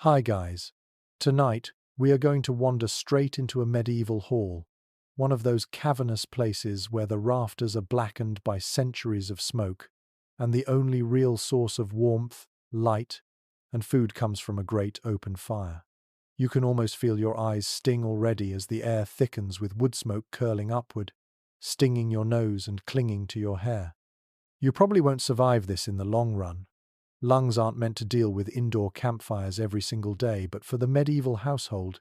Hi guys. Tonight, we are going to wander straight into a medieval hall, one of those cavernous places where the rafters are blackened by centuries of smoke, and the only real source of warmth, light, and food comes from a great open fire. You can almost feel your eyes sting already as the air thickens with wood smoke curling upward, stinging your nose and clinging to your hair. You probably won't survive this in the long run. Lungs aren't meant to deal with indoor campfires every single day, but for the medieval household,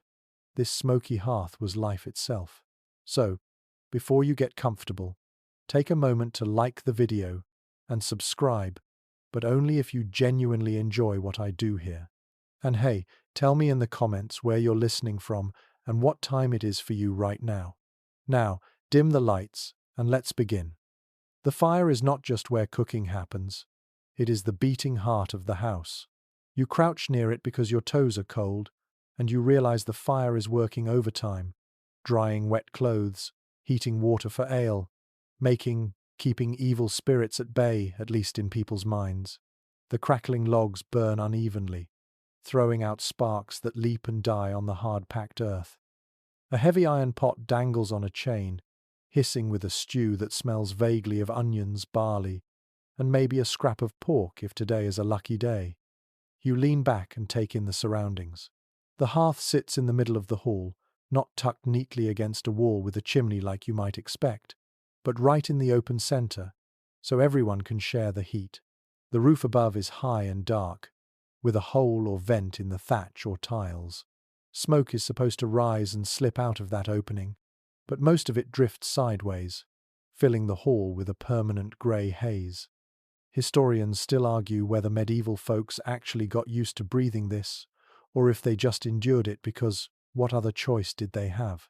this smoky hearth was life itself. So, before you get comfortable, take a moment to like the video and subscribe, but only if you genuinely enjoy what I do here. And hey, tell me in the comments where you're listening from and what time it is for you right now. Now, dim the lights and let's begin. The fire is not just where cooking happens. It is the beating heart of the house. You crouch near it because your toes are cold, and you realize the fire is working overtime, drying wet clothes, heating water for ale, keeping evil spirits at bay, at least in people's minds. The crackling logs burn unevenly, throwing out sparks that leap and die on the hard-packed earth. A heavy iron pot dangles on a chain, hissing with a stew that smells vaguely of onions, barley, and maybe a scrap of pork if today is a lucky day. You lean back and take in the surroundings. The hearth sits in the middle of the hall, not tucked neatly against a wall with a chimney like you might expect, but right in the open center, so everyone can share the heat. The roof above is high and dark, with a hole or vent in the thatch or tiles. Smoke is supposed to rise and slip out of that opening, but most of it drifts sideways, filling the hall with a permanent grey haze. Historians still argue whether medieval folks actually got used to breathing this, or if they just endured it because what other choice did they have?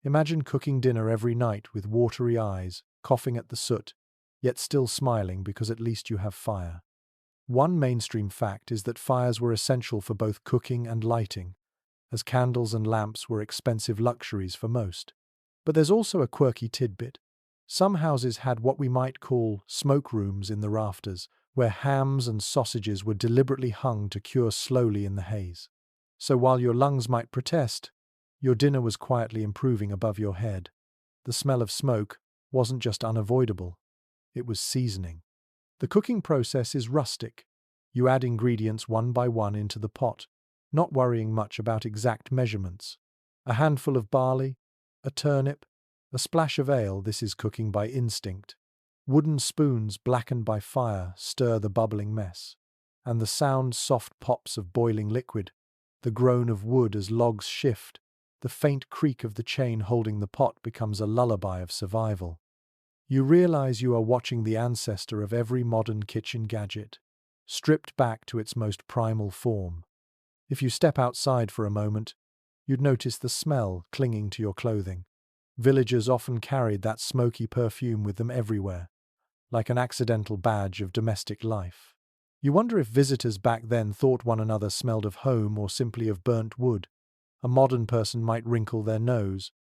Imagine cooking dinner every night with watery eyes, coughing at the soot, yet still smiling because at least you have fire. One mainstream fact is that fires were essential for both cooking and lighting, as candles and lamps were expensive luxuries for most. But there's also a quirky tidbit. Some houses had what we might call smoke rooms in the rafters, where hams and sausages were deliberately hung to cure slowly in the haze. So while your lungs might protest, your dinner was quietly improving above your head. The smell of smoke wasn't just unavoidable, it was seasoning. The cooking process is rustic. You add ingredients one by one into the pot, not worrying much about exact measurements. A handful of barley, a turnip, a splash of ale, this is cooking by instinct. Wooden spoons blackened by fire stir the bubbling mess. And the soft pops of boiling liquid, the groan of wood as logs shift, the faint creak of the chain holding the pot becomes a lullaby of survival. You realize you are watching the ancestor of every modern kitchen gadget, stripped back to its most primal form. If you step outside for a moment, you'd notice the smell clinging to your clothing. Villagers often carried that smoky perfume with them everywhere, like an accidental badge of domestic life. You wonder if visitors back then thought one another smelled of home or simply of burnt wood. A modern person might wrinkle their nose,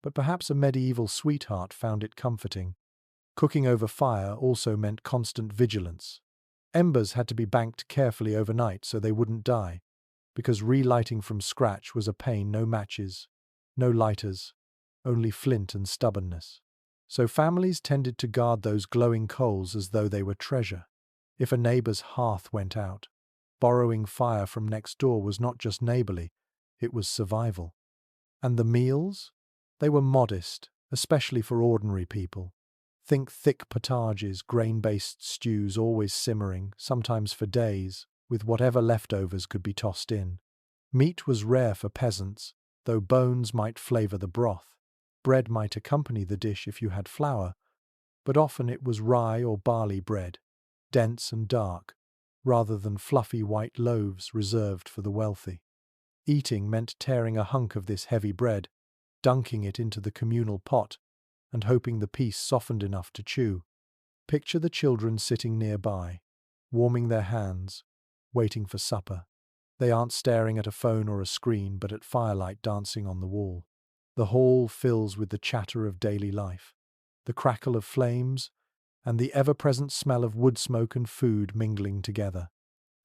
but perhaps a medieval sweetheart found it comforting. Cooking over fire also meant constant vigilance. Embers had to be banked carefully overnight so they wouldn't die, because relighting from scratch was a pain. No matches, no lighters, only flint and stubbornness. So families tended to guard those glowing coals as though they were treasure. If a neighbor's hearth went out, borrowing fire from next door was not just neighborly, it was survival. And the meals? They were modest, especially for ordinary people. Think thick potages, grain-based stews always simmering, sometimes for days, with whatever leftovers could be tossed in. Meat was rare for peasants, though bones might flavor the broth. Bread might accompany the dish if you had flour, but often it was rye or barley bread, dense and dark, rather than fluffy white loaves reserved for the wealthy. Eating meant tearing a hunk of this heavy bread, dunking it into the communal pot, and hoping the piece softened enough to chew. Picture the children sitting nearby, warming their hands, waiting for supper. They aren't staring at a phone or a screen, but at firelight dancing on the wall. The hall fills with the chatter of daily life, the crackle of flames, and the ever-present smell of wood smoke and food mingling together.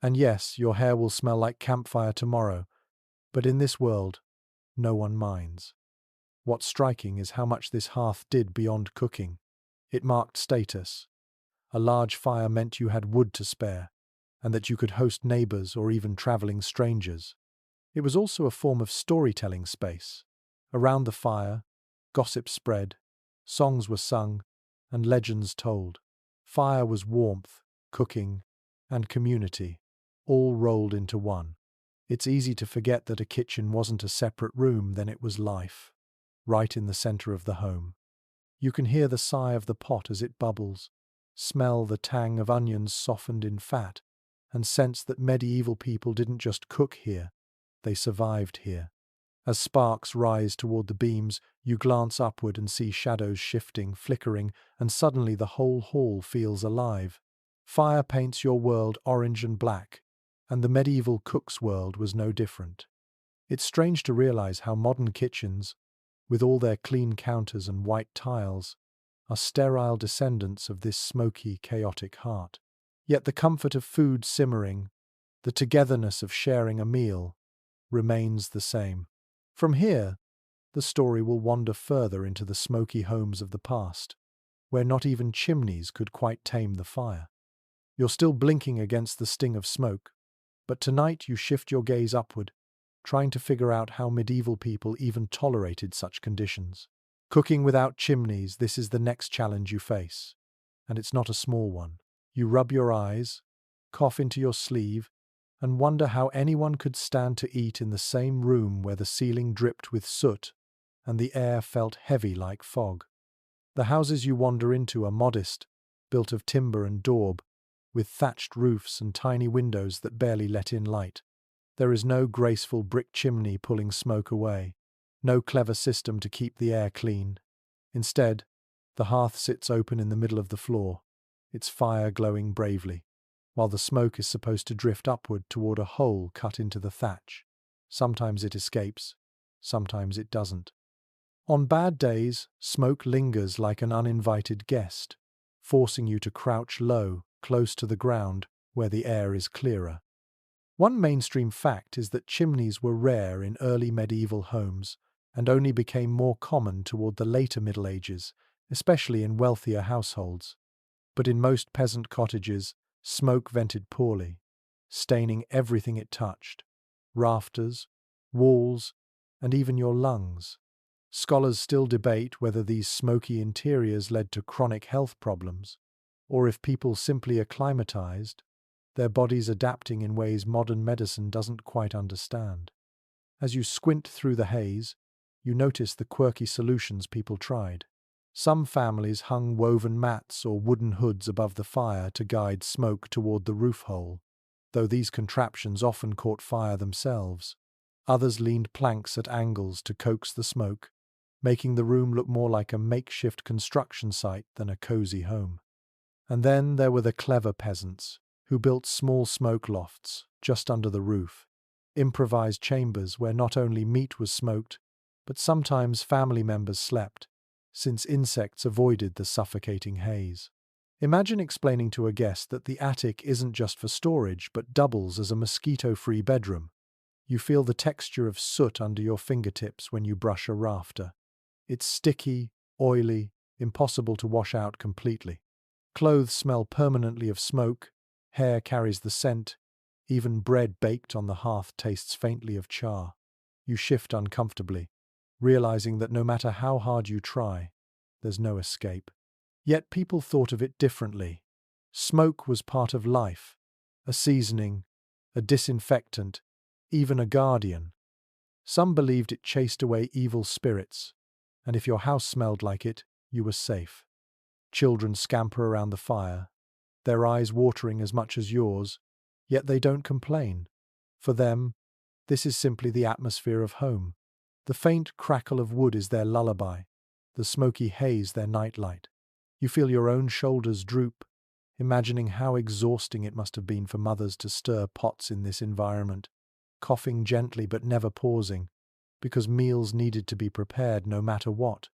And yes, your hair will smell like campfire tomorrow, but in this world, no one minds. What's striking is how much this hearth did beyond cooking. It marked status. A large fire meant you had wood to spare, and that you could host neighbors or even traveling strangers. It was also a form of storytelling space. Around the fire, gossip spread, songs were sung, and legends told. Fire was warmth, cooking, and community, all rolled into one. It's easy to forget that a kitchen wasn't a separate room, then it was life, right in the center of the home. You can hear the sigh of the pot as it bubbles, smell the tang of onions softened in fat, and sense that medieval people didn't just cook here, they survived here. As sparks rise toward the beams, you glance upward and see shadows shifting, flickering, and suddenly the whole hall feels alive. Fire paints your world orange and black, and the medieval cook's world was no different. It's strange to realize how modern kitchens, with all their clean counters and white tiles, are sterile descendants of this smoky, chaotic heart. Yet the comfort of food simmering, the togetherness of sharing a meal, remains the same. From here, the story will wander further into the smoky homes of the past, where not even chimneys could quite tame the fire. You're still blinking against the sting of smoke, but tonight you shift your gaze upward, trying to figure out how medieval people even tolerated such conditions. Cooking without chimneys, this is the next challenge you face, and it's not a small one. You rub your eyes, cough into your sleeve, and wonder how anyone could stand to eat in the same room where the ceiling dripped with soot and the air felt heavy like fog. The houses you wander into are modest, built of timber and daub, with thatched roofs and tiny windows that barely let in light. There is no graceful brick chimney pulling smoke away, no clever system to keep the air clean. Instead, the hearth sits open in the middle of the floor, its fire glowing bravely, while the smoke is supposed to drift upward toward a hole cut into the thatch. Sometimes it escapes, sometimes it doesn't. On bad days, smoke lingers like an uninvited guest, forcing you to crouch low, close to the ground, where the air is clearer. One mainstream fact is that chimneys were rare in early medieval homes and only became more common toward the later Middle Ages, especially in wealthier households. But in most peasant cottages, smoke vented poorly, staining everything it touched: rafters, walls, and even your lungs. Scholars still debate whether these smoky interiors led to chronic health problems, or if people simply acclimatized, their bodies adapting in ways modern medicine doesn't quite understand. As you squint through the haze, you notice the quirky solutions people tried. Some families hung woven mats or wooden hoods above the fire to guide smoke toward the roof hole, though these contraptions often caught fire themselves. Others leaned planks at angles to coax the smoke, making the room look more like a makeshift construction site than a cozy home. And then there were the clever peasants, who built small smoke lofts just under the roof, improvised chambers where not only meat was smoked, but sometimes family members slept, since insects avoided the suffocating haze. Imagine explaining to a guest that the attic isn't just for storage but doubles as a mosquito-free bedroom. You feel the texture of soot under your fingertips when you brush a rafter. It's sticky, oily, impossible to wash out completely. Clothes smell permanently of smoke, hair carries the scent, even bread baked on the hearth tastes faintly of char. You shift uncomfortably, realizing that no matter how hard you try, there's no escape. Yet people thought of it differently. Smoke was part of life, a seasoning, a disinfectant, even a guardian. Some believed it chased away evil spirits, and if your house smelled like it, you were safe. Children scamper around the fire, their eyes watering as much as yours, yet they don't complain. For them, this is simply the atmosphere of home. The faint crackle of wood is their lullaby, the smoky haze their nightlight. You feel your own shoulders droop, imagining how exhausting it must have been for mothers to stir pots in this environment, coughing gently but never pausing, because meals needed to be prepared no matter what.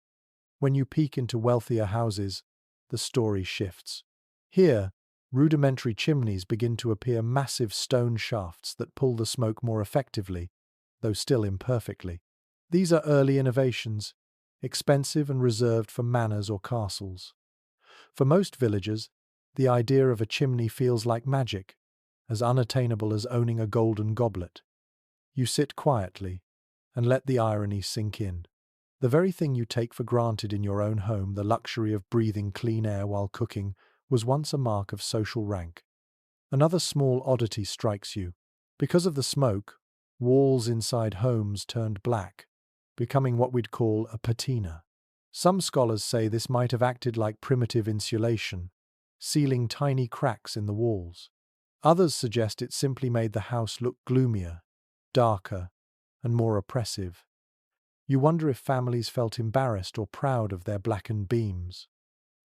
When you peek into wealthier houses, the story shifts. Here, Rudimentary chimneys begin to appear, massive stone shafts that pull the smoke more effectively, though still imperfectly. These are early innovations, expensive and reserved for manors or castles. For most villagers, the idea of a chimney feels like magic, as unattainable as owning a golden goblet. You sit quietly and let the irony sink in. The very thing you take for granted in your own home, the luxury of breathing clean air while cooking, was once a mark of social rank. Another small oddity strikes you. Because of the smoke, walls inside homes turned black, becoming what we'd call a patina. Some scholars say this might have acted like primitive insulation, sealing tiny cracks in the walls. Others suggest it simply made the house look gloomier, darker, and more oppressive. You wonder if families felt embarrassed or proud of their blackened beams.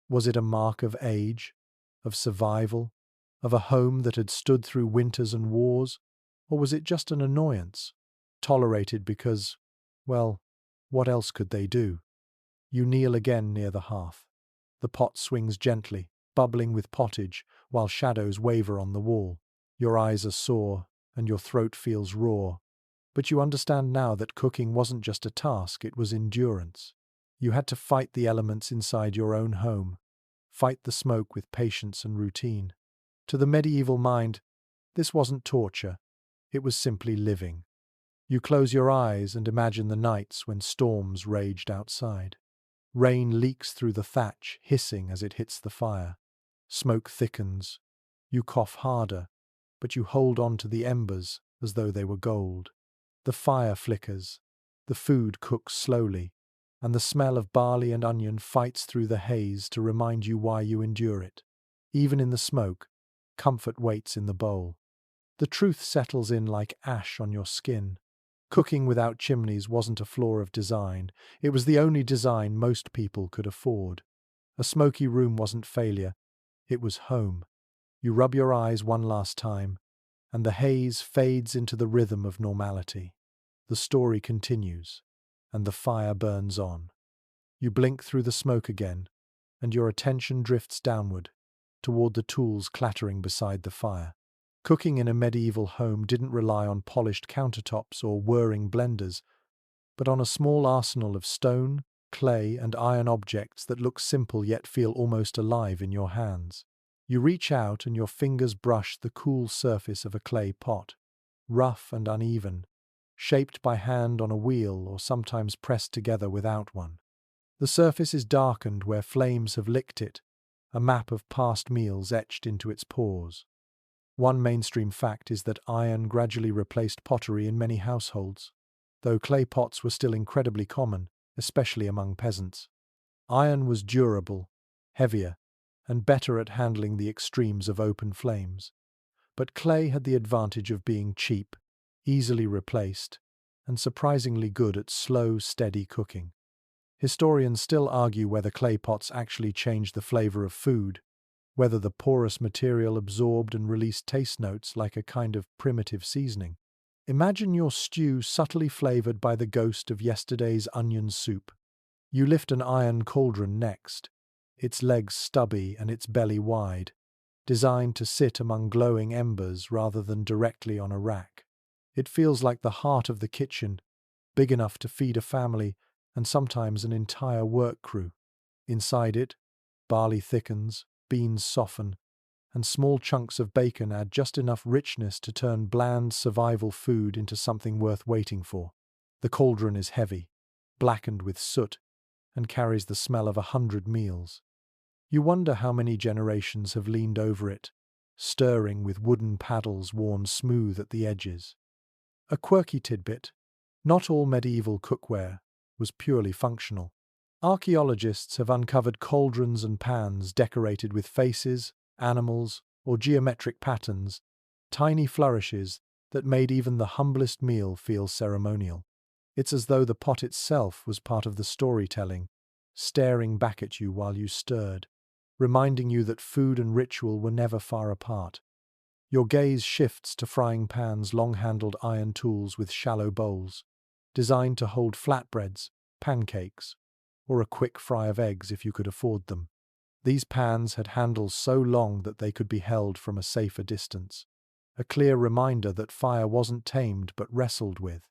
Was it a mark of age, of survival, of a home that had stood through winters and wars? Or was it just an annoyance, tolerated because, well, what else could they do? You kneel again near the hearth. The pot swings gently, bubbling with pottage, while shadows waver on the wall. Your eyes are sore, and your throat feels raw. But you understand now that cooking wasn't just a task, it was endurance. You had to fight the elements inside your own home, fight the smoke with patience and routine. To the medieval mind, this wasn't torture, it was simply living. You close your eyes and imagine the nights when storms raged outside. Rain leaks through the thatch, hissing as it hits the fire. Smoke thickens. You cough harder, but you hold on to the embers as though they were gold. The fire flickers. The food cooks slowly, and the smell of barley and onion fights through the haze to remind you why you endure it. Even in the smoke, comfort waits in the bowl. The truth settles in like ash on your skin. Cooking without chimneys wasn't a flaw of design, it was the only design most people could afford. A smoky room wasn't failure, it was home. You rub your eyes one last time, and the haze fades into the rhythm of normality. The story continues, and the fire burns on. You blink through the smoke again, and your attention drifts downward, toward the tools clattering beside the fire. Cooking in a medieval home didn't rely on polished countertops or whirring blenders, but on a small arsenal of stone, clay, and iron objects that look simple yet feel almost alive in your hands. You reach out and your fingers brush the cool surface of a clay pot, rough and uneven, shaped by hand on a wheel or sometimes pressed together without one. The surface is darkened where flames have licked it, a map of past meals etched into its pores. One mainstream fact is that iron gradually replaced pottery in many households, though clay pots were still incredibly common, especially among peasants. Iron was durable, heavier, and better at handling the extremes of open flames. But clay had the advantage of being cheap, easily replaced, and surprisingly good at slow, steady cooking. Historians still argue whether clay pots actually changed the flavor of food, whether the porous material absorbed and released taste notes like a kind of primitive seasoning. Imagine your stew subtly flavored by the ghost of yesterday's onion soup. You lift an iron cauldron next, its legs stubby and its belly wide, designed to sit among glowing embers rather than directly on a rack. It feels like the heart of the kitchen, big enough to feed a family and sometimes an entire work crew. Inside it, barley thickens, beans soften, and small chunks of bacon add just enough richness to turn bland survival food into something worth waiting for. The cauldron is heavy, blackened with soot, and carries the smell of 100 meals. You wonder how many generations have leaned over it, stirring with wooden paddles worn smooth at the edges. A quirky tidbit: not all medieval cookware was purely functional. Archaeologists have uncovered cauldrons and pans decorated with faces, animals, or geometric patterns, tiny flourishes that made even the humblest meal feel ceremonial. It's as though the pot itself was part of the storytelling, staring back at you while you stirred, reminding you that food and ritual were never far apart. Your gaze shifts to frying pans, long-handled iron tools with shallow bowls, designed to hold flatbreads, pancakes, or a quick fry of eggs if you could afford them. These pans had handles so long that they could be held from a safer distance. A clear reminder that fire wasn't tamed but wrestled with.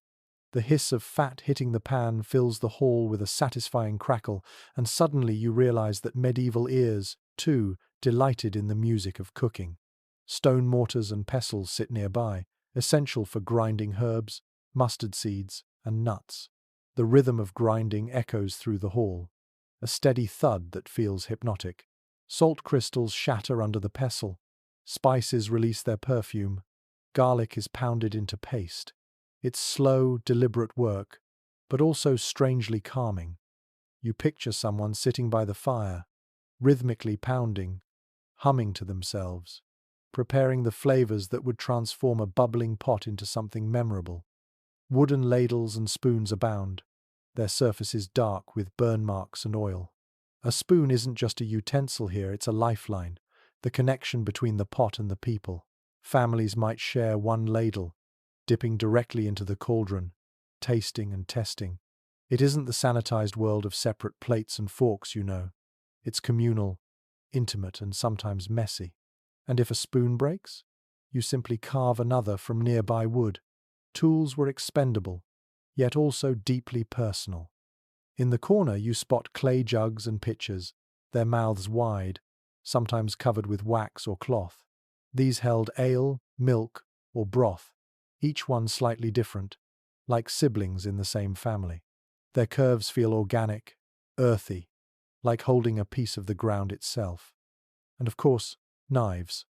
The hiss of fat hitting the pan fills the hall with a satisfying crackle, and suddenly you realize that medieval ears, too, delighted in the music of cooking. Stone mortars and pestles sit nearby, essential for grinding herbs, mustard seeds, and nuts. The rhythm of grinding echoes through the hall, a steady thud that feels hypnotic. Salt crystals shatter under the pestle, spices release their perfume, garlic is pounded into paste. It's slow, deliberate work, but also strangely calming. You picture someone sitting by the fire, rhythmically pounding, humming to themselves, preparing the flavors that would transform a bubbling pot into something memorable. Wooden ladles and spoons abound, their surfaces dark with burn marks and oil. A spoon isn't just a utensil here, it's a lifeline, the connection between the pot and the people. Families might share one ladle, dipping directly into the cauldron, tasting and testing. It isn't the sanitized world of separate plates and forks, you know. It's communal, intimate, and sometimes messy. And if a spoon breaks, you simply carve another from nearby wood. Tools were expendable, yet also deeply personal. In the corner you spot clay jugs and pitchers, their mouths wide, sometimes covered with wax or cloth. These held ale, milk, or broth, each one slightly different, like siblings in the same family. Their curves feel organic, earthy, like holding a piece of the ground itself. And of course, knives.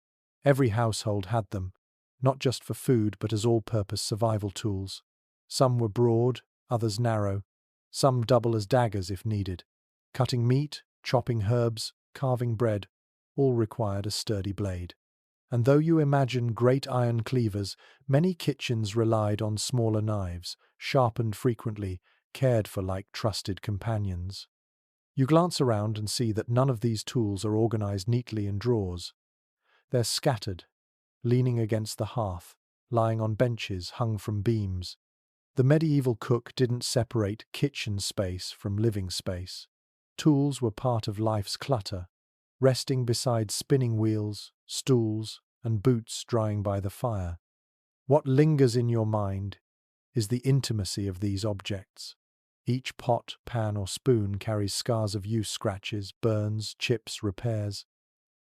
Every household had them, not just for food but as all-purpose survival tools. Some were broad, others narrow, some double as daggers if needed. Cutting meat, chopping herbs, carving bread, all required a sturdy blade. And though you imagine great iron cleavers, many kitchens relied on smaller knives, sharpened frequently, cared for like trusted companions. You glance around and see that none of these tools are organized neatly in drawers. They're scattered, leaning against the hearth, lying on benches hung from beams. The medieval cook didn't separate kitchen space from living space. Tools were part of life's clutter, resting beside spinning wheels, stools, and boots drying by the fire. What lingers in your mind is the intimacy of these objects. Each pot, pan, or spoon carries scars of use, scratches, burns, chips, repairs.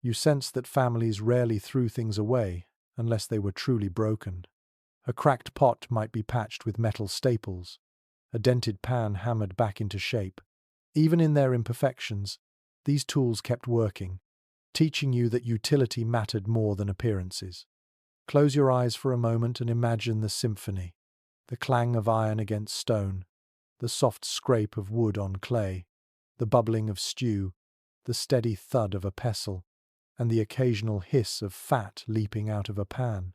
You sense that families rarely threw things away unless they were truly broken. A cracked pot might be patched with metal staples, a dented pan hammered back into shape. Even in their imperfections, these tools kept working, teaching you that utility mattered more than appearances. Close your eyes for a moment and imagine the symphony. The clang of iron against stone, the soft scrape of wood on clay, the bubbling of stew, the steady thud of a pestle, and the occasional hiss of fat leaping out of a pan.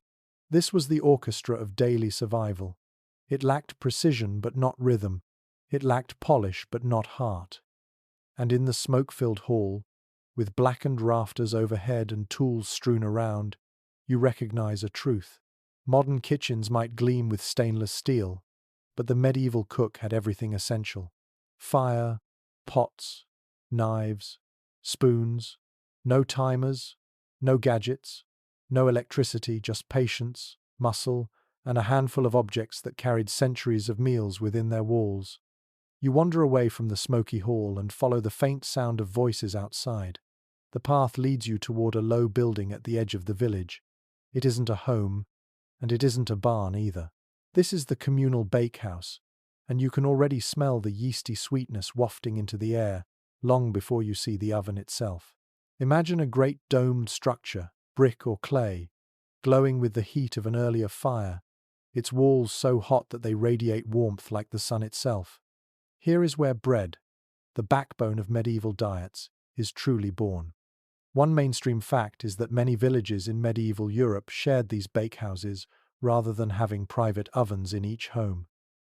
This was the orchestra of daily survival. It lacked precision but not rhythm. It lacked polish but not heart. And in the smoke-filled hall, with blackened rafters overhead and tools strewn around, you recognize a truth. Modern kitchens might gleam with stainless steel, but the medieval cook had everything essential. Fire, pots, knives, spoons, no timers, no gadgets, no electricity, just patience, muscle, and a handful of objects that carried centuries of meals within their walls. You wander away from the smoky hall and follow the faint sound of voices outside. The path leads you toward a low building at the edge of the village. It isn't a home, and it isn't a barn either. This is the communal bakehouse, and you can already smell the yeasty sweetness wafting into the air long before you see the oven itself. Imagine a great domed structure, brick or clay, glowing with the heat of an earlier fire, its walls so hot that they radiate warmth like the sun itself. Here is where bread, the backbone of medieval diets, is truly born. One mainstream fact is that many villages in medieval Europe shared these bakehouses rather than having private ovens in each home.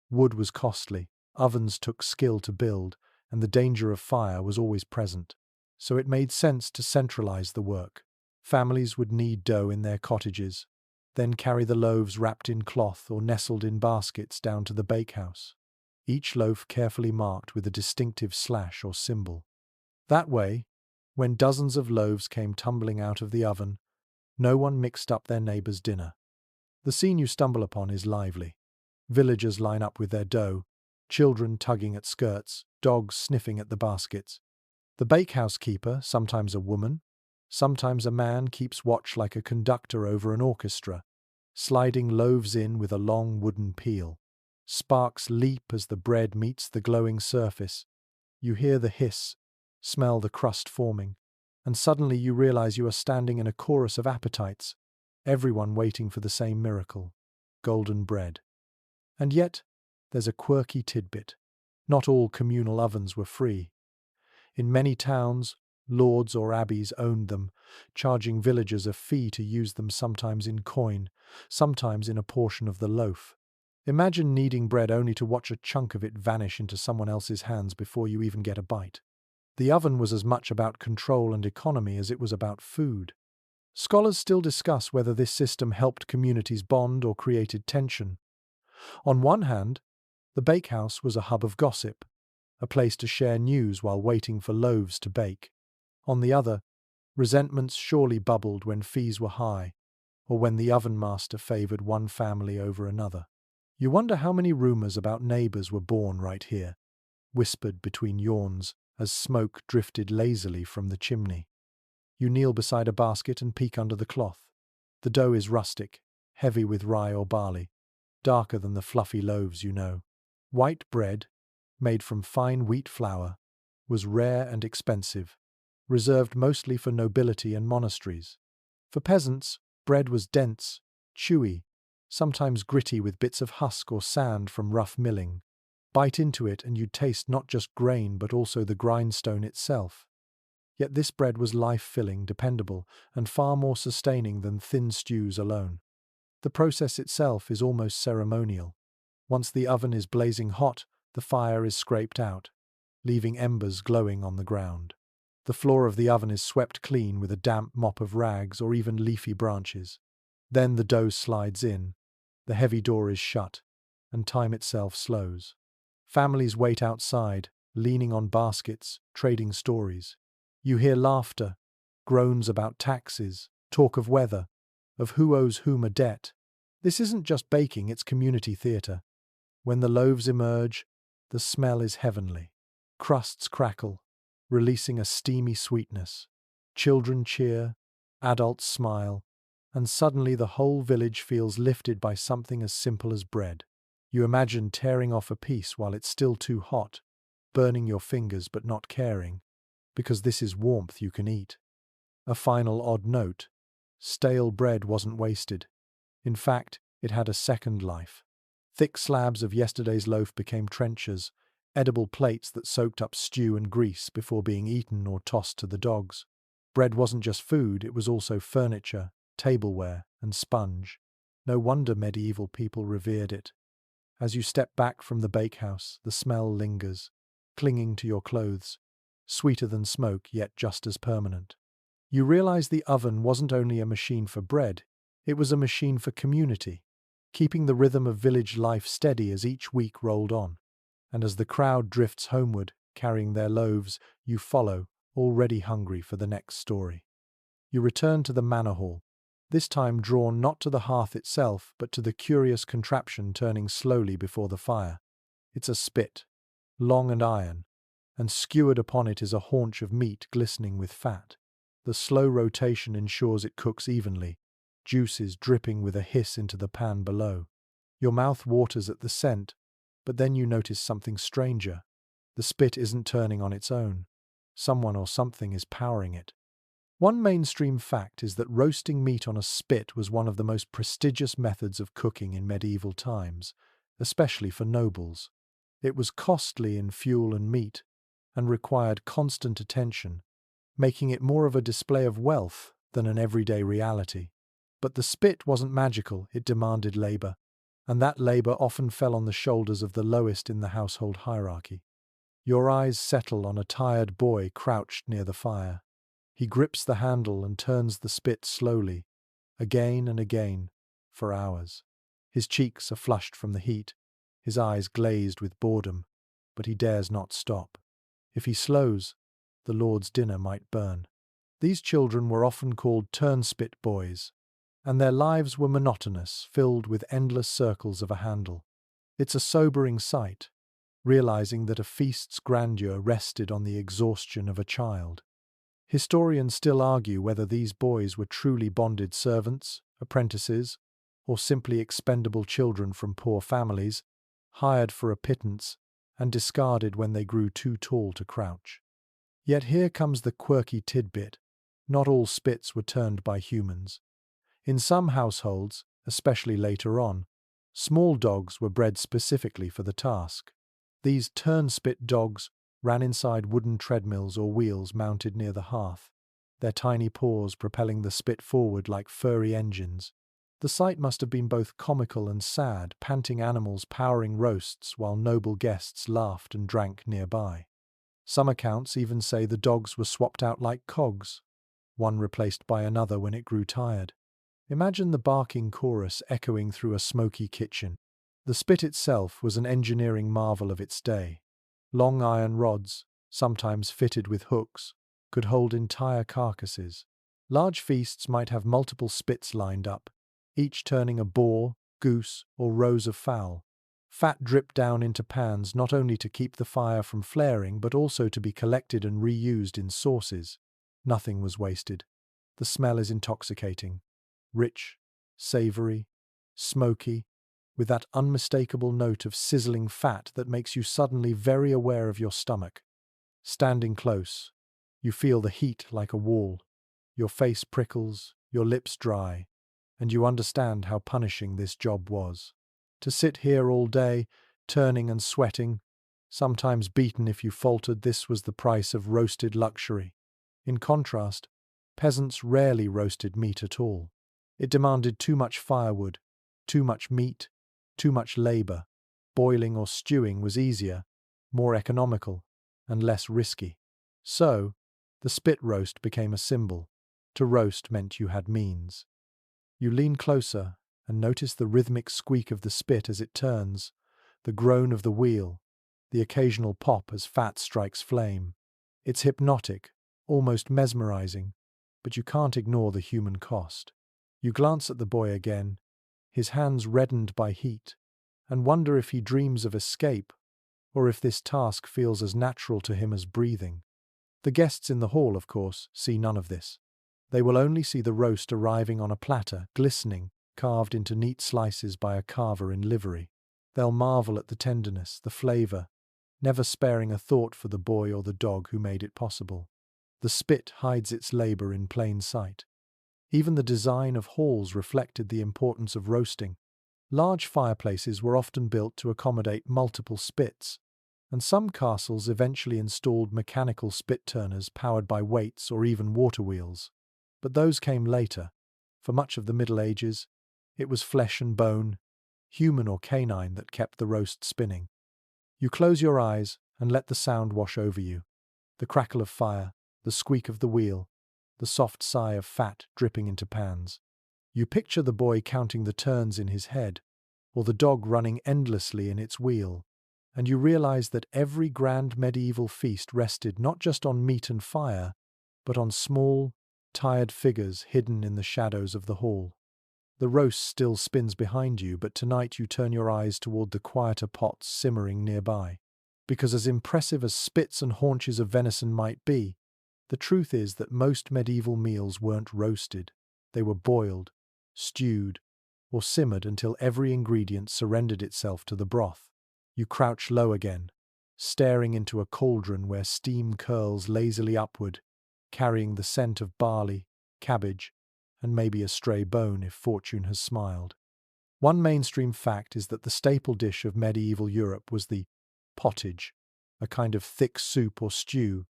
Wood was costly, ovens took skill to build, and the danger of fire was always present. So it made sense to centralize the work. Families would knead dough in their cottages, then carry the loaves wrapped in cloth or nestled in baskets down to the bakehouse, each loaf carefully marked with a distinctive slash or symbol. That way, When dozens of loaves came tumbling out of the oven, no one mixed up their neighbour's dinner. The scene you stumble upon is lively. Villagers line up with their dough, children tugging at skirts, dogs sniffing at the baskets. The bakehouse keeper, sometimes a woman, sometimes a man, keeps watch like a conductor over an orchestra, sliding loaves in with a long wooden peel. Sparks leap as the bread meets the glowing surface. You hear the hiss, smell the crust forming, and suddenly you realize you are standing in a chorus of appetites, everyone waiting for the same miracle: golden bread. And yet, there's a quirky tidbit. Not all communal ovens were free. In many towns, lords or abbeys owned them, charging villagers a fee to use them, sometimes in coin, sometimes in a portion of the loaf. Imagine kneading bread only to watch a chunk of it vanish into someone else's hands before you even get a bite. The oven was as much about control and economy as it was about food. Scholars still discuss whether this system helped communities bond or created tension. On one hand, the bakehouse was a hub of gossip, a place to share news while waiting for loaves to bake. On the other, resentments surely bubbled when fees were high, or when the oven master favoured one family over another. You wonder how many rumours about neighbours were born right here, whispered between yawns as smoke drifted lazily from the chimney. You kneel beside a basket and peek under the cloth. The dough is rustic, heavy with rye or barley, darker than the fluffy loaves you know. White bread, made from fine wheat flour, was rare and expensive, reserved mostly for nobility and monasteries. For peasants, bread was dense, chewy, sometimes gritty with bits of husk or sand from rough milling. Bite into it and you'd taste not just grain but also the grindstone itself. Yet this bread was life-filling, dependable, and far more sustaining than thin stews alone. The process itself is almost ceremonial. Once the oven is blazing hot, the fire is scraped out, leaving embers glowing on the ground. The floor of the oven is swept clean with a damp mop of rags or even leafy branches. Then the dough slides in, the heavy door is shut, and time itself slows. Families wait outside, leaning on baskets, trading stories. You hear laughter, groans about taxes, talk of weather, of who owes whom a debt. This isn't just baking, it's community theatre. When the loaves emerge, the smell is heavenly. Crusts crackle, releasing a steamy sweetness. Children cheer, adults smile, and suddenly the whole village feels lifted by something as simple as bread. You imagine tearing off a piece while it's still too hot, burning your fingers but not caring, because this is warmth you can eat. A final odd note: stale bread wasn't wasted. In fact, it had a second life. Thick slabs of yesterday's loaf became trenchers, edible plates that soaked up stew and grease before being eaten or tossed to the dogs. Bread wasn't just food, it was also furniture, tableware, and sponge. No wonder medieval people revered it. As you step back from the bakehouse, the smell lingers, clinging to your clothes, sweeter than smoke yet just as permanent. You realize the oven wasn't only a machine for bread, it was a machine for community, keeping the rhythm of village life steady as each week rolled on. And as the crowd drifts homeward, carrying their loaves, you follow, already hungry for the next story. You return to the manor hall, this time drawn not to the hearth itself, but to the curious contraption turning slowly before the fire. It's a spit, long and iron, and skewered upon it is a haunch of meat glistening with fat. The slow rotation ensures it cooks evenly, juices dripping with a hiss into the pan below. Your mouth waters at the scent, but then you notice something stranger. The spit isn't turning on its own. Someone or something is powering it. One mainstream fact is that roasting meat on a spit was one of the most prestigious methods of cooking in medieval times, especially for nobles. It was costly in fuel and meat, and required constant attention, making it more of a display of wealth than an everyday reality. But the spit wasn't magical, it demanded labour, and that labour often fell on the shoulders of the lowest in the household hierarchy. Your eyes settle on a tired boy crouched near the fire. He grips the handle and turns the spit slowly, again and again, for hours. His cheeks are flushed from the heat, his eyes glazed with boredom, but he dares not stop. If he slows, the Lord's dinner might burn. These children were often called Turnspit boys, and their lives were monotonous, filled with endless circles of a handle. It's a sobering sight, realizing that a feast's grandeur rested on the exhaustion of a child. Historians still argue whether these boys were truly bonded servants, apprentices, or simply expendable children from poor families, hired for a pittance and discarded when they grew too tall to crouch. Yet here comes the quirky tidbit: not all spits were turned by humans. In some households, especially later on, small dogs were bred specifically for the task. These turnspit dogs ran inside wooden treadmills or wheels mounted near the hearth, their tiny paws propelling the spit forward like furry engines. The sight must have been both comical and sad, panting animals powering roasts while noble guests laughed and drank nearby. Some accounts even say the dogs were swapped out like cogs, one replaced by another when it grew tired. Imagine the barking chorus echoing through a smoky kitchen. The spit itself was an engineering marvel of its day. Long iron rods, sometimes fitted with hooks, could hold entire carcasses. Large feasts might have multiple spits lined up, each turning a boar, goose, or rows of fowl. Fat dripped down into pans not only to keep the fire from flaring but also to be collected and reused in sauces. Nothing was wasted. The smell is intoxicating. Rich, savory, smoky, with that unmistakable note of sizzling fat that makes you suddenly very aware of your stomach. Standing close, you feel the heat like a wall. Your face prickles, your lips dry, and you understand how punishing this job was. To sit here all day, turning and sweating, sometimes beaten if you faltered, this was the price of roasted luxury. In contrast, peasants rarely roasted meat at all. It demanded too much firewood, too much meat, too much labor. Boiling or stewing was easier, more economical, and less risky. So, the spit roast became a symbol. To roast meant you had means. You lean closer and notice the rhythmic squeak of the spit as it turns, the groan of the wheel, the occasional pop as fat strikes flame. It's hypnotic, almost mesmerizing, but you can't ignore the human cost. You glance at the boy again, his hands reddened by heat, and wonder if he dreams of escape, or if this task feels as natural to him as breathing. The guests in the hall, of course, see none of this. They will only see the roast arriving on a platter, glistening, carved into neat slices by a carver in livery. They'll marvel at the tenderness, the flavor, never sparing a thought for the boy or the dog who made it possible. The spit hides its labor in plain sight. Even the design of halls reflected the importance of roasting. Large fireplaces were often built to accommodate multiple spits, and some castles eventually installed mechanical spit turners powered by weights or even water wheels. But those came later. For much of the Middle Ages, it was flesh and bone, human or canine, that kept the roast spinning. You close your eyes and let the sound wash over you. The crackle of fire, the squeak of the wheel, the soft sigh of fat dripping into pans. You picture the boy counting the turns in his head, or the dog running endlessly in its wheel, and you realize that every grand medieval feast rested not just on meat and fire, but on small, tired figures hidden in the shadows of the hall. The roast still spins behind you, but tonight you turn your eyes toward the quieter pots simmering nearby. Because as impressive as spits and haunches of venison might be, the truth is that most medieval meals weren't roasted. They were boiled, stewed, or simmered until every ingredient surrendered itself to the broth. You crouch low again, staring into a cauldron where steam curls lazily upward, carrying the scent of barley, cabbage, and maybe a stray bone if fortune has smiled. One mainstream fact is that the staple dish of medieval Europe was the pottage, a kind of thick soup or stew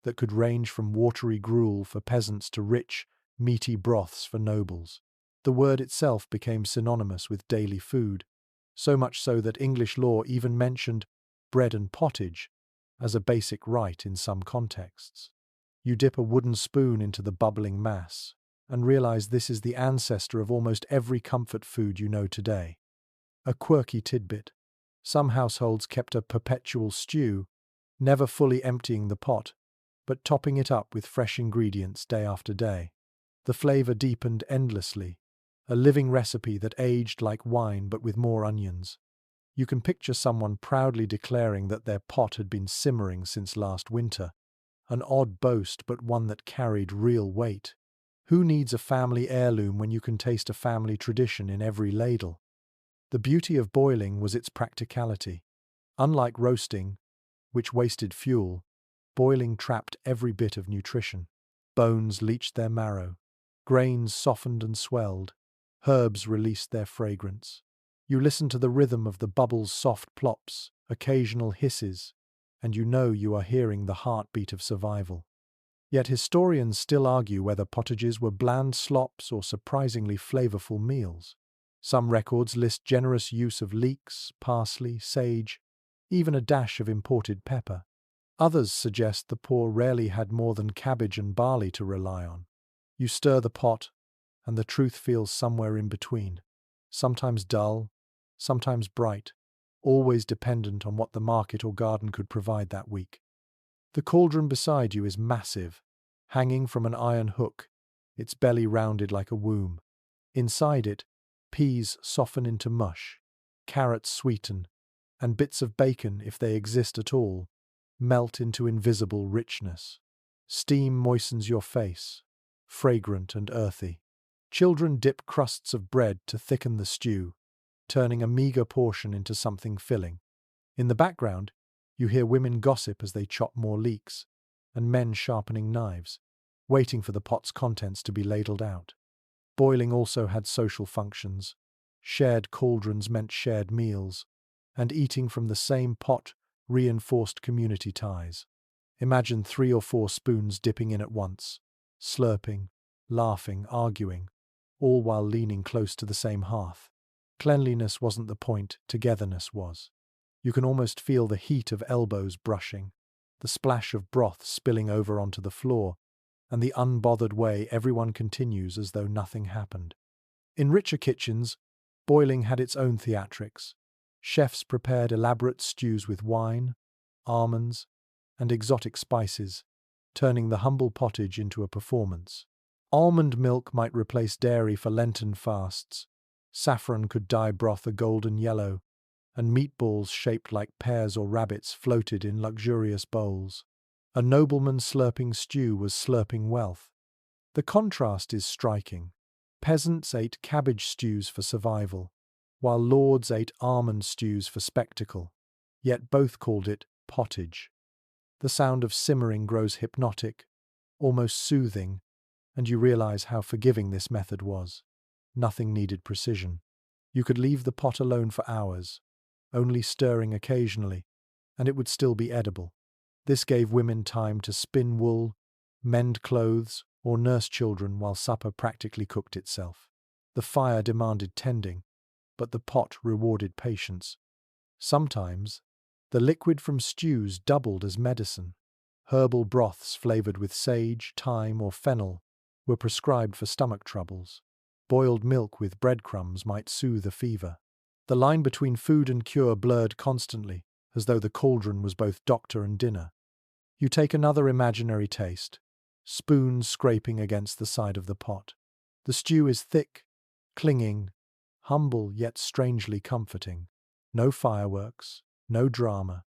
that could range from watery gruel for peasants to rich, meaty broths for nobles. The word itself became synonymous with daily food, so much so that English law even mentioned bread and pottage as a basic right in some contexts. You dip a wooden spoon into the bubbling mass and realize this is the ancestor of almost every comfort food you know today. A quirky tidbit: some households kept a perpetual stew, never fully emptying the pot, but topping it up with fresh ingredients day after day. The flavor deepened endlessly, a living recipe that aged like wine but with more onions. You can picture someone proudly declaring that their pot had been simmering since last winter, an odd boast but one that carried real weight. Who needs a family heirloom when you can taste a family tradition in every ladle? The beauty of boiling was its practicality. Unlike roasting, which wasted fuel, boiling trapped every bit of nutrition. Bones leached their marrow, grains softened and swelled, herbs released their fragrance. You listen to the rhythm of the bubbles' soft plops, occasional hisses, and you know you are hearing the heartbeat of survival. Yet historians still argue whether pottages were bland slops or surprisingly flavorful meals. Some records list generous use of leeks, parsley, sage, even a dash of imported pepper. Others suggest the poor rarely had more than cabbage and barley to rely on. You stir the pot, and the truth feels somewhere in between. Sometimes dull, sometimes bright, always dependent on what the market or garden could provide that week. The cauldron beside you is massive, hanging from an iron hook, its belly rounded like a womb. Inside it, peas soften into mush, carrots sweeten, and bits of bacon, if they exist at all, melt into invisible richness. Steam moistens your face, fragrant and earthy. Children dip crusts of bread to thicken the stew, turning a meager portion into something filling. In the background, you hear women gossip as they chop more leeks, and men sharpening knives, waiting for the pot's contents to be ladled out. Boiling also had social functions. Shared cauldrons meant shared meals, and eating from the same pot reinforced community ties. Imagine 3 or 4 spoons dipping in at once, slurping, laughing, arguing, all while leaning close to the same hearth. Cleanliness wasn't the point, togetherness was. You can almost feel the heat of elbows brushing, the splash of broth spilling over onto the floor, and the unbothered way everyone continues as though nothing happened. In richer kitchens, boiling had its own theatrics. Chefs prepared elaborate stews with wine, almonds, and exotic spices, turning the humble pottage into a performance. Almond milk might replace dairy for Lenten fasts, saffron could dye broth a golden yellow, and meatballs shaped like pears or rabbits floated in luxurious bowls. A nobleman slurping stew was slurping wealth. The contrast is striking. Peasants ate cabbage stews for survival, while lords ate almond stews for spectacle, yet both called it pottage. The sound of simmering grows hypnotic, almost soothing, and you realize how forgiving this method was. Nothing needed precision. You could leave the pot alone for hours, only stirring occasionally, and it would still be edible. This gave women time to spin wool, mend clothes, or nurse children while supper practically cooked itself. The fire demanded tending, but the pot rewarded patience. Sometimes, the liquid from stews doubled as medicine. Herbal broths flavored with sage, thyme, or fennel were prescribed for stomach troubles. Boiled milk with breadcrumbs might soothe a fever. The line between food and cure blurred constantly, as though the cauldron was both doctor and dinner. You take another imaginary taste, spoons scraping against the side of the pot. The stew is thick, clinging, humble yet strangely comforting. No fireworks, no drama,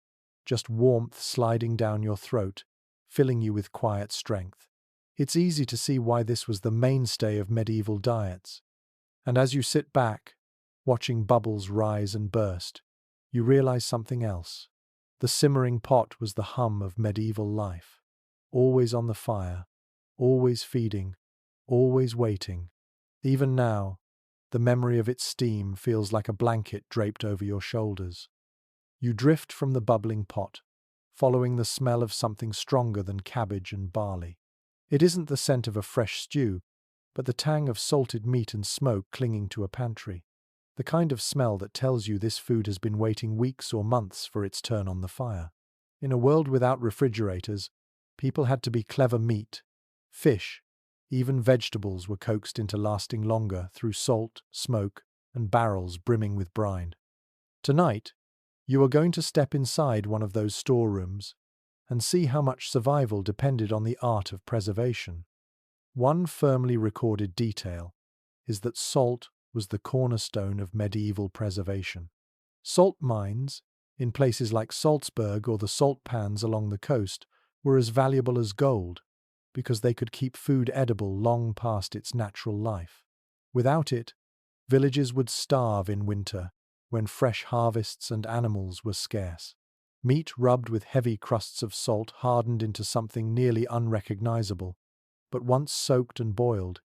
just warmth sliding down your throat, filling you with quiet strength. It's easy to see why this was the mainstay of medieval diets. And as you sit back, watching bubbles rise and burst, you realize something else. The simmering pot was the hum of medieval life. Always on the fire, always feeding, always waiting. Even now, the memory of its steam feels like a blanket draped over your shoulders. You drift from the bubbling pot, following the smell of something stronger than cabbage and barley. It isn't the scent of a fresh stew, but the tang of salted meat and smoke clinging to a pantry. The kind of smell that tells you this food has been waiting weeks or months for its turn on the fire. In a world without refrigerators, people had to be clever. Meat, fish, even vegetables were coaxed into lasting longer through salt, smoke, and barrels brimming with brine. Tonight, you are going to step inside one of those storerooms and see how much survival depended on the art of preservation. One firmly recorded detail is that salt was the cornerstone of medieval preservation. Salt mines, in places like Salzburg or the salt pans along the coast, were as valuable as gold because they could keep food edible long past its natural life. Without it, villages would starve in winter when fresh harvests and animals were scarce. Meat rubbed with heavy crusts of salt hardened into something nearly unrecognizable, but once soaked and boiled,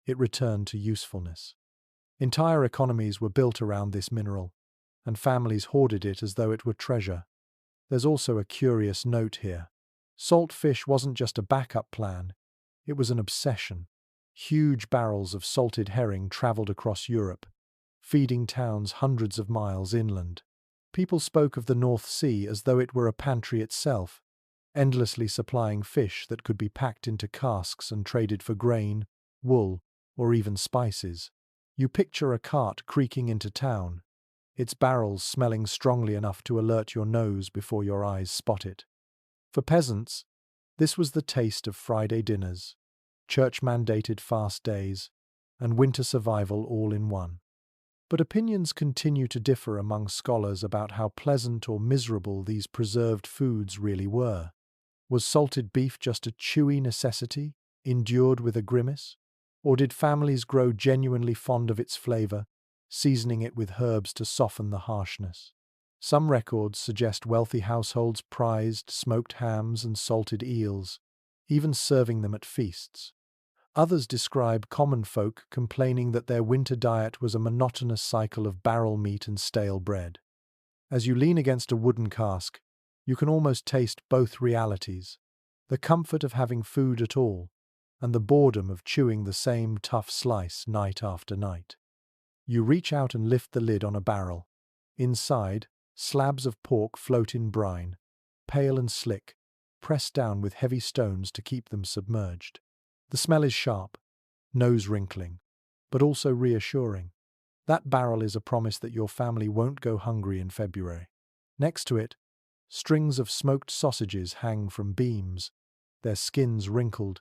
it returned to usefulness. Entire economies were built around this mineral, and families hoarded it as though it were treasure. There's also a curious note here. Salt fish wasn't just a backup plan, it was an obsession. Huge barrels of salted herring traveled across Europe, feeding towns hundreds of miles inland. People spoke of the North Sea as though it were a pantry itself, endlessly supplying fish that could be packed into casks and traded for grain, wool, or even spices. You picture a cart creaking into town, its barrels smelling strongly enough to alert your nose before your eyes spot it. For peasants, this was the taste of Friday dinners, church-mandated fast days, and winter survival all in one. But opinions continue to differ among scholars about how pleasant or miserable these preserved foods really were. Was salted beef just a chewy necessity, endured with a grimace? Or did families grow genuinely fond of its flavor, seasoning it with herbs to soften the harshness? Some records suggest wealthy households prized smoked hams and salted eels, even serving them at feasts. Others describe common folk complaining that their winter diet was a monotonous cycle of barrel meat and stale bread. As you lean against a wooden cask, you can almost taste both realities: the comfort of having food at all, and the boredom of chewing the same tough slice night after night. You reach out and lift the lid on a barrel. Inside, slabs of pork float in brine, pale and slick, pressed down with heavy stones to keep them submerged. The smell is sharp, nose-wrinkling, but also reassuring. That barrel is a promise that your family won't go hungry in February. Next to it, strings of smoked sausages hang from beams, their skins wrinkled,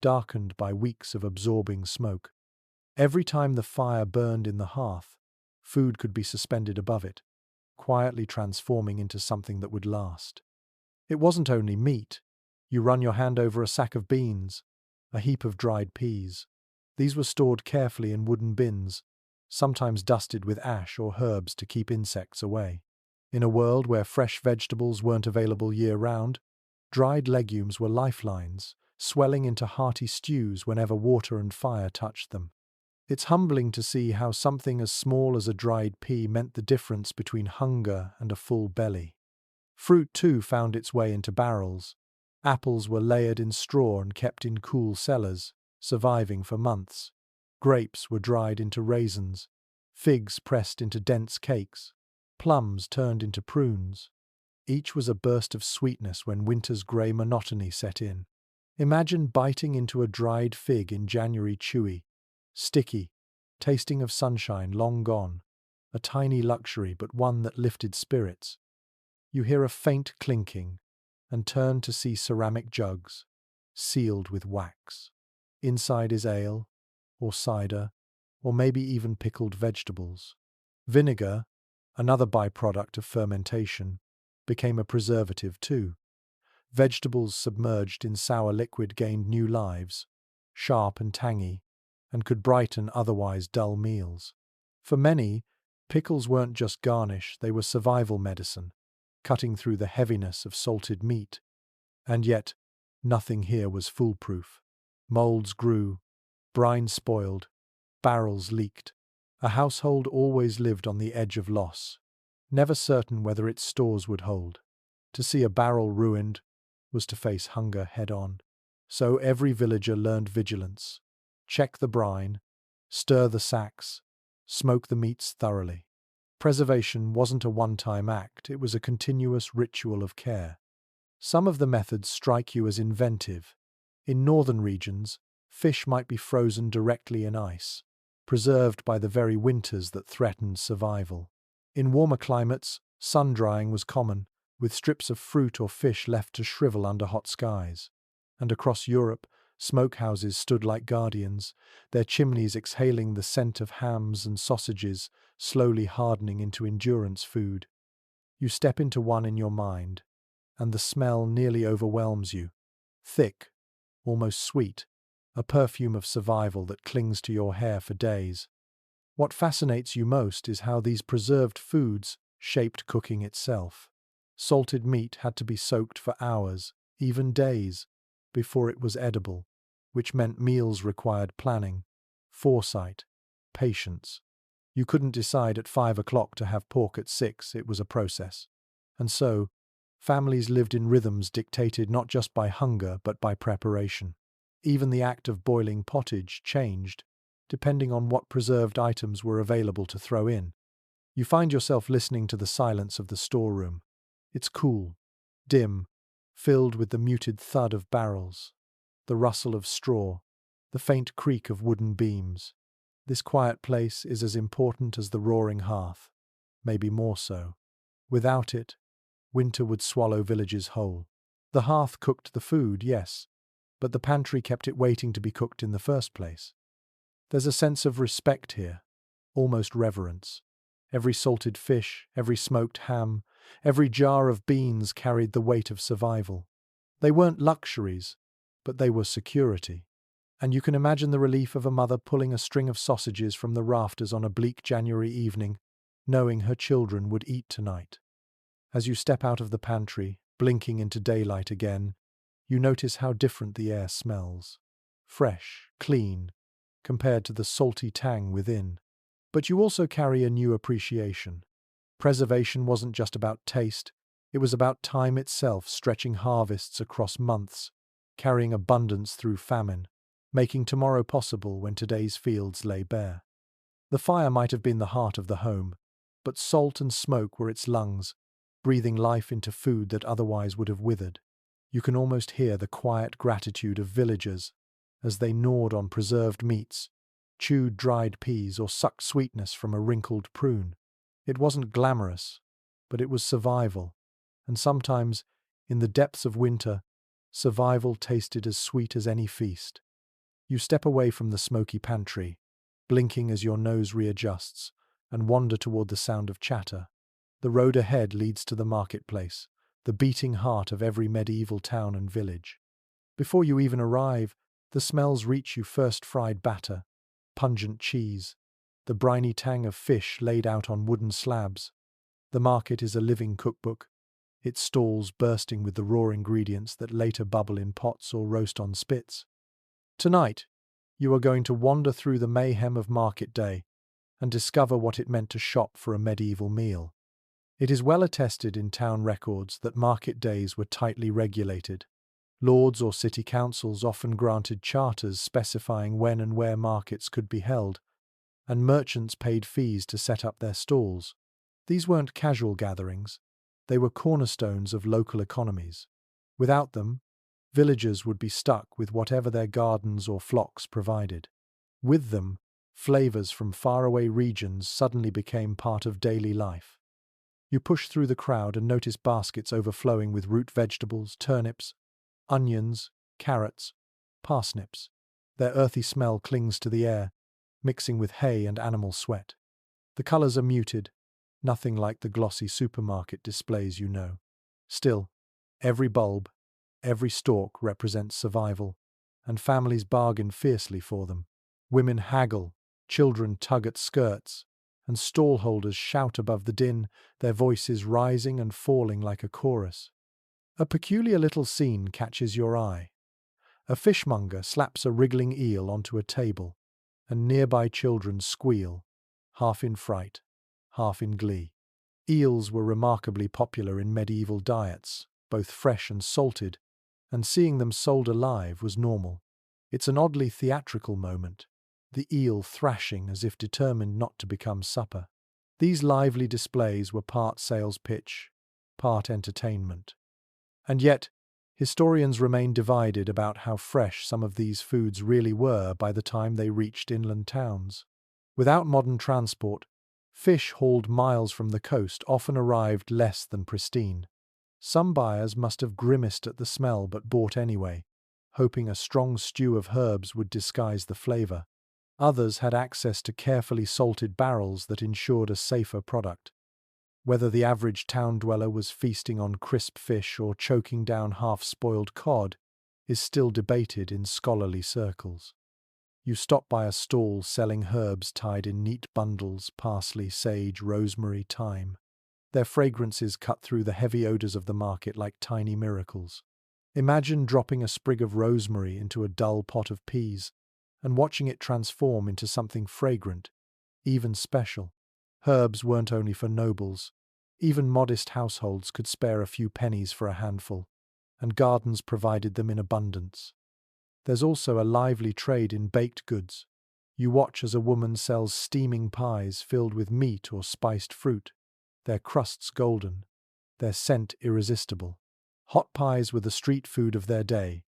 darkened by weeks of absorbing smoke. Every time the fire burned in the hearth, food could be suspended above it, quietly transforming into something that would last. It wasn't only meat. You run your hand over a sack of beans, a heap of dried peas. These were stored carefully in wooden bins, sometimes dusted with ash or herbs to keep insects away. In a world where fresh vegetables weren't available year-round, dried legumes were lifelines, swelling into hearty stews whenever water and fire touched them. It's humbling to see how something as small as a dried pea meant the difference between hunger and a full belly. Fruit, too, found its way into barrels. Apples were layered in straw and kept in cool cellars, surviving for months. Grapes were dried into raisins, figs pressed into dense cakes, plums turned into prunes. Each was a burst of sweetness when winter's grey monotony set in. Imagine biting into a dried fig in January, chewy, sticky, tasting of sunshine long gone, a tiny luxury but one that lifted spirits. You hear a faint clinking and turn to see ceramic jugs, sealed with wax. Inside is ale, or cider, or maybe even pickled vegetables. Vinegar, another byproduct of fermentation, became a preservative too. Vegetables submerged in sour liquid gained new lives, sharp and tangy, and could brighten otherwise dull meals. For many, pickles weren't just garnish, they were survival medicine, cutting through the heaviness of salted meat. And yet, nothing here was foolproof. Molds grew, brine spoiled, barrels leaked. A household always lived on the edge of loss, never certain whether its stores would hold. To see a barrel ruined was to face hunger head-on. So every villager learned vigilance. Check the brine, stir the sacks, smoke the meats thoroughly. Preservation wasn't a one-time act, it was a continuous ritual of care. Some of the methods strike you as inventive. In northern regions, fish might be frozen directly in ice, preserved by the very winters that threatened survival. In warmer climates, sun-drying was common, with strips of fruit or fish left to shrivel under hot skies. And across Europe, smokehouses stood like guardians, their chimneys exhaling the scent of hams and sausages, slowly hardening into endurance food. You step into one in your mind, and the smell nearly overwhelms you. Thick, almost sweet, a perfume of survival that clings to your hair for days. What fascinates you most is how these preserved foods shaped cooking itself. Salted meat had to be soaked for hours, even days, before it was edible, which meant meals required planning, foresight, patience. You couldn't decide at 5 o'clock to have pork at 6, it was a process. And so, families lived in rhythms dictated not just by hunger but by preparation. Even the act of boiling pottage changed, depending on what preserved items were available to throw in. You find yourself listening to the silence of the storeroom. It's cool, dim, filled with the muted thud of barrels, the rustle of straw, the faint creak of wooden beams. This quiet place is as important as the roaring hearth, maybe more so. Without it, winter would swallow villages whole. The hearth cooked the food, yes, but the pantry kept it waiting to be cooked in the first place. There's a sense of respect here, almost reverence. Every salted fish, every smoked ham, every jar of beans carried the weight of survival. They weren't luxuries, but they were security. And you can imagine the relief of a mother pulling a string of sausages from the rafters on a bleak January evening, knowing her children would eat tonight. As you step out of the pantry, blinking into daylight again, you notice how different the air smells. Fresh, clean, compared to the salty tang within. But you also carry a new appreciation. Preservation wasn't just about taste, it was about time itself, stretching harvests across months, carrying abundance through famine, making tomorrow possible when today's fields lay bare. The fire might have been the heart of the home, but salt and smoke were its lungs, breathing life into food that otherwise would have withered. You can almost hear the quiet gratitude of villagers as they gnawed on preserved meats, chewed dried peas, or sucked sweetness from a wrinkled prune. It wasn't glamorous, but it was survival, and sometimes, in the depths of winter, survival tasted as sweet as any feast. You step away from the smoky pantry, blinking as your nose readjusts, and wander toward the sound of chatter. The road ahead leads to the marketplace, the beating heart of every medieval town and village. Before you even arrive, the smells reach you: first fried batter, pungent cheese, the briny tang of fish laid out on wooden slabs. The market is a living cookbook, its stalls bursting with the raw ingredients that later bubble in pots or roast on spits. Tonight, you are going to wander through the mayhem of market day and discover what it meant to shop for a medieval meal. It is well attested in town records that market days were tightly regulated. Lords or city councils often granted charters specifying when and where markets could be held, and merchants paid fees to set up their stalls. These weren't casual gatherings, they were cornerstones of local economies. Without them, villagers would be stuck with whatever their gardens or flocks provided. With them, flavors from faraway regions suddenly became part of daily life. You push through the crowd and notice baskets overflowing with root vegetables, turnips, onions, carrots, parsnips. Their earthy smell clings to the air, mixing with hay and animal sweat. The colors are muted, nothing like the glossy supermarket displays you know. Still, every bulb, every stalk represents survival, and families bargain fiercely for them. Women haggle, children tug at skirts, and stallholders shout above the din, their voices rising and falling like a chorus. A peculiar little scene catches your eye. A fishmonger slaps a wriggling eel onto a table, and nearby children squeal, half in fright, half in glee. Eels were remarkably popular in medieval diets, both fresh and salted, and seeing them sold alive was normal. It's an oddly theatrical moment, the eel thrashing as if determined not to become supper. These lively displays were part sales pitch, part entertainment. And yet, historians remain divided about how fresh some of these foods really were by the time they reached inland towns. Without modern transport, fish hauled miles from the coast often arrived less than pristine. Some buyers must have grimaced at the smell but bought anyway, hoping a strong stew of herbs would disguise the flavor. Others had access to carefully salted barrels that ensured a safer product. Whether the average town dweller was feasting on crisp fish or choking down half-spoiled cod is still debated in scholarly circles. You stop by a stall selling herbs tied in neat bundles: parsley, sage, rosemary, thyme. Their fragrances cut through the heavy odors of the market like tiny miracles. Imagine dropping a sprig of rosemary into a dull pot of peas and watching it transform into something fragrant, even special. Herbs weren't only for nobles. Even modest households could spare a few pennies for a handful, and gardens provided them in abundance. There's also a lively trade in baked goods. You watch as a woman sells steaming pies filled with meat or spiced fruit, their crusts golden, their scent irresistible. Hot pies were the street food of their day,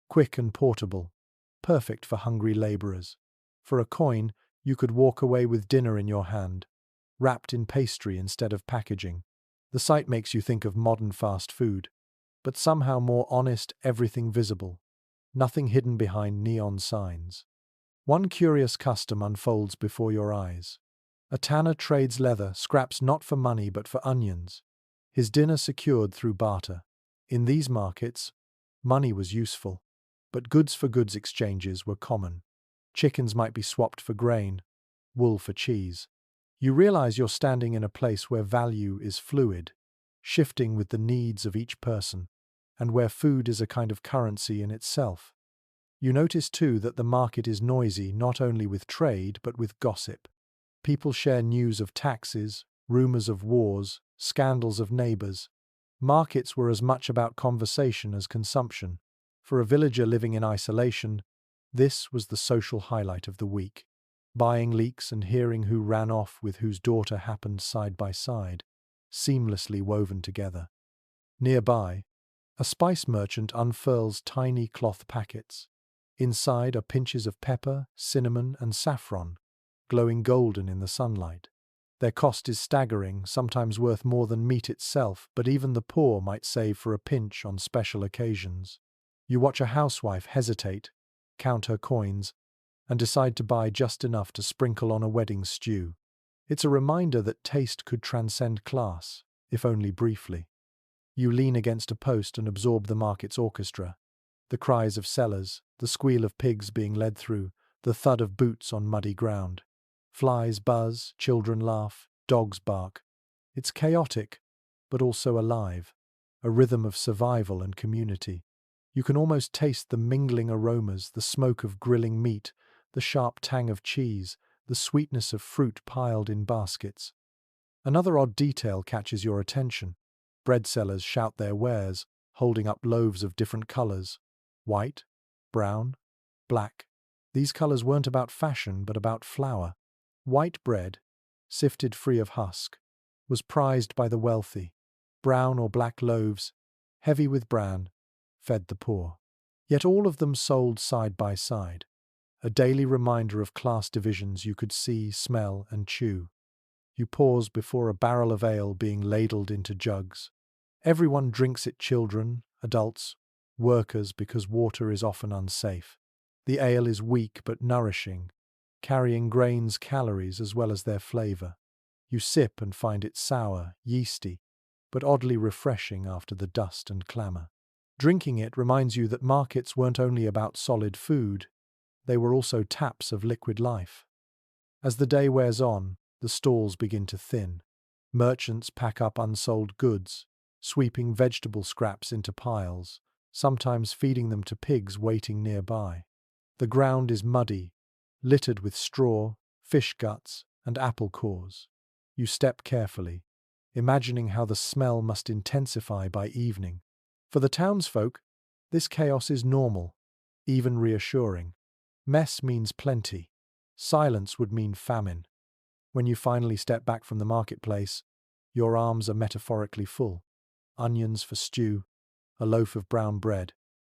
quick and portable, perfect for hungry laborers. For a coin, you could walk away with dinner in your hand, wrapped in pastry instead of packaging. The sight makes you think of modern fast food, but somehow more honest, everything visible, nothing hidden behind neon signs. One curious custom unfolds before your eyes. A tanner trades leather scraps not for money but for onions, his dinner secured through barter. In these markets, money was useful, but goods for goods exchanges were common. Chickens might be swapped for grain, wool for cheese. You realize you're standing in a place where value is fluid, shifting with the needs of each person, and where food is a kind of currency in itself. You notice too that the market is noisy not only with trade but with gossip. People share news of taxes, rumors of wars, scandals of neighbors. Markets were as much about conversation as consumption. For a villager living in isolation, this was the social highlight of the week. Buying leeks and hearing who ran off with whose daughter happened side by side, seamlessly woven together. Nearby, a spice merchant unfurls tiny cloth packets. Inside are pinches of pepper, cinnamon, and saffron, glowing golden in the sunlight. Their cost is staggering, sometimes worth more than meat itself, but even the poor might save for a pinch on special occasions. You watch a housewife hesitate, count her coins, and decide to buy just enough to sprinkle on a wedding stew. It's a reminder that taste could transcend class, if only briefly. You lean against a post and absorb the market's orchestra. The cries of sellers, the squeal of pigs being led through, the thud of boots on muddy ground. Flies buzz, children laugh, dogs bark. It's chaotic, but also alive, a rhythm of survival and community. You can almost taste the mingling aromas, the smoke of grilling meat, the sharp tang of cheese, the sweetness of fruit piled in baskets. Another odd detail catches your attention. Bread sellers shout their wares, holding up loaves of different colors: white, brown, black. These colors weren't about fashion, but about flour. White bread, sifted free of husk, was prized by the wealthy. Brown or black loaves, heavy with bran, fed the poor. Yet all of them sold side by side, a daily reminder of class divisions you could see, smell, and chew. You pause before a barrel of ale being ladled into jugs. Everyone drinks it: children, adults, workers, because water is often unsafe. The ale is weak but nourishing, carrying grains' calories as well as their flavor. You sip and find it sour, yeasty, but oddly refreshing after the dust and clamor. Drinking it reminds you that markets weren't only about solid food, they were also taps of liquid life. As the day wears on, the stalls begin to thin. Merchants pack up unsold goods, sweeping vegetable scraps into piles, sometimes feeding them to pigs waiting nearby. The ground is muddy, littered with straw, fish guts, and apple cores. You step carefully, imagining how the smell must intensify by evening. For the townsfolk, this chaos is normal, even reassuring. Mess means plenty. Silence would mean famine. When you finally step back from the marketplace, your arms are metaphorically full. Onions for stew, a loaf of brown bread,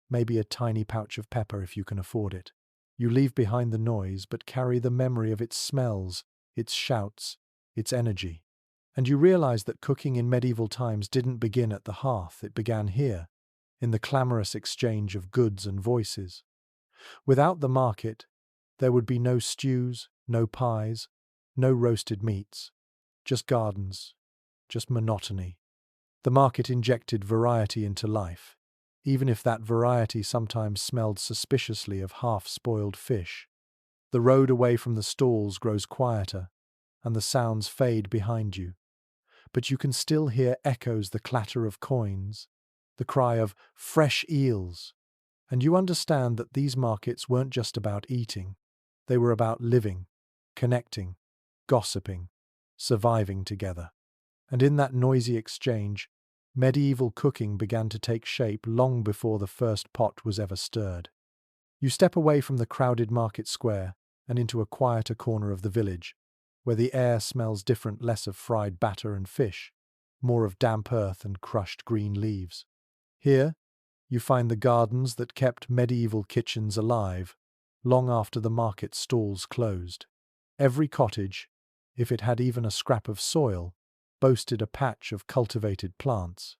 maybe a tiny pouch of pepper if you can afford it. You leave behind the noise but carry the memory of its smells, its shouts, its energy. And you realize that cooking in medieval times didn't begin at the hearth, it began here, in the clamorous exchange of goods and voices. Without the market, there would be no stews, no pies, no roasted meats, just gardens, just monotony. The market injected variety into life, even if that variety sometimes smelled suspiciously of half-spoiled fish. The road away from the stalls grows quieter, and the sounds fade behind you. But you can still hear echoes, the clatter of coins, the cry of fresh eels, and you understand that these markets weren't just about eating, they were about living, connecting, gossiping, surviving together. And in that noisy exchange, medieval cooking began to take shape long before the first pot was ever stirred. You step away from the crowded market square and into a quieter corner of the village, where the air smells different, less of fried batter and fish, more of damp earth and crushed green leaves. Here, you find the gardens that kept medieval kitchens alive, long after the market stalls closed. Every cottage, if it had even a scrap of soil, boasted a patch of cultivated plants.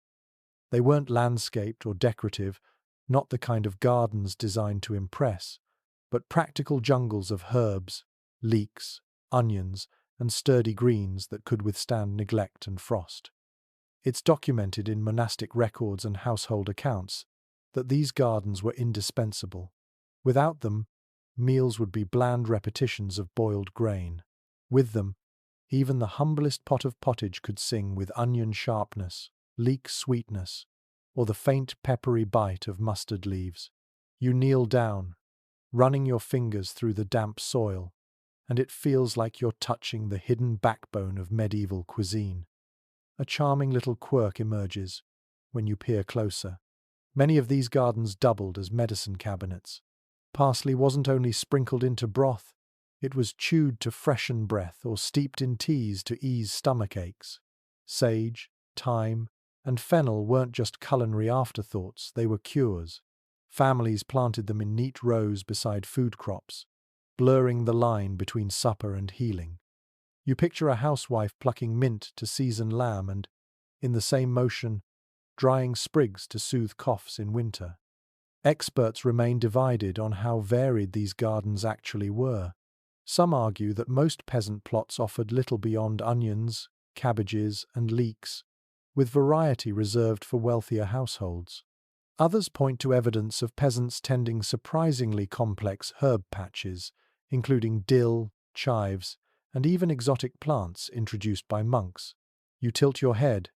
They weren't landscaped or decorative, not the kind of gardens designed to impress, but practical jungles of herbs, leeks, onions, and sturdy greens that could withstand neglect and frost. It's documented in monastic records and household accounts that these gardens were indispensable. Without them, meals would be bland repetitions of boiled grain. With them, even the humblest pot of pottage could sing with onion sharpness, leek sweetness, or the faint peppery bite of mustard leaves. You kneel down, running your fingers through the damp soil, and it feels like you're touching the hidden backbone of medieval cuisine. A charming little quirk emerges when you peer closer. Many of these gardens doubled as medicine cabinets. Parsley wasn't only sprinkled into broth, it was chewed to freshen breath or steeped in teas to ease stomach aches. Sage, thyme, and fennel weren't just culinary afterthoughts, they were cures. Families planted them in neat rows beside food crops, blurring the line between supper and healing. You picture a housewife plucking mint to season lamb and, in the same motion, drying sprigs to soothe coughs in winter. Experts remain divided on how varied these gardens actually were. Some argue that most peasant plots offered little beyond onions, cabbages, and leeks, with variety reserved for wealthier households. Others point to evidence of peasants tending surprisingly complex herb patches, including dill, chives, and even exotic plants introduced by monks. You tilt your head,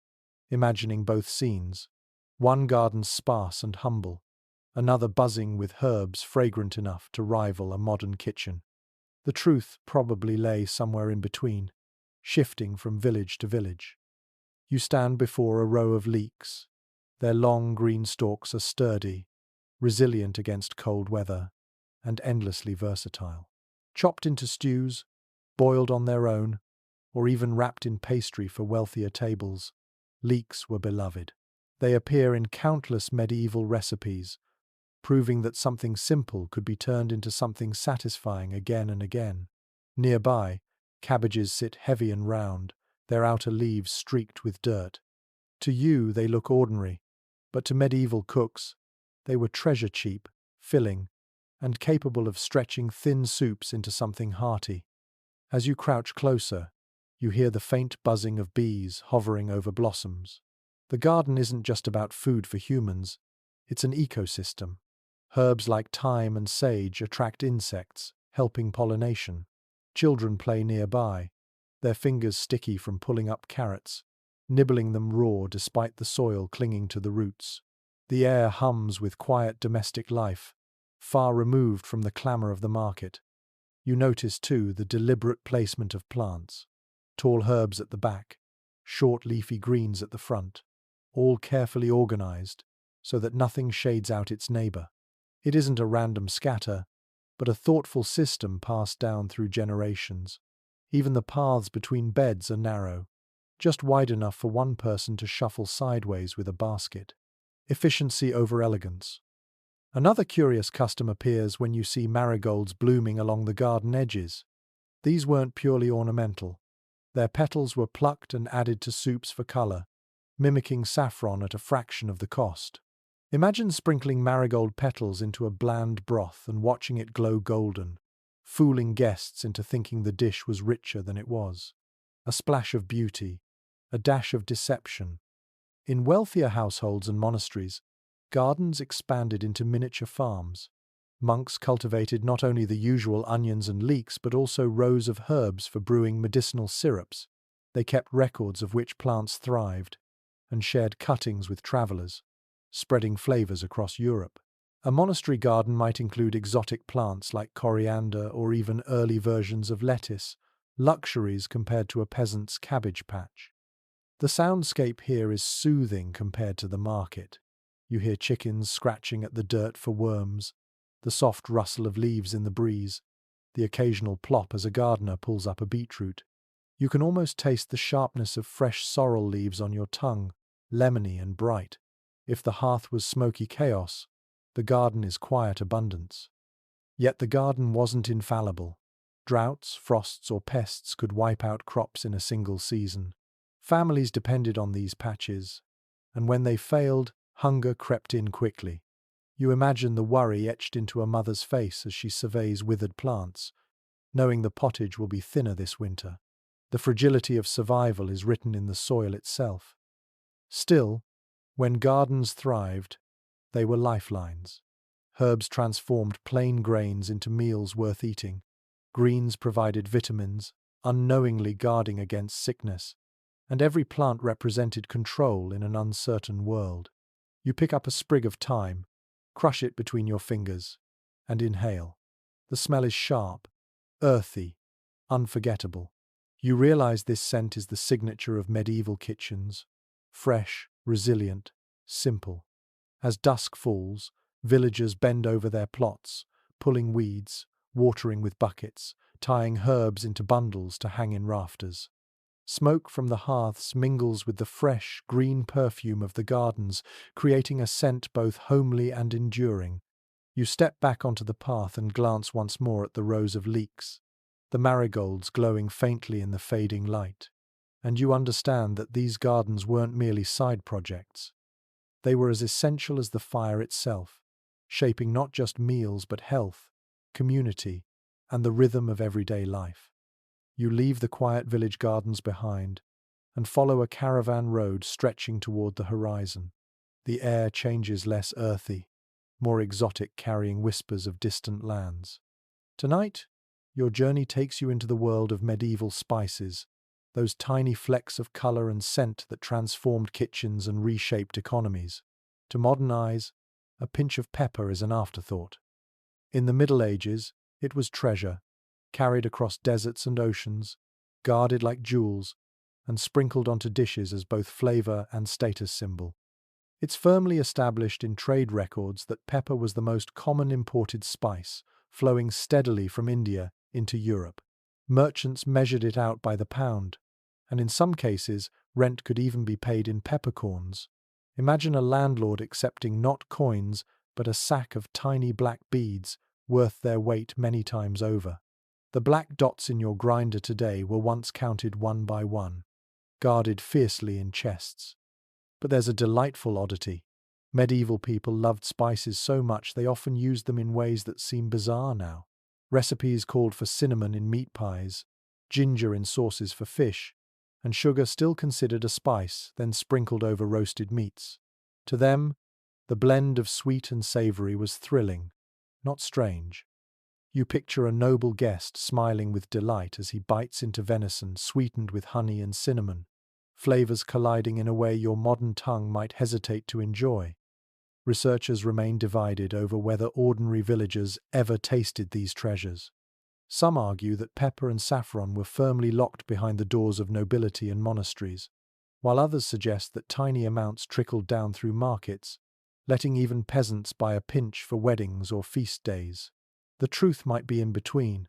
imagining both scenes, one garden sparse and humble, another buzzing with herbs fragrant enough to rival a modern kitchen. The truth probably lay somewhere in between, shifting from village to village. You stand before a row of leeks. Their long green stalks are sturdy, resilient against cold weather, and endlessly versatile. Chopped into stews, boiled on their own, or even wrapped in pastry for wealthier tables, leeks were beloved. They appear in countless medieval recipes, proving that something simple could be turned into something satisfying again and again. Nearby, cabbages sit heavy and round, their outer leaves streaked with dirt. To you, they look ordinary, but to medieval cooks, they were treasure cheap, filling, and capable of stretching thin soups into something hearty. As you crouch closer, you hear the faint buzzing of bees hovering over blossoms. The garden isn't just about food for humans, it's an ecosystem. Herbs like thyme and sage attract insects, helping pollination. Children play nearby, their fingers sticky from pulling up carrots, nibbling them raw despite the soil clinging to the roots. The air hums with quiet domestic life, far removed from the clamour of the market. You notice, too, the deliberate placement of plants. Tall herbs at the back, short leafy greens at the front, all carefully organised so that nothing shades out its neighbour. It isn't a random scatter, but a thoughtful system passed down through generations. Even the paths between beds are narrow, just wide enough for one person to shuffle sideways with a basket. Efficiency over elegance. Another curious custom appears when you see marigolds blooming along the garden edges. These weren't purely ornamental. Their petals were plucked and added to soups for color, mimicking saffron at a fraction of the cost. Imagine sprinkling marigold petals into a bland broth and watching it glow golden, fooling guests into thinking the dish was richer than it was. A splash of beauty, a dash of deception. In wealthier households and monasteries, gardens expanded into miniature farms. Monks cultivated not only the usual onions and leeks but also rows of herbs for brewing medicinal syrups. They kept records of which plants thrived and shared cuttings with travelers, spreading flavors across Europe. A monastery garden might include exotic plants like coriander or even early versions of lettuce, luxuries compared to a peasant's cabbage patch. The soundscape here is soothing compared to the market. You hear chickens scratching at the dirt for worms, the soft rustle of leaves in the breeze, the occasional plop as a gardener pulls up a beetroot. You can almost taste the sharpness of fresh sorrel leaves on your tongue, lemony and bright. If the hearth was smoky chaos, the garden is quiet abundance. Yet the garden wasn't infallible. Droughts, frosts, or pests could wipe out crops in a single season. Families depended on these patches, and when they failed, hunger crept in quickly. You imagine the worry etched into a mother's face as she surveys withered plants, knowing the pottage will be thinner this winter. The fragility of survival is written in the soil itself. Still, when gardens thrived, they were lifelines. Herbs transformed plain grains into meals worth eating. Greens provided vitamins, unknowingly guarding against sickness. And every plant represented control in an uncertain world. You pick up a sprig of thyme, crush it between your fingers, and inhale. The smell is sharp, earthy, unforgettable. You realize this scent is the signature of medieval kitchens, fresh, resilient, simple. As dusk falls, villagers bend over their plots, pulling weeds, watering with buckets, tying herbs into bundles to hang in rafters. Smoke from the hearths mingles with the fresh, green perfume of the gardens, creating a scent both homely and enduring. You step back onto the path and glance once more at the rows of leeks, the marigolds glowing faintly in the fading light. And you understand that these gardens weren't merely side projects. They were as essential as the fire itself, shaping not just meals but health, community, and the rhythm of everyday life. You leave the quiet village gardens behind and follow a caravan road stretching toward the horizon. The air changes less earthy, more exotic, carrying whispers of distant lands. Tonight, your journey takes you into the world of medieval spices, those tiny flecks of color and scent that transformed kitchens and reshaped economies. To modern eyes, a pinch of pepper is an afterthought. In the Middle Ages, it was treasure, carried across deserts and oceans, guarded like jewels, and sprinkled onto dishes as both flavor and status symbol. It's firmly established in trade records that pepper was the most common imported spice, flowing steadily from India into Europe. Merchants measured it out by the pound, and in some cases, rent could even be paid in peppercorns. Imagine a landlord accepting not coins, but a sack of tiny black beads, worth their weight many times over. The black dots in your grinder today were once counted one by one, guarded fiercely in chests. But there's a delightful oddity. Medieval people loved spices so much they often used them in ways that seem bizarre now. Recipes called for cinnamon in meat pies, ginger in sauces for fish, and sugar still considered a spice, then sprinkled over roasted meats. To them, the blend of sweet and savory was thrilling, not strange. You picture a noble guest smiling with delight as he bites into venison sweetened with honey and cinnamon, flavors colliding in a way your modern tongue might hesitate to enjoy. Researchers remain divided over whether ordinary villagers ever tasted these treasures. Some argue that pepper and saffron were firmly locked behind the doors of nobility and monasteries, while others suggest that tiny amounts trickled down through markets, letting even peasants buy a pinch for weddings or feast days. The truth might be in between.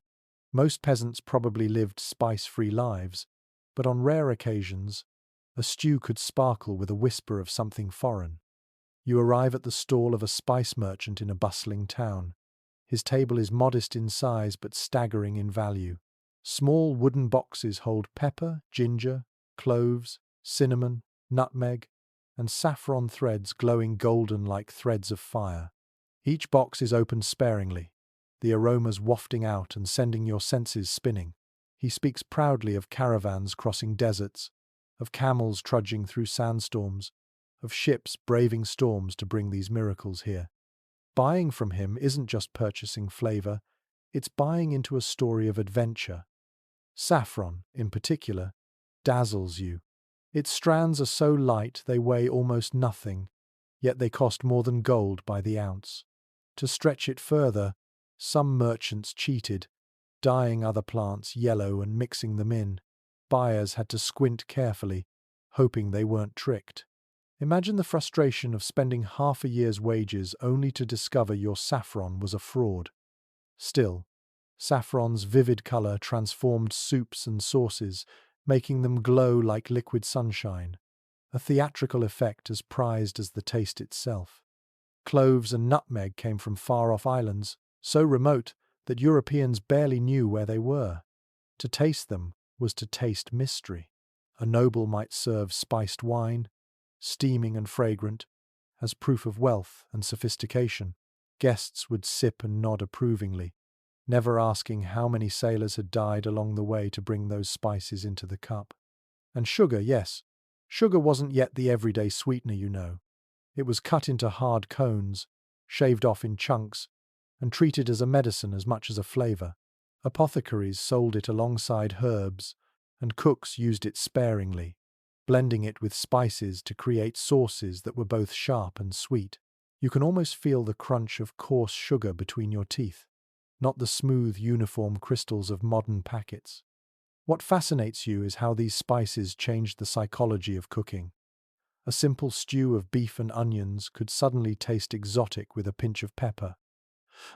Most peasants probably lived spice-free lives, but on rare occasions, a stew could sparkle with a whisper of something foreign. You arrive at the stall of a spice merchant in a bustling town. His table is modest in size but staggering in value. Small wooden boxes hold pepper, ginger, cloves, cinnamon, nutmeg, and saffron threads glowing golden like threads of fire. Each box is opened sparingly, the aromas wafting out and sending your senses spinning. He speaks proudly of caravans crossing deserts, of camels trudging through sandstorms, of ships braving storms to bring these miracles here. Buying from him isn't just purchasing flavor, it's buying into a story of adventure. Saffron, in particular, dazzles you. Its strands are so light they weigh almost nothing, yet they cost more than gold by the ounce. To stretch it further, some merchants cheated, dyeing other plants yellow and mixing them in. Buyers had to squint carefully, hoping they weren't tricked. Imagine the frustration of spending half a year's wages only to discover your saffron was a fraud. Still, saffron's vivid color transformed soups and sauces, making them glow like liquid sunshine, a theatrical effect as prized as the taste itself. Cloves and nutmeg came from far-off islands, so remote that Europeans barely knew where they were. To taste them was to taste mystery. A noble might serve spiced wine, steaming and fragrant, as proof of wealth and sophistication. Guests would sip and nod approvingly, never asking how many sailors had died along the way to bring those spices into the cup. And sugar, yes, sugar wasn't yet the everyday sweetener, you know. It was cut into hard cones, shaved off in chunks, and treated as a medicine as much as a flavor. Apothecaries sold it alongside herbs, and cooks used it sparingly, blending it with spices to create sauces that were both sharp and sweet. You can almost feel the crunch of coarse sugar between your teeth, not the smooth, uniform crystals of modern packets. What fascinates you is how these spices changed the psychology of cooking. A simple stew of beef and onions could suddenly taste exotic with a pinch of pepper.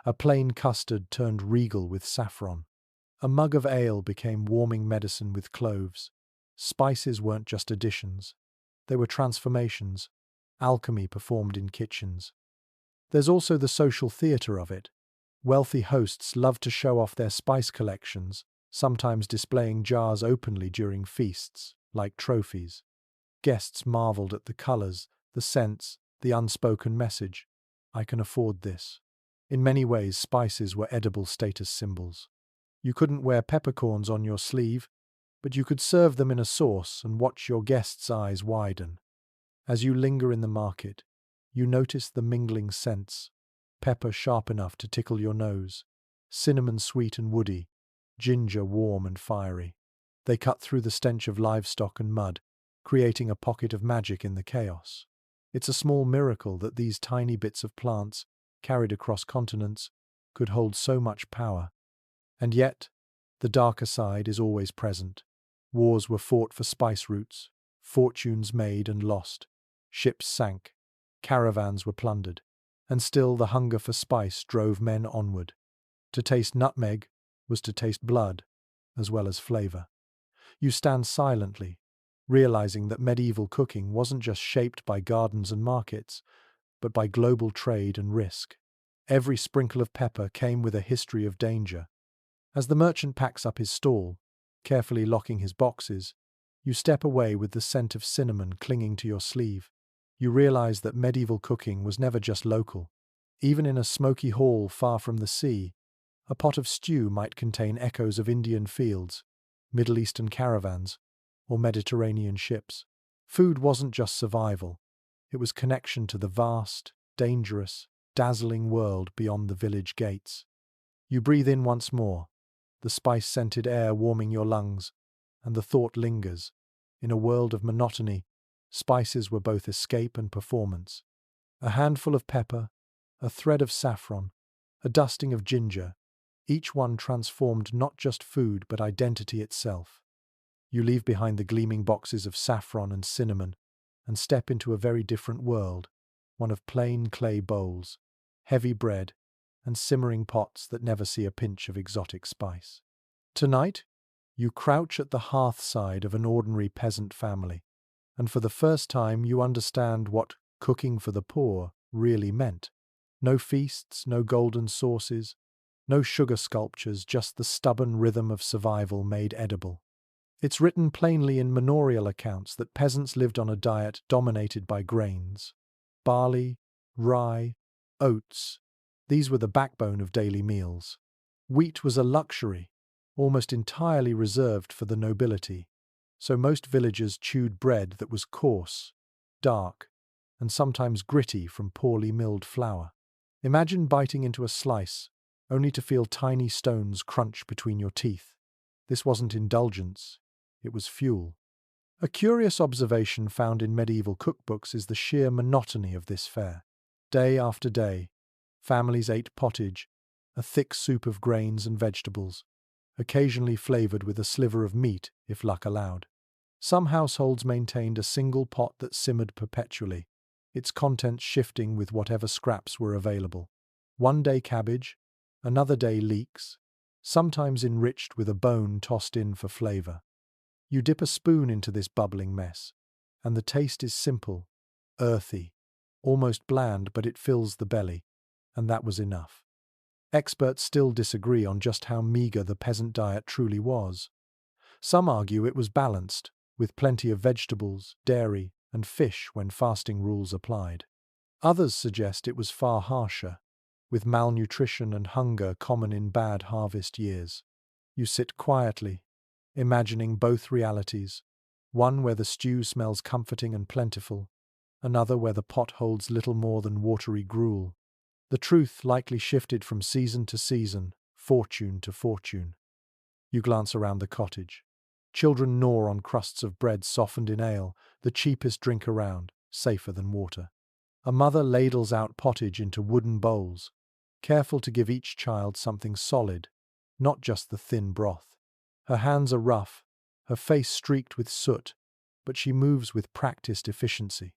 A plain custard turned regal with saffron. A mug of ale became warming medicine with cloves. Spices weren't just additions. They were transformations, alchemy performed in kitchens. There's also the social theatre of it. Wealthy hosts loved to show off their spice collections, sometimes displaying jars openly during feasts, like trophies. Guests marveled at the colors, the scents, the unspoken message. I can afford this. In many ways, spices were edible status symbols. You couldn't wear peppercorns on your sleeve, but you could serve them in a sauce and watch your guests' eyes widen. As you linger in the market, you notice the mingling scents: pepper sharp enough to tickle your nose, cinnamon sweet and woody, ginger warm and fiery. They cut through the stench of livestock and mud, creating a pocket of magic in the chaos. It's a small miracle that these tiny bits of plants, carried across continents, could hold so much power. And yet, the darker side is always present. Wars were fought for spice routes, fortunes made and lost, ships sank, caravans were plundered, and still the hunger for spice drove men onward. To taste nutmeg was to taste blood, as well as flavor. You stand silently, realizing that medieval cooking wasn't just shaped by gardens and markets, but by global trade and risk. Every sprinkle of pepper came with a history of danger. As the merchant packs up his stall, carefully locking his boxes, you step away with the scent of cinnamon clinging to your sleeve. You realize that medieval cooking was never just local. Even in a smoky hall far from the sea, a pot of stew might contain echoes of Indian fields, Middle Eastern caravans, or Mediterranean ships. Food wasn't just survival, it was connection to the vast, dangerous, dazzling world beyond the village gates. You breathe in once more, the spice-scented air warming your lungs, and the thought lingers. In a world of monotony, spices were both escape and performance. A handful of pepper, a thread of saffron, a dusting of ginger, each one transformed not just food but identity itself. You leave behind the gleaming boxes of saffron and cinnamon and step into a very different world, one of plain clay bowls, heavy bread, and simmering pots that never see a pinch of exotic spice. Tonight, you crouch at the hearth side of an ordinary peasant family, and for the first time you understand what cooking for the poor really meant. No feasts, no golden sauces, No sugar sculptures, just the stubborn rhythm of survival made edible. It's written plainly in manorial accounts that peasants lived on a diet dominated by grains. Barley, rye, oats. These were the backbone of daily meals. Wheat was a luxury, almost entirely reserved for the nobility, so most villagers chewed bread that was coarse, dark, and sometimes gritty from poorly milled flour. Imagine biting into a slice, only to feel tiny stones crunch between your teeth. This wasn't indulgence, it was fuel. A curious observation found in medieval cookbooks is the sheer monotony of this fare. Day after day, families ate pottage, a thick soup of grains and vegetables, occasionally flavored with a sliver of meat, if luck allowed. Some households maintained a single pot that simmered perpetually, its contents shifting with whatever scraps were available. One day cabbage, another day leeks, sometimes enriched with a bone tossed in for flavor. You dip a spoon into this bubbling mess, and the taste is simple, earthy, almost bland, but it fills the belly, and that was enough. Experts still disagree on just how meager the peasant diet truly was. Some argue it was balanced, with plenty of vegetables, dairy, and fish when fasting rules applied. Others suggest it was far harsher, with malnutrition and hunger common in bad harvest years. You sit quietly, imagining both realities, one where the stew smells comforting and plentiful, another where the pot holds little more than watery gruel. The truth likely shifted from season to season, fortune to fortune. You glance around the cottage. Children gnaw on crusts of bread softened in ale, the cheapest drink around, safer than water. A mother ladles out pottage into wooden bowls, careful to give each child something solid, not just the thin broth. Her hands are rough, her face streaked with soot, but she moves with practiced efficiency.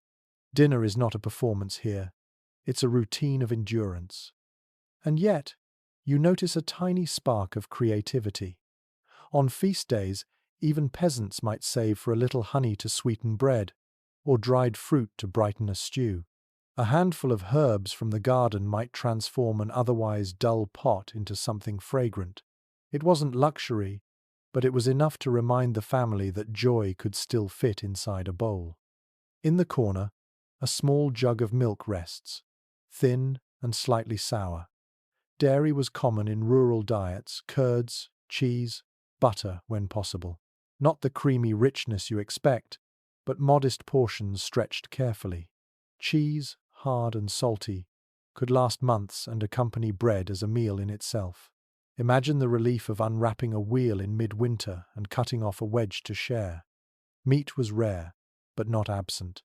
Dinner is not a performance here, it's a routine of endurance. And yet, you notice a tiny spark of creativity. On feast days, even peasants might save for a little honey to sweeten bread, or dried fruit to brighten a stew. A handful of herbs from the garden might transform an otherwise dull pot into something fragrant. It wasn't luxury, but it was enough to remind the family that joy could still fit inside a bowl. In the corner, a small jug of milk rests, thin and slightly sour. Dairy was common in rural diets, curds, cheese, butter when possible. Not the creamy richness you expect, but modest portions stretched carefully. Cheese, hard and salty, could last months and accompany bread as a meal in itself. Imagine the relief of unwrapping a wheel in midwinter and cutting off a wedge to share. Meat was rare, but not absent.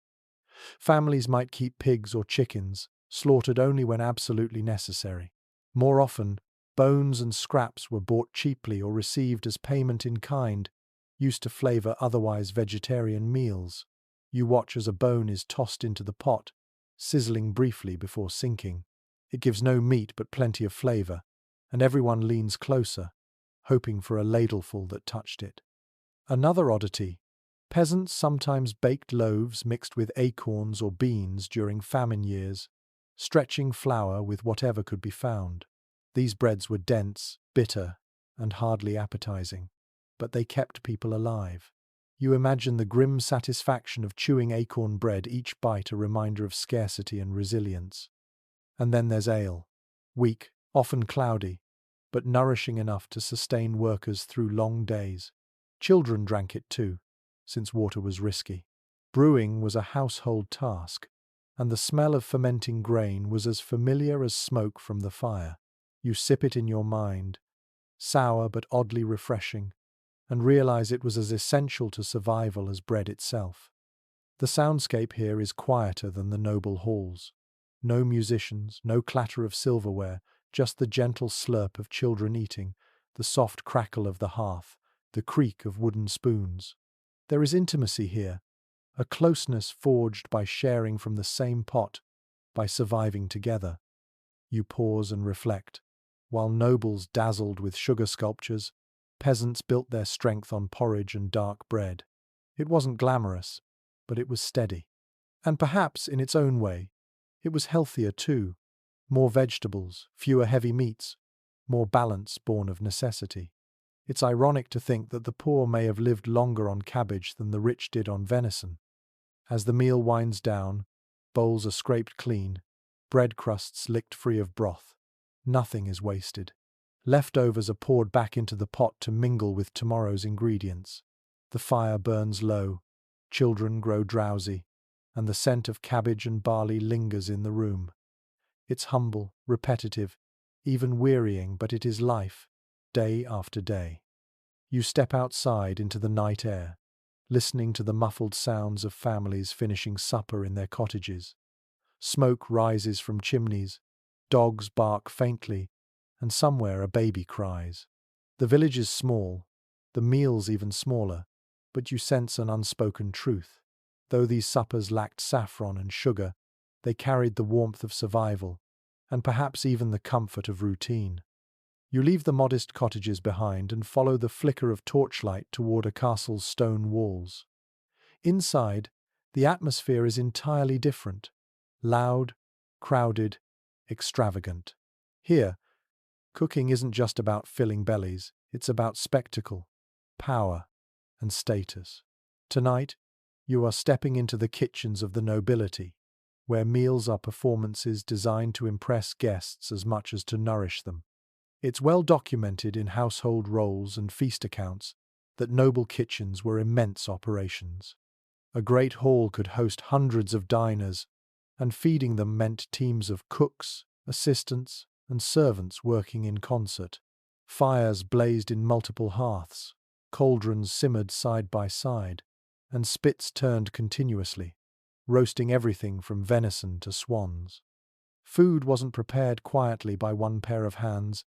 Families might keep pigs or chickens, slaughtered only when absolutely necessary. More often, bones and scraps were bought cheaply or received as payment in kind, used to flavor otherwise vegetarian meals. You watch as a bone is tossed into the pot, sizzling briefly before sinking. It gives no meat but plenty of flavor, and everyone leans closer, hoping for a ladleful that touched it. Another oddity: peasants sometimes baked loaves mixed with acorns or beans during famine years, stretching flour with whatever could be found. These breads were dense, bitter, and hardly appetizing, but they kept people alive. You imagine the grim satisfaction of chewing acorn bread, each bite a reminder of scarcity and resilience. And then there's ale. Weak, often cloudy, but nourishing enough to sustain workers through long days. Children drank it too, since water was risky. Brewing was a household task, and the smell of fermenting grain was as familiar as smoke from the fire. You sip it in your mind, sour but oddly refreshing, and realize it was as essential to survival as bread itself. The soundscape here is quieter than the noble halls. No musicians, no clatter of silverware, just the gentle slurp of children eating, the soft crackle of the hearth, the creak of wooden spoons. There is intimacy here, a closeness forged by sharing from the same pot, by surviving together. You pause and reflect. While nobles dazzled with sugar sculptures, peasants built their strength on porridge and dark bread. It wasn't glamorous, but it was steady. And perhaps, in its own way, it was healthier too. More vegetables, fewer heavy meats, more balance born of necessity. It's ironic to think that the poor may have lived longer on cabbage than the rich did on venison. As the meal winds down, bowls are scraped clean, bread crusts licked free of broth. Nothing is wasted. Leftovers are poured back into the pot to mingle with tomorrow's ingredients. The fire burns low, children grow drowsy, and the scent of cabbage and barley lingers in the room. It's humble, repetitive, even wearying, but it is life, day after day. You step outside into the night air, listening to the muffled sounds of families finishing supper in their cottages. Smoke rises from chimneys, dogs bark faintly, and somewhere a baby cries. The village is small, the meals even smaller, but you sense an unspoken truth. Though these suppers lacked saffron and sugar, they carried the warmth of survival, and perhaps even the comfort of routine. You leave the modest cottages behind and follow the flicker of torchlight toward a castle's stone walls. Inside, the atmosphere is entirely different. Loud, crowded, extravagant. Here, cooking isn't just about filling bellies, it's about spectacle, power, and status. Tonight, you are stepping into the kitchens of the nobility, where meals are performances designed to impress guests as much as to nourish them. It's well documented in household roles and feast accounts that noble kitchens were immense operations. A great hall could host hundreds of diners, and feeding them meant teams of cooks, assistants, and servants working in concert. Fires blazed in multiple hearths, cauldrons simmered side by side, and spits turned continuously, roasting everything from venison to swans. Food wasn't prepared quietly by one pair of hands.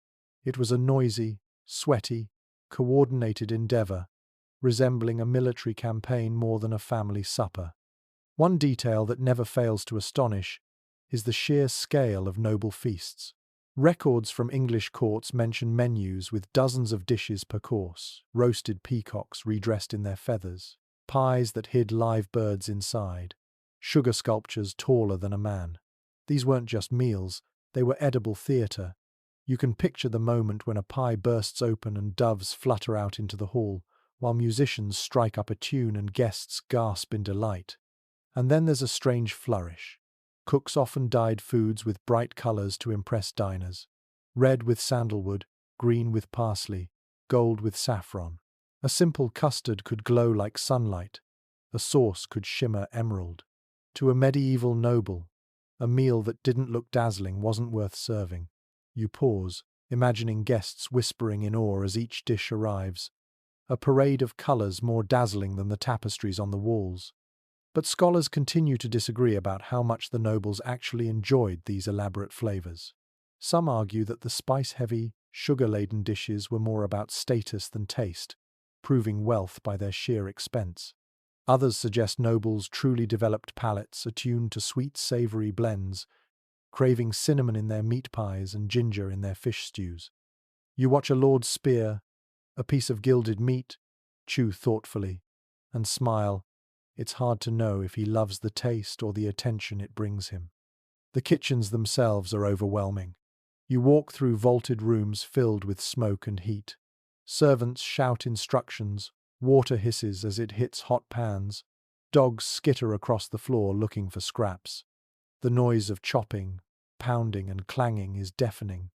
It was a noisy, sweaty, coordinated endeavor, resembling a military campaign more than a family supper. One detail that never fails to astonish is the sheer scale of noble feasts. Records from English courts mention menus with dozens of dishes per course, roasted peacocks redressed in their feathers, pies that hid live birds inside, sugar sculptures taller than a man. These weren't just meals, they were edible theatre. You can picture the moment when a pie bursts open and doves flutter out into the hall, while musicians strike up a tune and guests gasp in delight. And then there's a strange flourish. Cooks often dyed foods with bright colours to impress diners. Red with sandalwood, green with parsley, gold with saffron. A simple custard could glow like sunlight. A sauce could shimmer emerald. To a medieval noble, a meal that didn't look dazzling wasn't worth serving. You pause, imagining guests whispering in awe as each dish arrives. A parade of colours more dazzling than the tapestries on the walls. But scholars continue to disagree about how much the nobles actually enjoyed these elaborate flavours. Some argue that the spice-heavy, sugar-laden dishes were more about status than taste, proving wealth by their sheer expense. Others suggest nobles truly developed palates attuned to sweet, savoury blends, craving cinnamon in their meat pies and ginger in their fish stews. You watch a lord spear a piece of gilded meat, chew thoughtfully, and smile. It's hard to know if he loves the taste or the attention it brings him. The kitchens themselves are overwhelming. You walk through vaulted rooms filled with smoke and heat. Servants shout instructions, water hisses as it hits hot pans, dogs skitter across the floor looking for scraps. The noise of chopping, pounding, and clanging is deafening.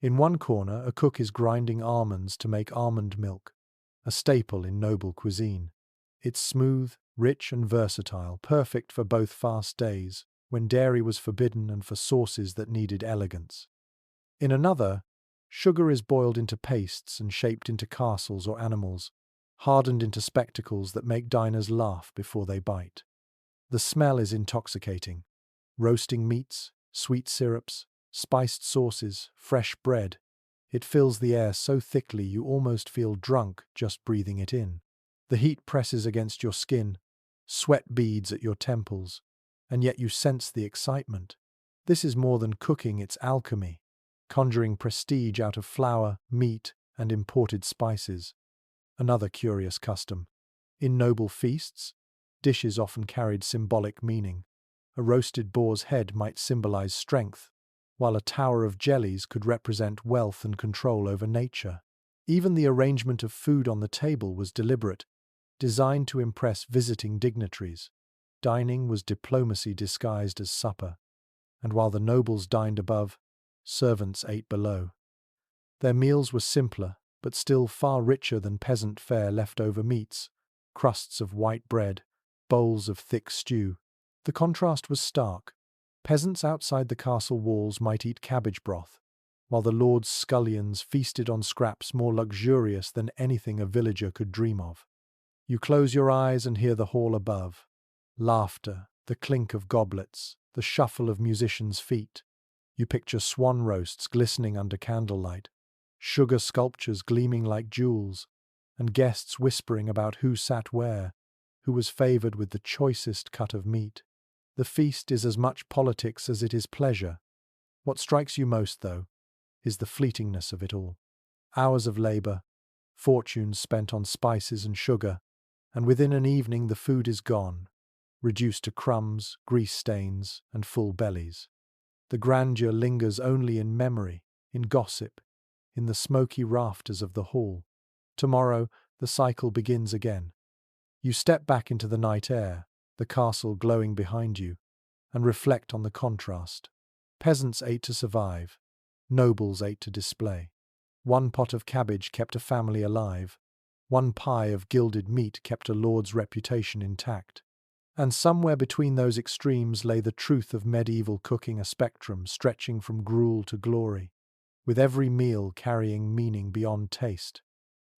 In one corner, a cook is grinding almonds to make almond milk, a staple in noble cuisine. It's smooth, rich, and versatile, perfect for both fast days, when dairy was forbidden, and for sauces that needed elegance. In another, sugar is boiled into pastes and shaped into castles or animals, hardened into spectacles that make diners laugh before they bite. The smell is intoxicating. Roasting meats, sweet syrups, spiced sauces, fresh bread. It fills the air so thickly you almost feel drunk just breathing it in. The heat presses against your skin, sweat beads at your temples, and yet you sense the excitement. This is more than cooking, it's alchemy, conjuring prestige out of flour, meat, and imported spices. Another curious custom. In noble feasts, dishes often carried symbolic meaning. A roasted boar's head might symbolize strength, while a tower of jellies could represent wealth and control over nature. Even the arrangement of food on the table was deliberate, designed to impress visiting dignitaries. Dining was diplomacy disguised as supper, and while the nobles dined above, servants ate below. Their meals were simpler, but still far richer than peasant fare leftover meats, crusts of white bread, bowls of thick stew. The contrast was stark. Peasants outside the castle walls might eat cabbage broth, while the lord's scullions feasted on scraps more luxurious than anything a villager could dream of. You close your eyes and hear the hall above. Laughter, the clink of goblets, the shuffle of musicians' feet. You picture swan roasts glistening under candlelight, sugar sculptures gleaming like jewels, and guests whispering about who sat where, who was favoured with the choicest cut of meat. The feast is as much politics as it is pleasure. What strikes you most, though, is the fleetingness of it all. Hours of labour, fortunes spent on spices and sugar, and within an evening the food is gone, reduced to crumbs, grease stains, and full bellies. The grandeur lingers only in memory, in gossip, in the smoky rafters of the hall. Tomorrow, the cycle begins again. You step back into the night air, the castle glowing behind you, and reflect on the contrast. Peasants ate to survive, nobles ate to display. One pot of cabbage kept a family alive, one pie of gilded meat kept a lord's reputation intact. And somewhere between those extremes lay the truth of medieval cooking, a spectrum stretching from gruel to glory, with every meal carrying meaning beyond taste.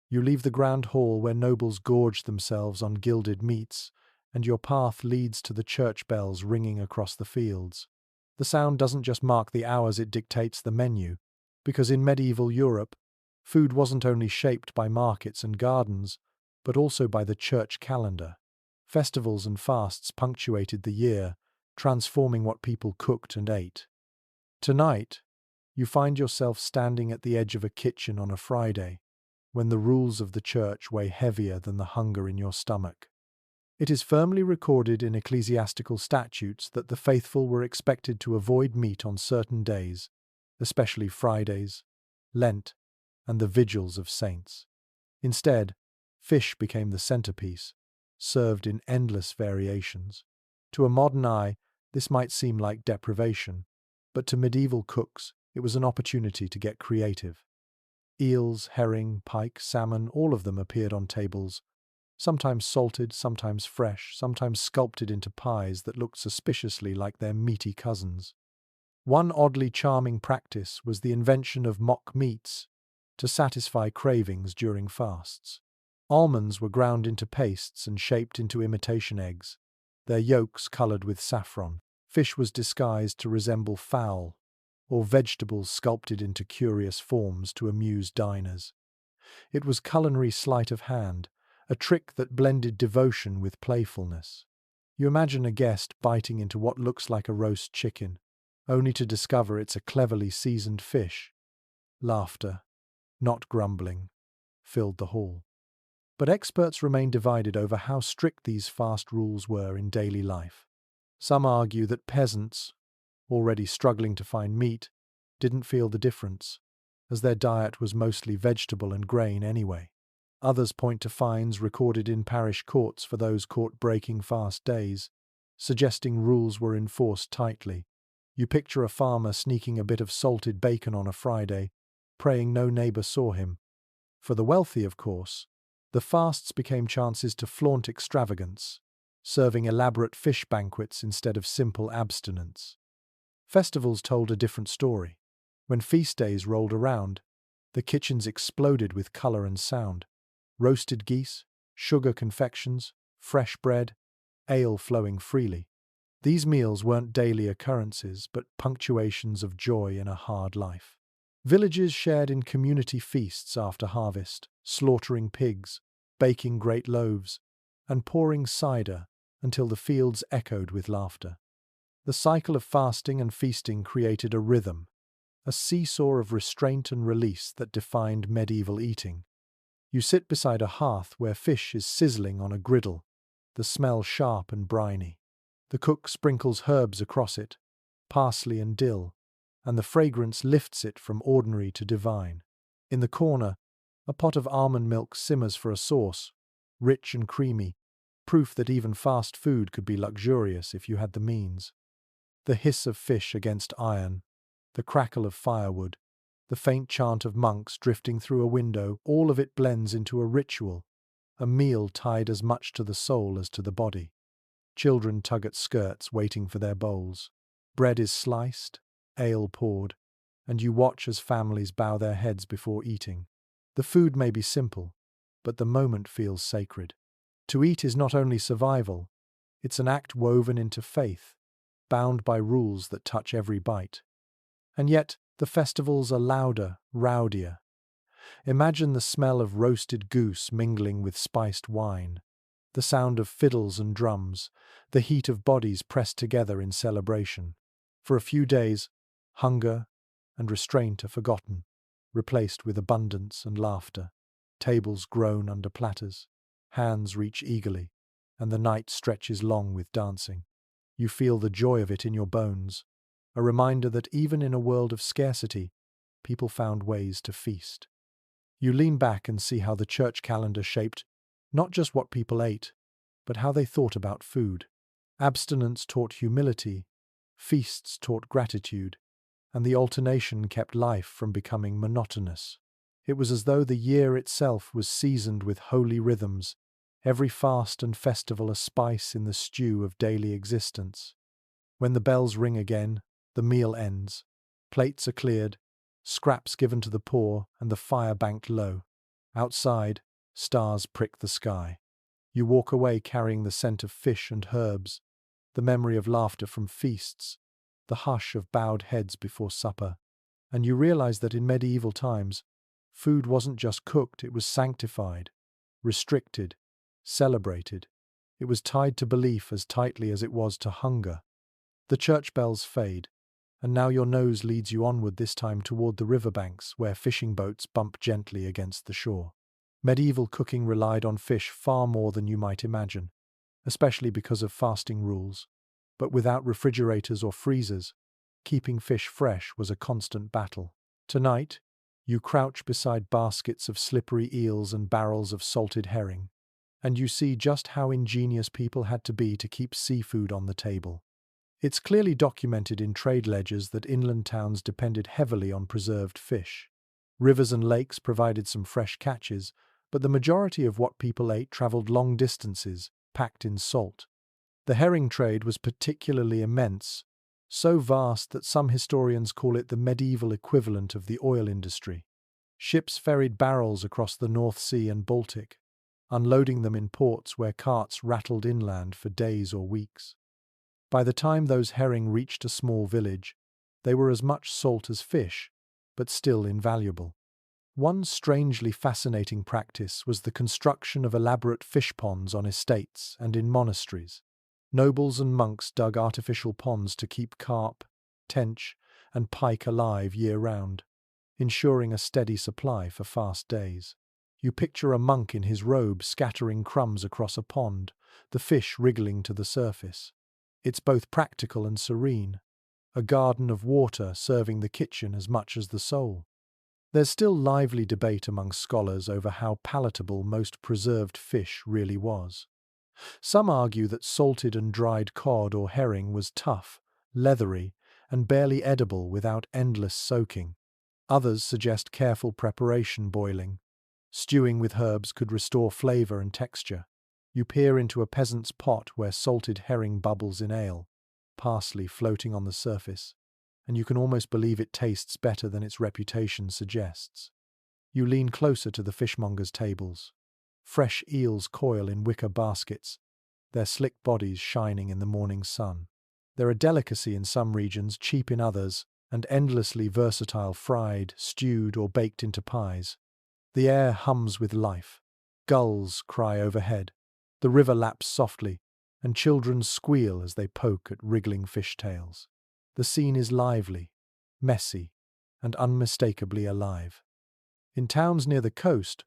You leave the grand hall where nobles gorged themselves on gilded meats, and your path leads to the church bells ringing across the fields. The sound doesn't just mark the hours, it dictates the menu, because in medieval Europe, food wasn't only shaped by markets and gardens, but also by the church calendar. Festivals and fasts punctuated the year, transforming what people cooked and ate. Tonight, you find yourself standing at the edge of a kitchen on a Friday, when the rules of the church weigh heavier than the hunger in your stomach. It is firmly recorded in ecclesiastical statutes that the faithful were expected to avoid meat on certain days, especially Fridays, Lent, and the vigils of saints. Instead, fish became the centerpiece, served in endless variations. To a modern eye, this might seem like deprivation, but to medieval cooks, it was an opportunity to get creative. Eels, herring, pike, salmon, all of them appeared on tables, sometimes salted, sometimes fresh, sometimes sculpted into pies that looked suspiciously like their meaty cousins. One oddly charming practice was the invention of mock meats to satisfy cravings during fasts. Almonds were ground into pastes and shaped into imitation eggs, their yolks coloured with saffron. Fish was disguised to resemble fowl, or vegetables sculpted into curious forms to amuse diners. It was culinary sleight of hand, a trick that blended devotion with playfulness. You imagine a guest biting into what looks like a roast chicken, only to discover it's a cleverly seasoned fish. Laughter, not grumbling, filled the hall. But experts remain divided over how strict these fast rules were in daily life. Some argue that peasants, already struggling to find meat, didn't feel the difference, as their diet was mostly vegetable and grain anyway. Others point to fines recorded in parish courts for those caught breaking fast days, suggesting rules were enforced tightly. You picture a farmer sneaking a bit of salted bacon on a Friday, praying no neighbour saw him. For the wealthy, of course, the fasts became chances to flaunt extravagance, serving elaborate fish banquets instead of simple abstinence. Festivals told a different story. When feast days rolled around, the kitchens exploded with colour and sound. Roasted geese, sugar confections, fresh bread, ale flowing freely. These meals weren't daily occurrences, but punctuations of joy in a hard life. Villages shared in community feasts after harvest, slaughtering pigs, baking great loaves, and pouring cider until the fields echoed with laughter. The cycle of fasting and feasting created a rhythm, a seesaw of restraint and release that defined medieval eating. You sit beside a hearth where fish is sizzling on a griddle, the smell sharp and briny. The cook sprinkles herbs across it, parsley and dill, and the fragrance lifts it from ordinary to divine. In the corner, a pot of almond milk simmers for a sauce, rich and creamy, proof that even fast food could be luxurious if you had the means. The hiss of fish against iron, the crackle of firewood, the faint chant of monks drifting through a window, all of it blends into a ritual, a meal tied as much to the soul as to the body. Children tug at skirts, waiting for their bowls. Bread is sliced, ale poured, and you watch as families bow their heads before eating. The food may be simple, but the moment feels sacred. To eat is not only survival, it's an act woven into faith, bound by rules that touch every bite. And yet, the festivals are louder, rowdier. Imagine the smell of roasted goose mingling with spiced wine, the sound of fiddles and drums, the heat of bodies pressed together in celebration. For a few days, hunger and restraint are forgotten, replaced with abundance and laughter. Tables groan under platters, hands reach eagerly, and the night stretches long with dancing. You feel the joy of it in your bones, a reminder that even in a world of scarcity, people found ways to feast. You lean back and see how the church calendar shaped not just what people ate, but how they thought about food. Abstinence taught humility, feasts taught gratitude, and the alternation kept life from becoming monotonous. It was as though the year itself was seasoned with holy rhythms, every fast and festival a spice in the stew of daily existence. When the bells ring again, the meal ends. Plates are cleared, scraps given to the poor, and the fire banked low. Outside, stars prick the sky. You walk away carrying the scent of fish and herbs, the memory of laughter from feasts, the hush of bowed heads before supper, and you realize that in medieval times, food wasn't just cooked, it was sanctified, restricted, celebrated. It was tied to belief as tightly as it was to hunger. The church bells fade, and now your nose leads you onward, this time toward the riverbanks where fishing boats bump gently against the shore. Medieval cooking relied on fish far more than you might imagine, especially because of fasting rules. But without refrigerators or freezers, keeping fish fresh was a constant battle. Tonight, you crouch beside baskets of slippery eels and barrels of salted herring, and you see just how ingenious people had to be to keep seafood on the table. It's clearly documented in trade ledgers that inland towns depended heavily on preserved fish. Rivers and lakes provided some fresh catches, but the majority of what people ate traveled long distances, packed in salt. The herring trade was particularly immense, so vast that some historians call it the medieval equivalent of the oil industry. Ships ferried barrels across the North Sea and Baltic, unloading them in ports where carts rattled inland for days or weeks. By the time those herring reached a small village, they were as much salt as fish, but still invaluable. One strangely fascinating practice was the construction of elaborate fish ponds on estates and in monasteries. Nobles and monks dug artificial ponds to keep carp, tench, and pike alive year-round, ensuring a steady supply for fast days. You picture a monk in his robe scattering crumbs across a pond, the fish wriggling to the surface. It's both practical and serene, a garden of water serving the kitchen as much as the soul. There's still lively debate among scholars over how palatable most preserved fish really was. Some argue that salted and dried cod or herring was tough, leathery, and barely edible without endless soaking. Others suggest careful preparation, boiling. Stewing with herbs could restore flavor and texture. You peer into a peasant's pot where salted herring bubbles in ale, parsley floating on the surface, and you can almost believe it tastes better than its reputation suggests. You lean closer to the fishmongers' tables. Fresh eels coil in wicker baskets, their slick bodies shining in the morning sun. They're a delicacy in some regions, cheap in others, and endlessly versatile, fried, stewed, or baked into pies. The air hums with life. Gulls cry overhead. The river laps softly, and children squeal as they poke at wriggling fishtails. The scene is lively, messy, and unmistakably alive. In towns near the coast,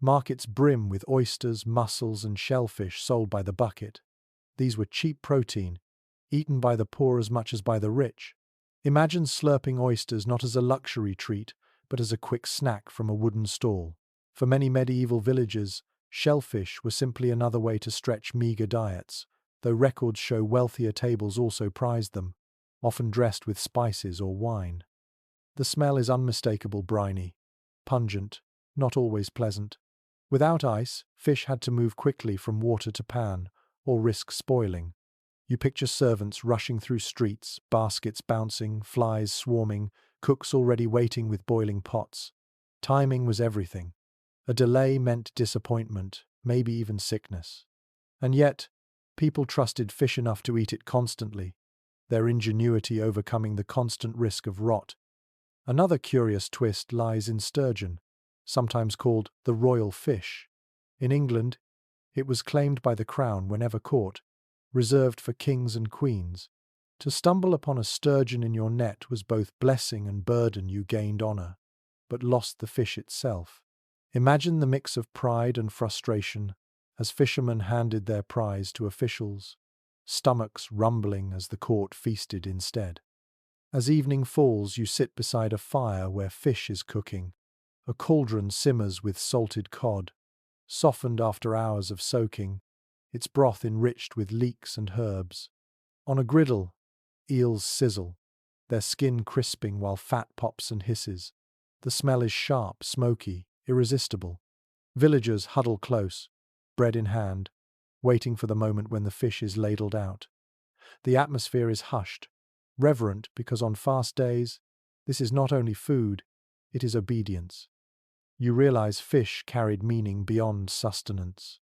markets brim with oysters, mussels, and shellfish sold by the bucket. These were cheap protein, eaten by the poor as much as by the rich, Imagine slurping oysters not as a luxury treat, but as a quick snack from a wooden stall. For many medieval villagers, shellfish were simply another way to stretch meagre diets, though records show wealthier tables also prized them, often dressed with spices or wine. The smell is unmistakable, briny, pungent, not always pleasant. Without ice, fish had to move quickly from water to pan, or risk spoiling. You picture servants rushing through streets, baskets bouncing, flies swarming, cooks already waiting with boiling pots. Timing was everything. A delay meant disappointment, maybe even sickness. And yet, people trusted fish enough to eat it constantly, their ingenuity overcoming the constant risk of rot. Another curious twist lies in sturgeon, sometimes called the royal fish. In England, it was claimed by the crown whenever caught, reserved for kings and queens. To stumble upon a sturgeon in your net was both blessing and burden. You gained honor, but lost the fish itself. Imagine the mix of pride and frustration as fishermen handed their prize to officials, stomachs rumbling as the court feasted instead. As evening falls, you sit beside a fire where fish is cooking. A cauldron simmers with salted cod, softened after hours of soaking, its broth enriched with leeks and herbs. On a griddle, eels sizzle, their skin crisping while fat pops and hisses. The smell is sharp, smoky, irresistible. Villagers huddle close, bread in hand, waiting for the moment when the fish is ladled out. The atmosphere is hushed, reverent, because on fast days, this is not only food, it is obedience. You realize fish carried meaning beyond sustenance.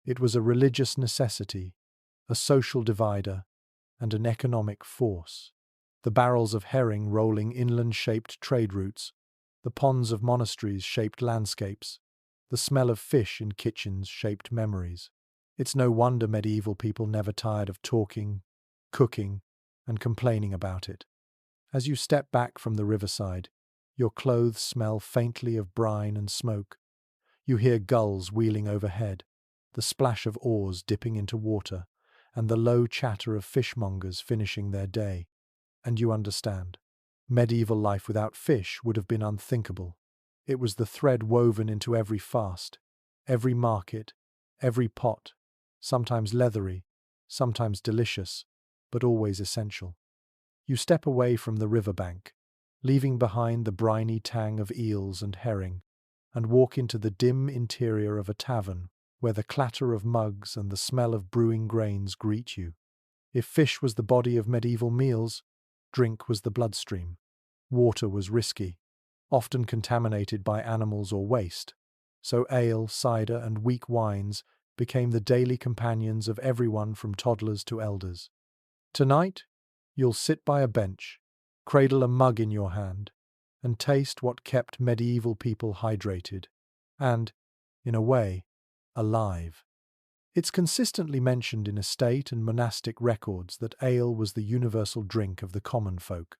It was a religious necessity, a social divider, and an economic force. The barrels of herring rolling inland shaped trade routes, the ponds of monasteries shaped landscapes, the smell of fish in kitchens shaped memories. It's no wonder medieval people never tired of talking, cooking, and complaining about it. As you step back from the riverside, your clothes smell faintly of brine and smoke. You hear gulls wheeling overhead, the splash of oars dipping into water, and the low chatter of fishmongers finishing their day. And you understand. Medieval life without fish would have been unthinkable. It was the thread woven into every fast, every market, every pot, sometimes leathery, sometimes delicious, but always essential. You step away from the riverbank, leaving behind the briny tang of eels and herring, and walk into the dim interior of a tavern where the clatter of mugs and the smell of brewing grains greet you. If fish was the body of medieval meals, drink was the bloodstream. Water was risky, often contaminated by animals or waste, so ale, cider, and weak wines became the daily companions of everyone from toddlers to elders. Tonight, you'll sit by a bench, cradle a mug in your hand, and taste what kept medieval people hydrated and, in a way, alive. It's consistently mentioned in estate and monastic records that ale was the universal drink of the common folk.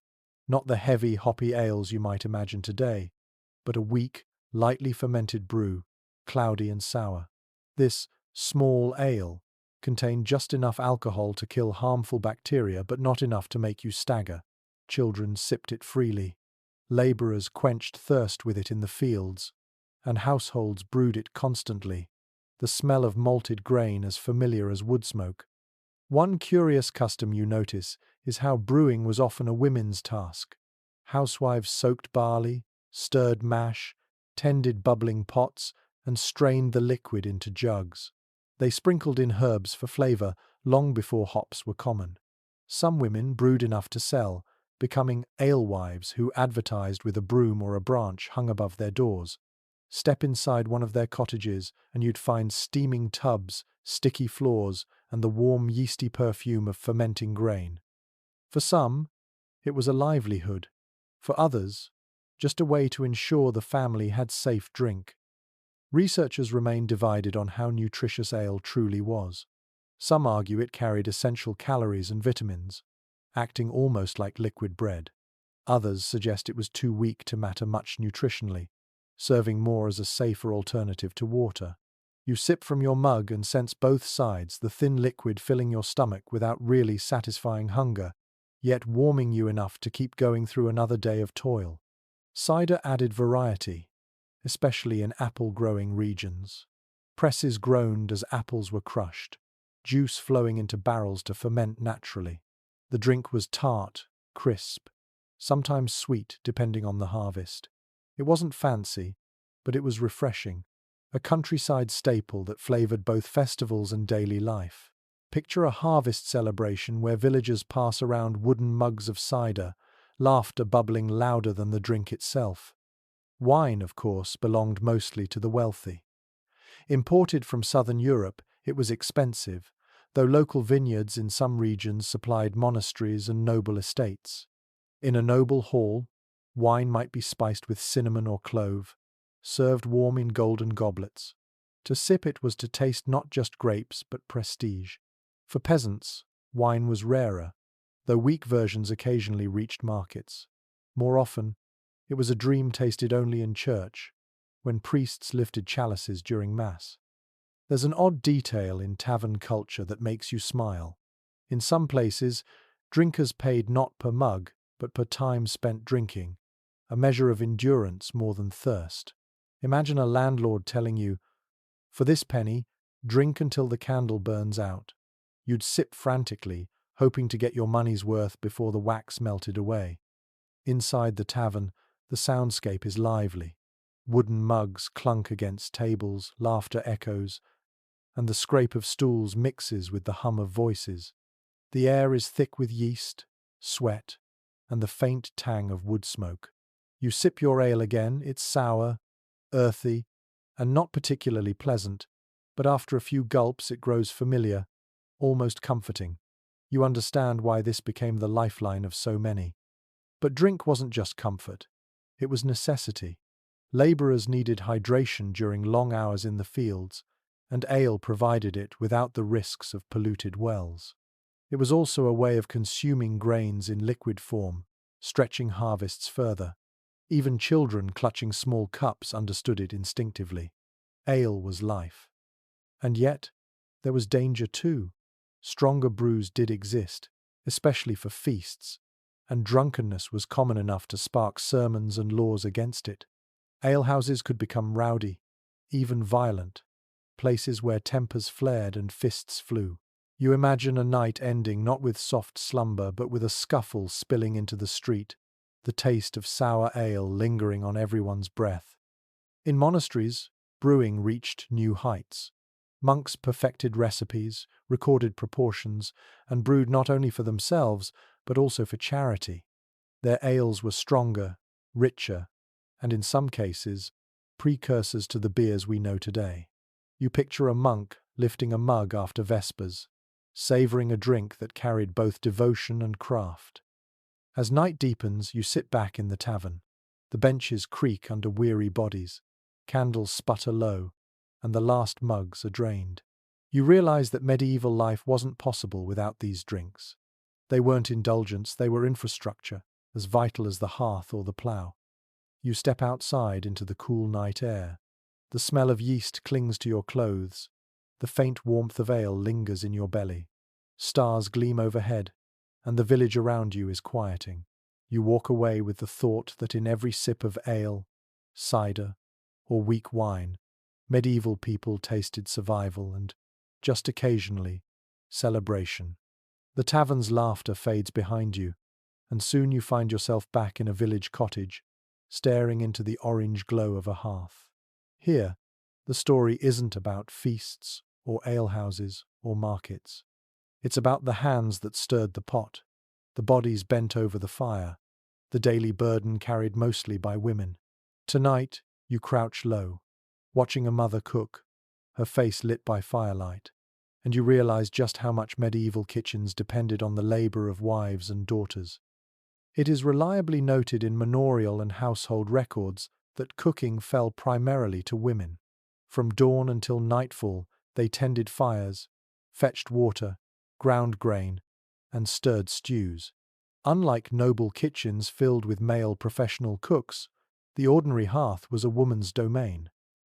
Not the heavy, hoppy ales you might imagine today, but a weak, lightly fermented brew, cloudy and sour. This small ale contained just enough alcohol to kill harmful bacteria, but not enough to make you stagger. Children sipped it freely. Labourers quenched thirst with it in the fields, and households brewed it constantly, the smell of malted grain as familiar as wood smoke. One curious custom you notice is how brewing was often a women's task. Housewives soaked barley, stirred mash, tended bubbling pots, and strained the liquid into jugs. They sprinkled in herbs for flavour long before hops were common. Some women brewed enough to sell, becoming alewives who advertised with a broom or a branch hung above their doors. Step inside one of their cottages and you'd find steaming tubs, sticky floors, and the warm yeasty perfume of fermenting grain. For some, it was a livelihood. For others, just a way to ensure the family had safe drink. Researchers remain divided on how nutritious ale truly was. Some argue it carried essential calories and vitamins, acting almost like liquid bread. Others suggest it was too weak to matter much nutritionally, serving more as a safer alternative to water. You sip from your mug and sense both sides, the thin liquid filling your stomach without really satisfying hunger, yet warming you enough to keep going through another day of toil. Cider added variety, especially in apple-growing regions. Presses groaned as apples were crushed, juice flowing into barrels to ferment naturally. The drink was tart, crisp, sometimes sweet depending on the harvest. It wasn't fancy, but it was refreshing, a countryside staple that flavored both festivals and daily life. Picture a harvest celebration where villagers pass around wooden mugs of cider, laughter bubbling louder than the drink itself. Wine, of course, belonged mostly to the wealthy. Imported from southern Europe, it was expensive, though local vineyards in some regions supplied monasteries and noble estates. In a noble hall, wine might be spiced with cinnamon or clove, served warm in golden goblets. To sip it was to taste not just grapes, but prestige. For peasants, wine was rarer, though weak versions occasionally reached markets. More often, it was a dream tasted only in church, when priests lifted chalices during Mass. There's an odd detail in tavern culture that makes you smile. In some places, drinkers paid not per mug, but per time spent drinking, a measure of endurance more than thirst. Imagine a landlord telling you, "For this penny, drink until the candle burns out." You'd sip frantically, hoping to get your money's worth before the wax melted away. Inside the tavern, the soundscape is lively. Wooden mugs clunk against tables, laughter echoes, and the scrape of stools mixes with the hum of voices. The air is thick with yeast, sweat, and the faint tang of wood smoke. You sip your ale again, it's sour, earthy, and not particularly pleasant, but after a few gulps it grows familiar, almost comforting. You understand why this became the lifeline of so many. But drink wasn't just comfort. It was necessity. Labourers needed hydration during long hours in the fields, and ale provided it without the risks of polluted wells. It was also a way of consuming grains in liquid form, stretching harvests further. Even children clutching small cups understood it instinctively. Ale was life. And yet, there was danger too. Stronger brews did exist, especially for feasts, and drunkenness was common enough to spark sermons and laws against it. Alehouses could become rowdy, even violent, places where tempers flared and fists flew. You imagine a night ending not with soft slumber but with a scuffle spilling into the street, the taste of sour ale lingering on everyone's breath. In monasteries, brewing reached new heights. Monks perfected recipes, recorded proportions, and brewed not only for themselves, but also for charity. Their ales were stronger, richer, and in some cases, precursors to the beers we know today. You picture a monk lifting a mug after Vespers, savouring a drink that carried both devotion and craft. As night deepens, you sit back in the tavern. The benches creak under weary bodies, candles sputter low, and the last mugs are drained. You realize that medieval life wasn't possible without these drinks. They weren't indulgence, they were infrastructure, as vital as the hearth or the plough. You step outside into the cool night air. The smell of yeast clings to your clothes. The faint warmth of ale lingers in your belly. Stars gleam overhead, and the village around you is quieting. You walk away with the thought that in every sip of ale, cider, or weak wine, medieval people tasted survival and, just occasionally, celebration. The tavern's laughter fades behind you, and soon you find yourself back in a village cottage, staring into the orange glow of a hearth. Here, the story isn't about feasts or alehouses or markets. It's about the hands that stirred the pot, the bodies bent over the fire, the daily burden carried mostly by women. Tonight, you crouch low, watching a mother cook, her face lit by firelight, and you realize just how much medieval kitchens depended on the labor of wives and daughters. It is reliably noted in manorial and household records that cooking fell primarily to women. From dawn until nightfall, they tended fires, fetched water, ground grain, and stirred stews. Unlike noble kitchens filled with male professional cooks, the ordinary hearth was a woman's domain.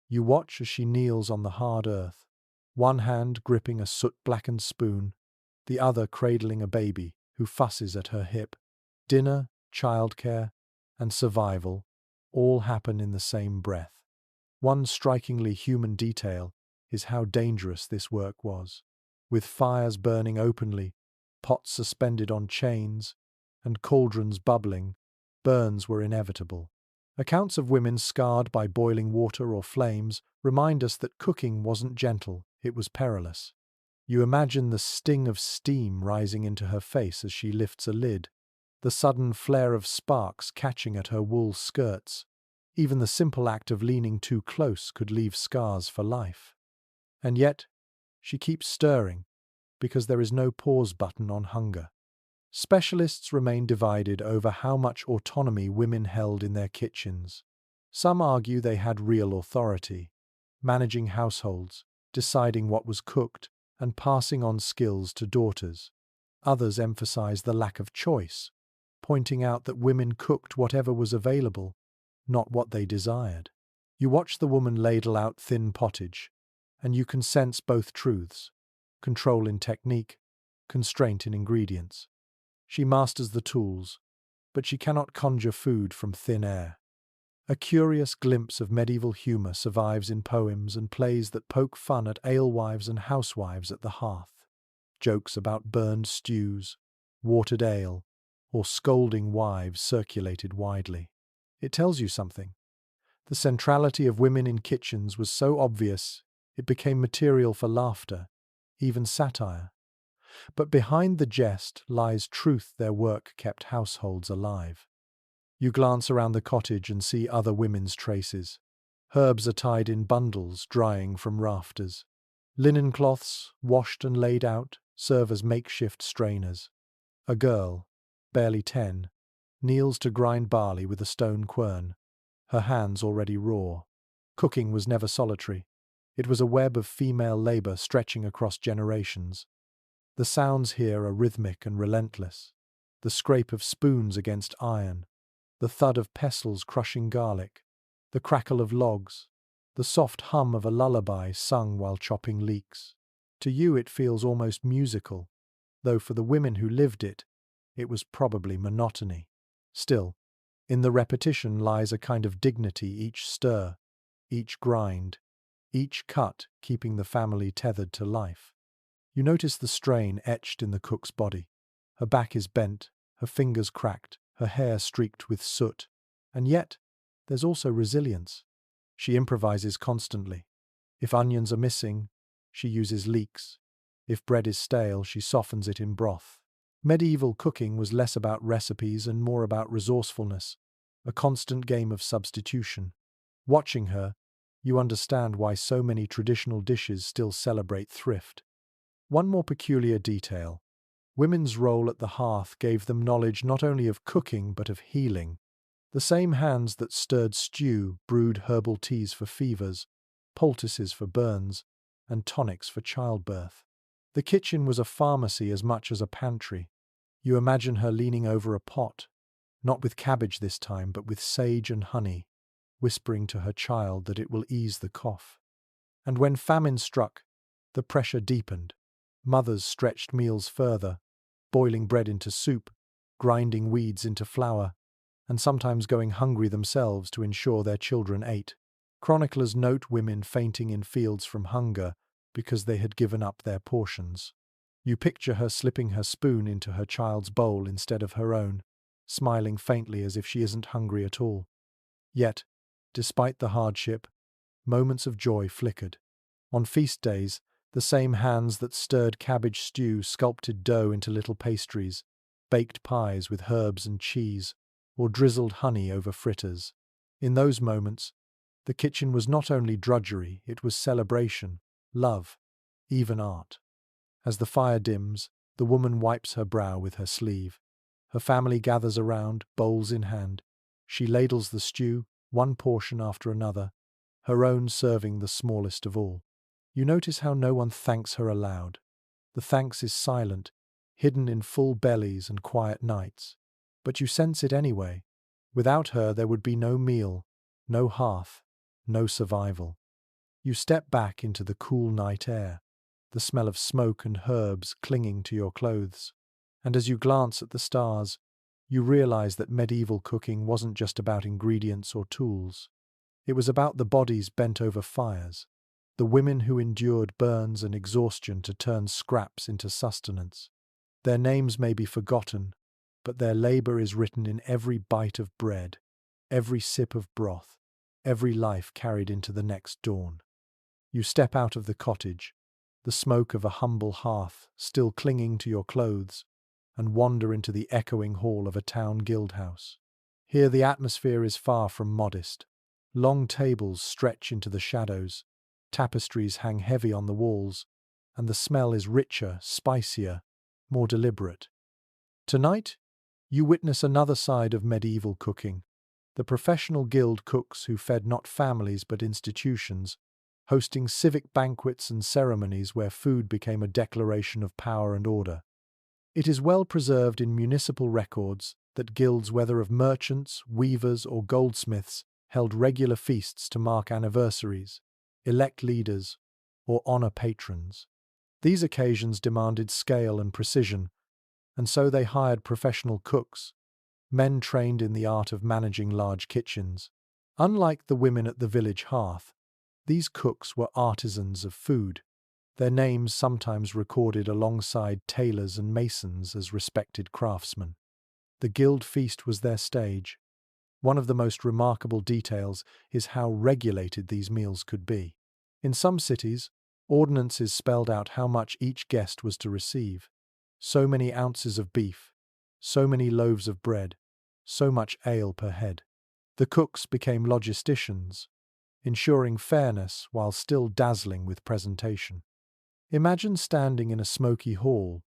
You watch as she kneels on the hard earth, one hand gripping a soot-blackened spoon, the other cradling a baby who fusses at her hip. Dinner, childcare, and survival all happen in the same breath. One strikingly human detail is how dangerous this work was. With fires burning openly, pots suspended on chains, and cauldrons bubbling, burns were inevitable. Accounts of women scarred by boiling water or flames remind us that cooking wasn't gentle, it was perilous. You imagine the sting of steam rising into her face as she lifts a lid, the sudden flare of sparks catching at her wool skirts. Even the simple act of leaning too close could leave scars for life. And yet, she keeps stirring, because there is no pause button on hunger. Specialists remain divided over how much autonomy women held in their kitchens. Some argue they had real authority, managing households, deciding what was cooked, and passing on skills to daughters. Others emphasize the lack of choice, pointing out that women cooked whatever was available, not what they desired. You watch the woman ladle out thin pottage, and you can sense both truths: control in technique, constraint in ingredients. She masters the tools, but she cannot conjure food from thin air. A curious glimpse of medieval humour survives in poems and plays that poke fun at alewives and housewives at the hearth. Jokes about burned stews, watered ale, or scolding wives circulated widely. It tells you something. The centrality of women in kitchens was so obvious it became material for laughter, even satire. But behind the jest lies truth their work kept households alive. You glance around the cottage and see other women's traces. Herbs are tied in bundles, drying from rafters. Linen cloths, washed and laid out, serve as makeshift strainers. A girl, barely 10, kneels to grind barley with a stone quern, her hands already raw. Cooking was never solitary. It was a web of female labour stretching across generations. The sounds here are rhythmic and relentless. The scrape of spoons against iron, the thud of pestles crushing garlic, the crackle of logs, the soft hum of a lullaby sung while chopping leeks. To you it feels almost musical, though for the women who lived it, it was probably monotony. Still, in the repetition lies a kind of dignity, each stir, each grind, each cut keeping the family tethered to life. You notice the strain etched in the cook's body. Her back is bent, her fingers cracked, her hair streaked with soot. And yet, there's also resilience. She improvises constantly. If onions are missing, she uses leeks. If bread is stale, she softens it in broth. Medieval cooking was less about recipes and more about resourcefulness, a constant game of substitution. Watching her, you understand why so many traditional dishes still celebrate thrift. One more peculiar detail: women's role at the hearth gave them knowledge not only of cooking but of healing. The same hands that stirred stew brewed herbal teas for fevers, poultices for burns, and tonics for childbirth. The kitchen was a pharmacy as much as a pantry. You imagine her leaning over a pot, not with cabbage this time, but with sage and honey, whispering to her child that it will ease the cough. And when famine struck, the pressure deepened. Mothers stretched meals further, boiling bread into soup, grinding weeds into flour, and sometimes going hungry themselves to ensure their children ate. Chroniclers note women fainting in fields from hunger because they had given up their portions. You picture her slipping her spoon into her child's bowl instead of her own, smiling faintly as if she isn't hungry at all. Yet, despite the hardship, moments of joy flickered. On feast days, the same hands that stirred cabbage stew sculpted dough into little pastries, baked pies with herbs and cheese, or drizzled honey over fritters. In those moments, the kitchen was not only drudgery, it was celebration, love, even art. As the fire dims, the woman wipes her brow with her sleeve. Her family gathers around, bowls in hand. She ladles the stew, one portion after another, her own serving the smallest of all. You notice how no one thanks her aloud. The thanks is silent, hidden in full bellies and quiet nights. But you sense it anyway. Without her there would be no meal, no hearth, no survival. You step back into the cool night air, the smell of smoke and herbs clinging to your clothes. And as you glance at the stars, you realize that medieval cooking wasn't just about ingredients or tools. It was about the bodies bent over fires, the women who endured burns and exhaustion to turn scraps into sustenance. Their names may be forgotten, but their labor is written in every bite of bread, every sip of broth, every life carried into the next dawn. You step out of the cottage, the smoke of a humble hearth still clinging to your clothes, and wander into the echoing hall of a town guildhouse. Here the atmosphere is far from modest. Long tables stretch into the shadows, tapestries hang heavy on the walls, and the smell is richer, spicier, more deliberate. Tonight, you witness another side of medieval cooking, the professional guild cooks who fed not families but institutions, hosting civic banquets and ceremonies where food became a declaration of power and order. It is well preserved in municipal records that guilds, whether of merchants, weavers, or goldsmiths, held regular feasts to mark anniversaries, elect leaders, or honor patrons. These occasions demanded scale and precision, and so they hired professional cooks, men trained in the art of managing large kitchens. Unlike the women at the village hearth, these cooks were artisans of food, their names sometimes recorded alongside tailors and masons as respected craftsmen. The guild feast was their stage. One of the most remarkable details is how regulated these meals could be. In some cities, ordinances spelled out how much each guest was to receive. So many ounces of beef, so many loaves of bread, so much ale per head. The cooks became logisticians, ensuring fairness while still dazzling with presentation. Imagine standing in a smoky hall,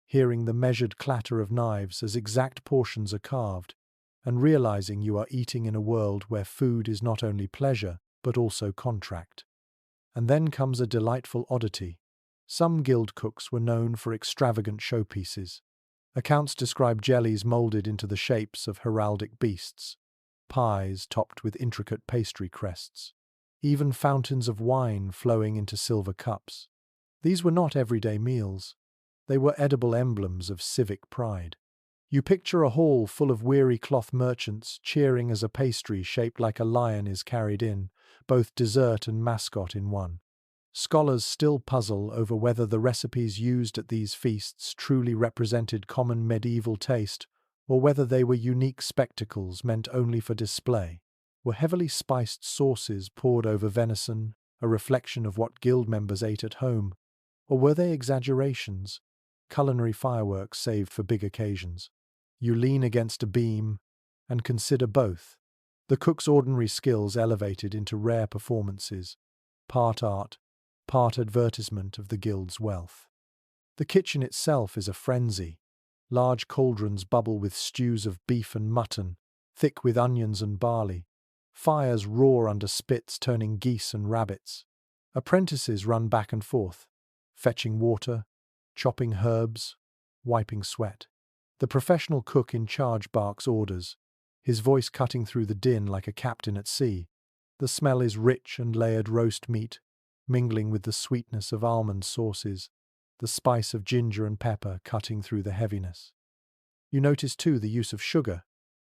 hearing the measured clatter of knives as exact portions are carved, and realizing you are eating in a world where food is not only pleasure, but also contract. And then comes a delightful oddity. Some guild cooks were known for extravagant showpieces. Accounts describe jellies molded into the shapes of heraldic beasts, pies topped with intricate pastry crests, even fountains of wine flowing into silver cups. These were not everyday meals. They were edible emblems of civic pride. You picture a hall full of weary cloth merchants cheering as a pastry shaped like a lion is carried in, both dessert and mascot in one. Scholars still puzzle over whether the recipes used at these feasts truly represented common medieval taste, or whether they were unique spectacles meant only for display. Were heavily spiced sauces poured over venison a reflection of what guild members ate at home, or were they exaggerations, culinary fireworks saved for big occasions? You lean against a beam and consider both. The cook's ordinary skills elevated into rare performances, part art, part advertisement of the guild's wealth. The kitchen itself is a frenzy. Large cauldrons bubble with stews of beef and mutton, thick with onions and barley. Fires roar under spits, turning geese and rabbits. Apprentices run back and forth, fetching water, chopping herbs, wiping sweat. The professional cook in charge barks orders, his voice cutting through the din like a captain at sea. The smell is rich and layered roast meat, mingling with the sweetness of almond sauces, the spice of ginger and pepper cutting through the heaviness. You notice too the use of sugar,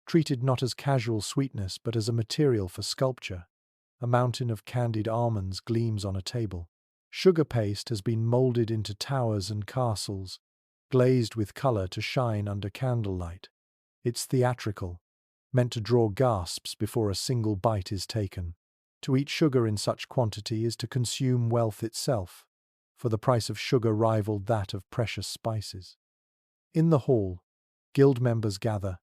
treated not as casual sweetness but as a material for sculpture. A mountain of candied almonds gleams on a table. Sugar paste has been molded into towers and castles, glazed with color to shine under candlelight. It's theatrical, meant to draw gasps before a single bite is taken. To eat sugar in such quantity is to consume wealth itself, for the price of sugar rivaled that of precious spices. In the hall, guild members gather,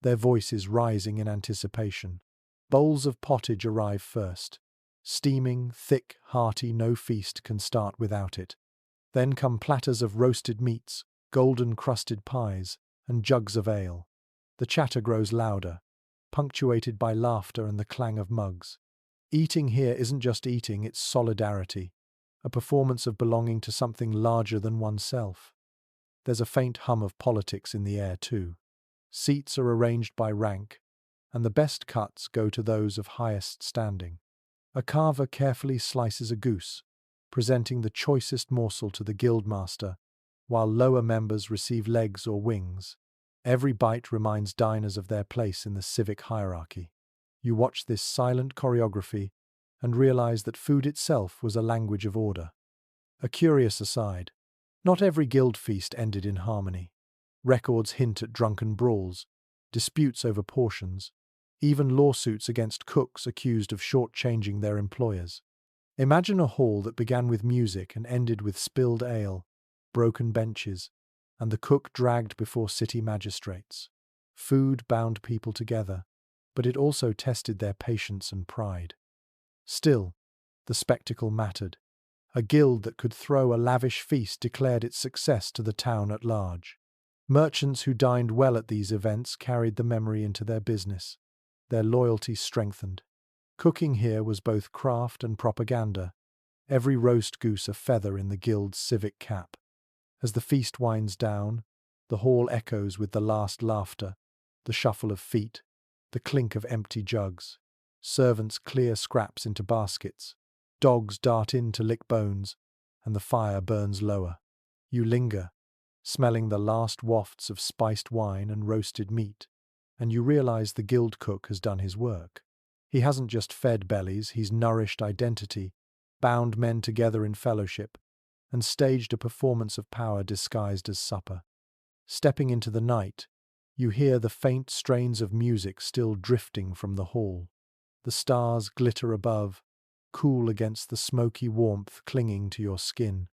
their voices rising in anticipation. Bowls of pottage arrive first. Steaming, thick, hearty, no feast can start without it. Then come platters of roasted meats, golden-crusted pies, and jugs of ale. The chatter grows louder, punctuated by laughter and the clang of mugs. Eating here isn't just eating, it's solidarity, a performance of belonging to something larger than oneself. There's a faint hum of politics in the air too. Seats are arranged by rank, and the best cuts go to those of highest standing. A carver carefully slices a goose, presenting the choicest morsel to the guildmaster, while lower members receive legs or wings. Every bite reminds diners of their place in the civic hierarchy. You watch this silent choreography and realize that food itself was a language of order. A curious aside, not every guild feast ended in harmony. Records hint at drunken brawls, disputes over portions, even lawsuits against cooks accused of shortchanging their employers. Imagine a hall that began with music and ended with spilled ale, broken benches, and the cook dragged before city magistrates. Food bound people together, but it also tested their patience and pride. Still, the spectacle mattered. A guild that could throw a lavish feast declared its success to the town at large. Merchants who dined well at these events carried the memory into their business. Their loyalty strengthened. Cooking here was both craft and propaganda, every roast goose a feather in the guild's civic cap. As the feast winds down, the hall echoes with the last laughter, the shuffle of feet, the clink of empty jugs. Servants clear scraps into baskets, dogs dart in to lick bones, and the fire burns lower. You linger, smelling the last wafts of spiced wine and roasted meat, and you realize the guild cook has done his work. He hasn't just fed bellies, he's nourished identity, bound men together in fellowship, and staged a performance of power disguised as supper. Stepping into the night, you hear the faint strains of music still drifting from the hall. The stars glitter above, cool against the smoky warmth clinging to your skin,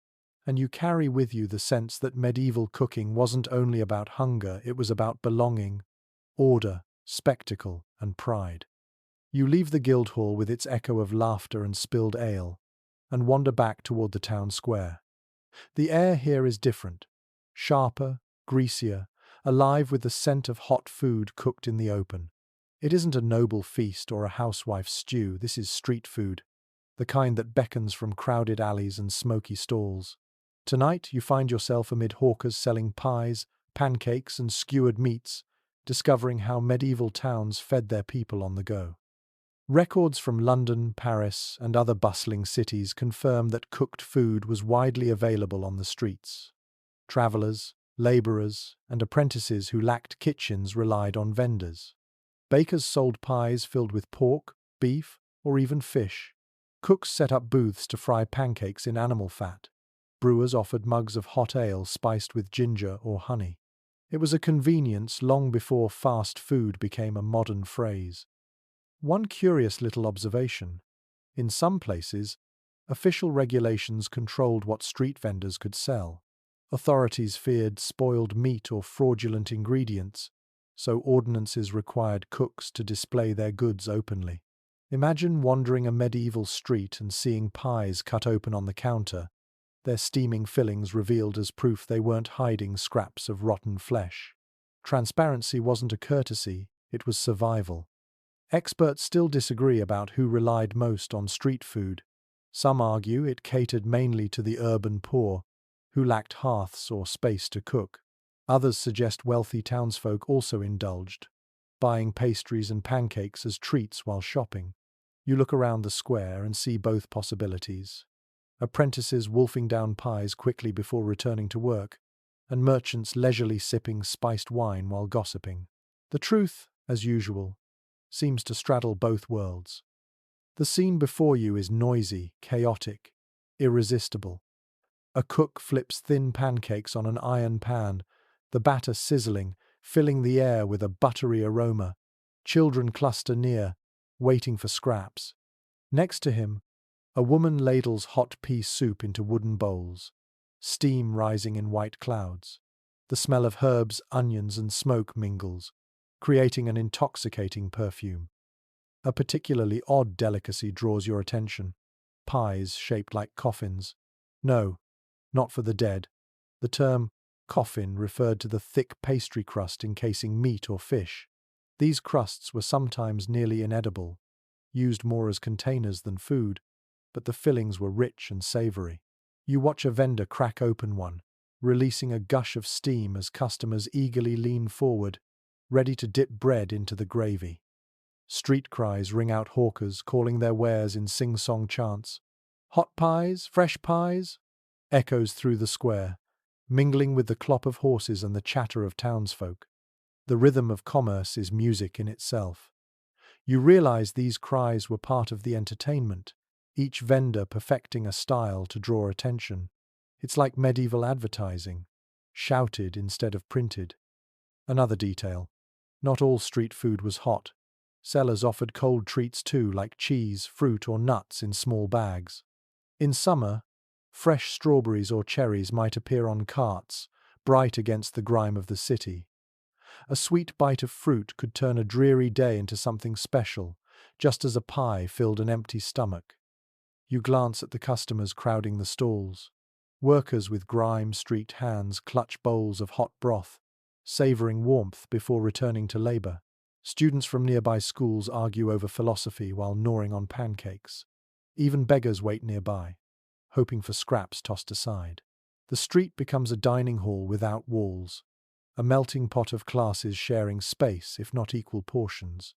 and you carry with you the sense that medieval cooking wasn't only about hunger, it was about belonging, order, spectacle, and pride. You leave the guild hall with its echo of laughter and spilled ale, and wander back toward the town square. The air here is different, sharper, greasier, alive with the scent of hot food cooked in the open. It isn't a noble feast or a housewife's stew, this is street food, the kind that beckons from crowded alleys and smoky stalls. Tonight you find yourself amid hawkers selling pies, pancakes, and skewered meats, discovering how medieval towns fed their people on the go. Records from London, Paris, and other bustling cities confirm that cooked food was widely available on the streets. Travellers, labourers, and apprentices who lacked kitchens relied on vendors. Bakers sold pies filled with pork, beef, or even fish. Cooks set up booths to fry pancakes in animal fat. Brewers offered mugs of hot ale spiced with ginger or honey. It was a convenience long before fast food became a modern phrase. One curious little observation: in some places, official regulations controlled what street vendors could sell. Authorities feared spoiled meat or fraudulent ingredients, so ordinances required cooks to display their goods openly. Imagine wandering a medieval street and seeing pies cut open on the counter, their steaming fillings revealed as proof they weren't hiding scraps of rotten flesh. Transparency wasn't a courtesy, it was survival. Experts still disagree about who relied most on street food. Some argue it catered mainly to the urban poor, who lacked hearths or space to cook. Others suggest wealthy townsfolk also indulged, buying pastries and pancakes as treats while shopping. You look around the square and see both possibilities. Apprentices wolfing down pies quickly before returning to work, and merchants leisurely sipping spiced wine while gossiping. The truth, as usual, seems to straddle both worlds. The scene before you is noisy, chaotic, irresistible. A cook flips thin pancakes on an iron pan, the batter sizzling, filling the air with a buttery aroma. Children cluster near, waiting for scraps. Next to him, a woman ladles hot pea soup into wooden bowls, steam rising in white clouds. The smell of herbs, onions, and smoke mingles, creating an intoxicating perfume. A particularly odd delicacy draws your attention: pies shaped like coffins. No, not for the dead. The term coffin referred to the thick pastry crust encasing meat or fish. These crusts were sometimes nearly inedible, used more as containers than food, but the fillings were rich and savory. You watch a vendor crack open one, releasing a gush of steam as customers eagerly lean forward, ready to dip bread into the gravy. Street cries ring out, hawkers calling their wares in sing-song chants. Hot pies, fresh pies, echoes through the square, mingling with the clop of horses and the chatter of townsfolk. The rhythm of commerce is music in itself. You realize these cries were part of the entertainment, each vendor perfecting a style to draw attention. It's like medieval advertising, shouted instead of printed. Another detail: not all street food was hot. Sellers offered cold treats too, like cheese, fruit, or nuts in small bags. In summer, fresh strawberries or cherries might appear on carts, bright against the grime of the city. A sweet bite of fruit could turn a dreary day into something special, just as a pie filled an empty stomach. You glance at the customers crowding the stalls. Workers with grime-streaked hands clutch bowls of hot broth, savoring warmth before returning to labor. Students from nearby schools argue over philosophy while gnawing on pancakes. Even beggars wait nearby, hoping for scraps tossed aside. The street becomes a dining hall without walls, a melting pot of classes sharing space, if not equal portions.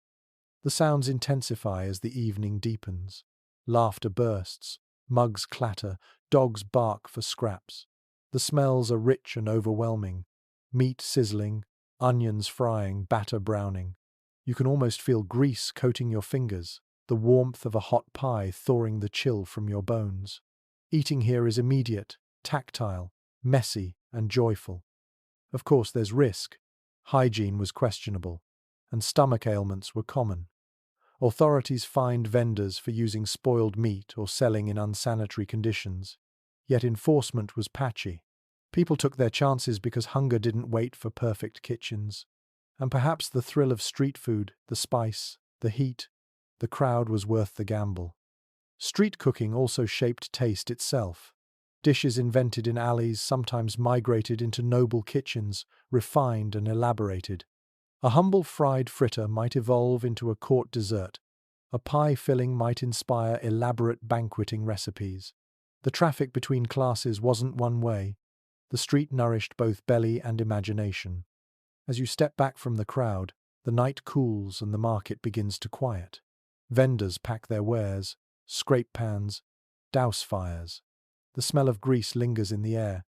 The sounds intensify as the evening deepens. Laughter bursts, mugs clatter, dogs bark for scraps. The smells are rich and overwhelming. Meat sizzling, onions frying, batter browning. You can almost feel grease coating your fingers, the warmth of a hot pie thawing the chill from your bones. Eating here is immediate, tactile, messy, and joyful. Of course, there's risk. Hygiene was questionable, and stomach ailments were common. Authorities fined vendors for using spoiled meat or selling in unsanitary conditions, yet enforcement was patchy. People took their chances because hunger didn't wait for perfect kitchens. And perhaps the thrill of street food, the spice, the heat, the crowd was worth the gamble. Street cooking also shaped taste itself. Dishes invented in alleys sometimes migrated into noble kitchens, refined and elaborated. A humble fried fritter might evolve into a court dessert. A pie filling might inspire elaborate banqueting recipes. The traffic between classes wasn't one way. The street nourished both belly and imagination. As you step back from the crowd, the night cools and the market begins to quiet. Vendors pack their wares, scrape pans, douse fires. The smell of grease lingers in the air,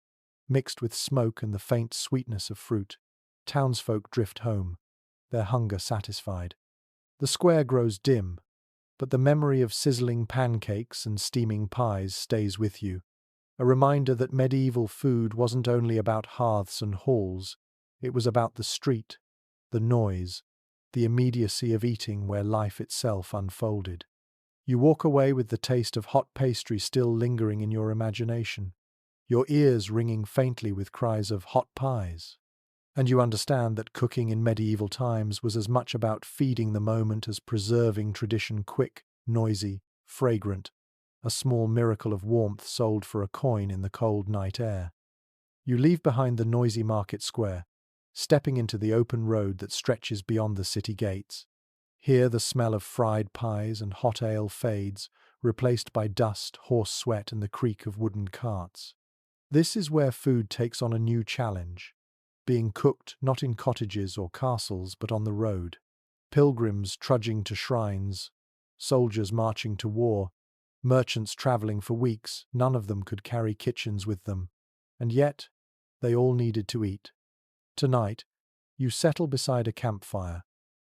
mixed with smoke and the faint sweetness of fruit. Townsfolk drift home, their hunger satisfied. The square grows dim, but the memory of sizzling pancakes and steaming pies stays with you. A reminder that medieval food wasn't only about hearths and halls, it was about the street, the noise, the immediacy of eating where life itself unfolded. You walk away with the taste of hot pastry still lingering in your imagination, your ears ringing faintly with cries of hot pies. And you understand that cooking in medieval times was as much about feeding the moment as preserving tradition, quick, noisy, fragrant, a small miracle of warmth sold for a coin in the cold night air. You leave behind the noisy market square, stepping into the open road that stretches beyond the city gates. Here the smell of fried pies and hot ale fades, replaced by dust, horse sweat, and the creak of wooden carts. This is where food takes on a new challenge, being cooked not in cottages or castles but on the road. Pilgrims trudging to shrines, soldiers marching to war, merchants travelling for weeks, none of them could carry kitchens with them. And yet, they all needed to eat. Tonight, you settle beside a campfire,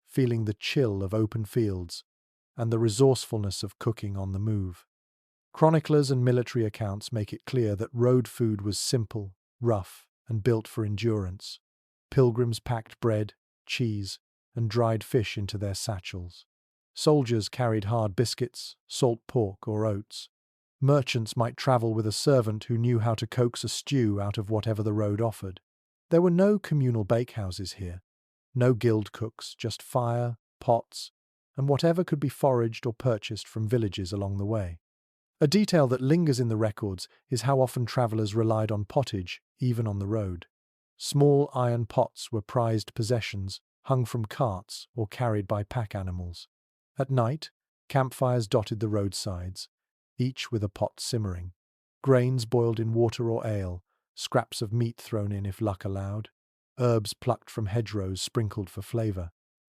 feeling the chill of open fields and the resourcefulness of cooking on the move. Chroniclers and military accounts make it clear that road food was simple, rough, and built for endurance. Pilgrims packed bread, cheese, and dried fish into their satchels. Soldiers carried hard biscuits, salt pork, or oats. Merchants might travel with a servant who knew how to coax a stew out of whatever the road offered. There were no communal bakehouses here, no guild cooks, just fire, pots, and whatever could be foraged or purchased from villages along the way. A detail that lingers in the records is how often travellers relied on pottage, even on the road. Small iron pots were prized possessions, hung from carts or carried by pack animals. At night, campfires dotted the roadsides, each with a pot simmering. Grains boiled in water or ale, scraps of meat thrown in if luck allowed, herbs plucked from hedgerows sprinkled for flavour.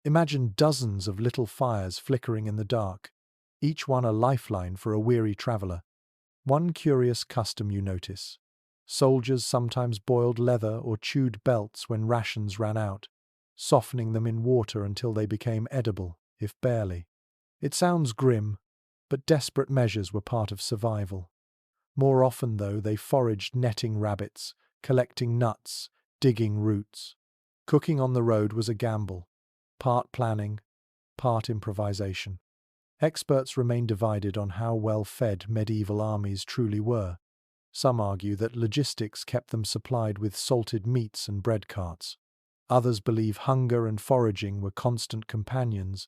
Imagine dozens of little fires flickering in the dark, each one a lifeline for a weary traveller. One curious custom you notice: Soldiers sometimes boiled leather or chewed belts when rations ran out, softening them in water until they became edible, if barely. It sounds grim, but desperate measures were part of survival. More often, though, they foraged netting rabbits, collecting nuts, digging roots. Cooking on the road was a gamble, part planning, part improvisation. Experts remain divided on how well fed medieval armies truly were. Some argue that logistics kept them supplied with salted meats and bread carts. Others believe hunger and foraging were constant companions,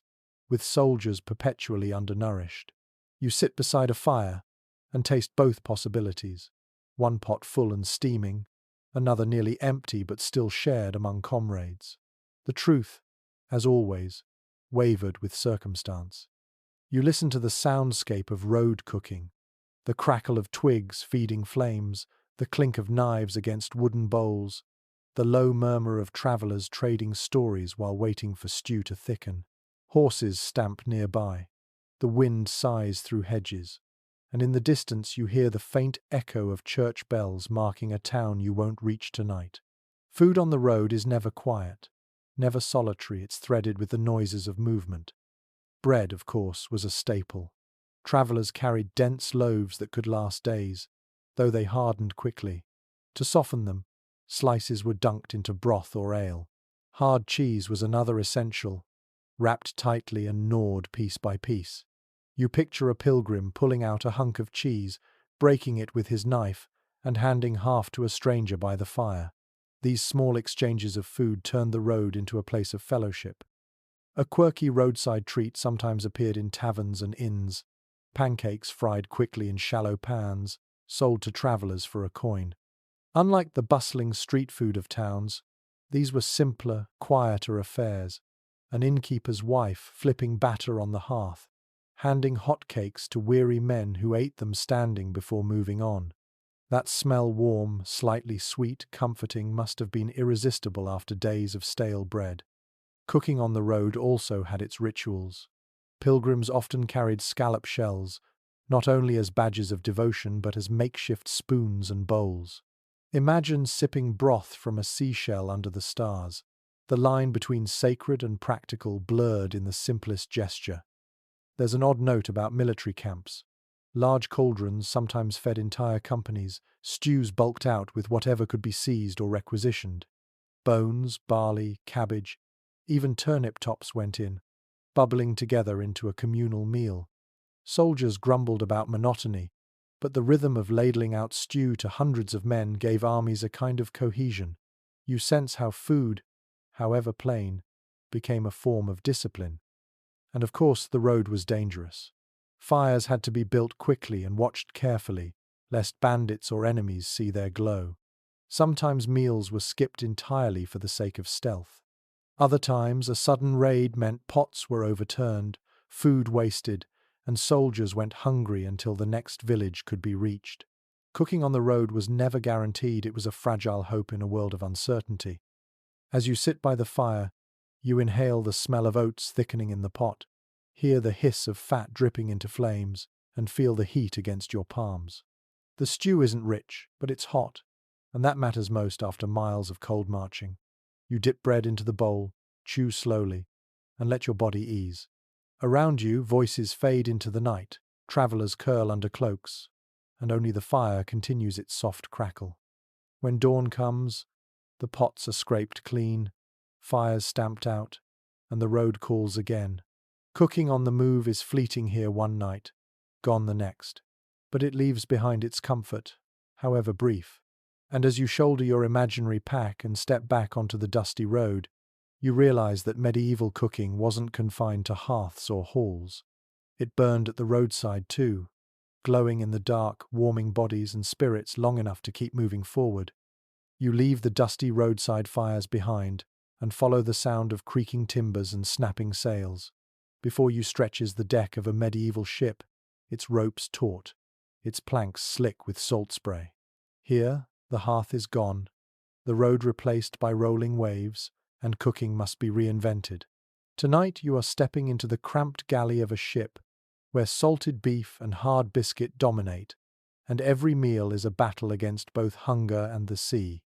with soldiers perpetually undernourished. You sit beside a fire and taste both possibilities, one pot full and steaming, another nearly empty but still shared among comrades. The truth, as always, wavered with circumstance. You listen to the soundscape of road cooking, the crackle of twigs feeding flames, the clink of knives against wooden bowls, the low murmur of travellers trading stories while waiting for stew to thicken. Horses stamp nearby. The wind sighs through hedges, and in the distance you hear the faint echo of church bells marking a town you won't reach tonight. Food on the road is never quiet, never solitary, it's threaded with the noises of movement. Bread, of course, was a staple. Travellers carried dense loaves that could last days, though they hardened quickly. To soften them, slices were dunked into broth or ale. Hard cheese was another essential, wrapped tightly and gnawed piece by piece. You picture a pilgrim pulling out a hunk of cheese, breaking it with his knife, and handing half to a stranger by the fire. These small exchanges of food turned the road into a place of fellowship. A quirky roadside treat sometimes appeared in taverns and inns, pancakes fried quickly in shallow pans, sold to travellers for a coin. Unlike the bustling street food of towns, these were simpler, quieter affairs. An innkeeper's wife flipping batter on the hearth, handing hot cakes to weary men who ate them standing before moving on. That smell, warm, slightly sweet, comforting, must have been irresistible after days of stale bread. Cooking on the road also had its rituals. Pilgrims often carried scallop shells, not only as badges of devotion but as makeshift spoons and bowls. Imagine sipping broth from a seashell under the stars. The line between sacred and practical blurred in the simplest gesture. There's an odd note about military camps. Large cauldrons sometimes fed entire companies, stews bulked out with whatever could be seized or requisitioned. Bones, barley, cabbage, even turnip tops went in, bubbling together into a communal meal. Soldiers grumbled about monotony, but the rhythm of ladling out stew to hundreds of men gave armies a kind of cohesion. You sense how food, however plain, became a form of discipline. And of course the road was dangerous. Fires had to be built quickly and watched carefully, lest bandits or enemies see their glow. Sometimes meals were skipped entirely for the sake of stealth. Other times a sudden raid meant pots were overturned, food wasted, and soldiers went hungry until the next village could be reached. Cooking on the road was never guaranteed, it was a fragile hope in a world of uncertainty. As you sit by the fire, you inhale the smell of oats thickening in the pot, hear the hiss of fat dripping into flames, and feel the heat against your palms. The stew isn't rich, but it's hot, and that matters most after miles of cold marching. You dip bread into the bowl, chew slowly, and let your body ease. Around you, voices fade into the night, travellers curl under cloaks, and only the fire continues its soft crackle. When dawn comes, the pots are scraped clean, fires stamped out, and the road calls again. Cooking on the move is fleeting here one night, gone the next, but it leaves behind its comfort, however brief. And as you shoulder your imaginary pack and step back onto the dusty road, you realize that medieval cooking wasn't confined to hearths or halls. It burned at the roadside too, glowing in the dark, warming bodies and spirits long enough to keep moving forward. You leave the dusty roadside fires behind and follow the sound of creaking timbers and snapping sails. Before you stretches the deck of a medieval ship, its ropes taut, its planks slick with salt spray. Here, the hearth is gone, the road replaced by rolling waves, and cooking must be reinvented. Tonight you are stepping into the cramped galley of a ship, where salted beef and hard biscuit dominate, and every meal is a battle against both hunger and the sea.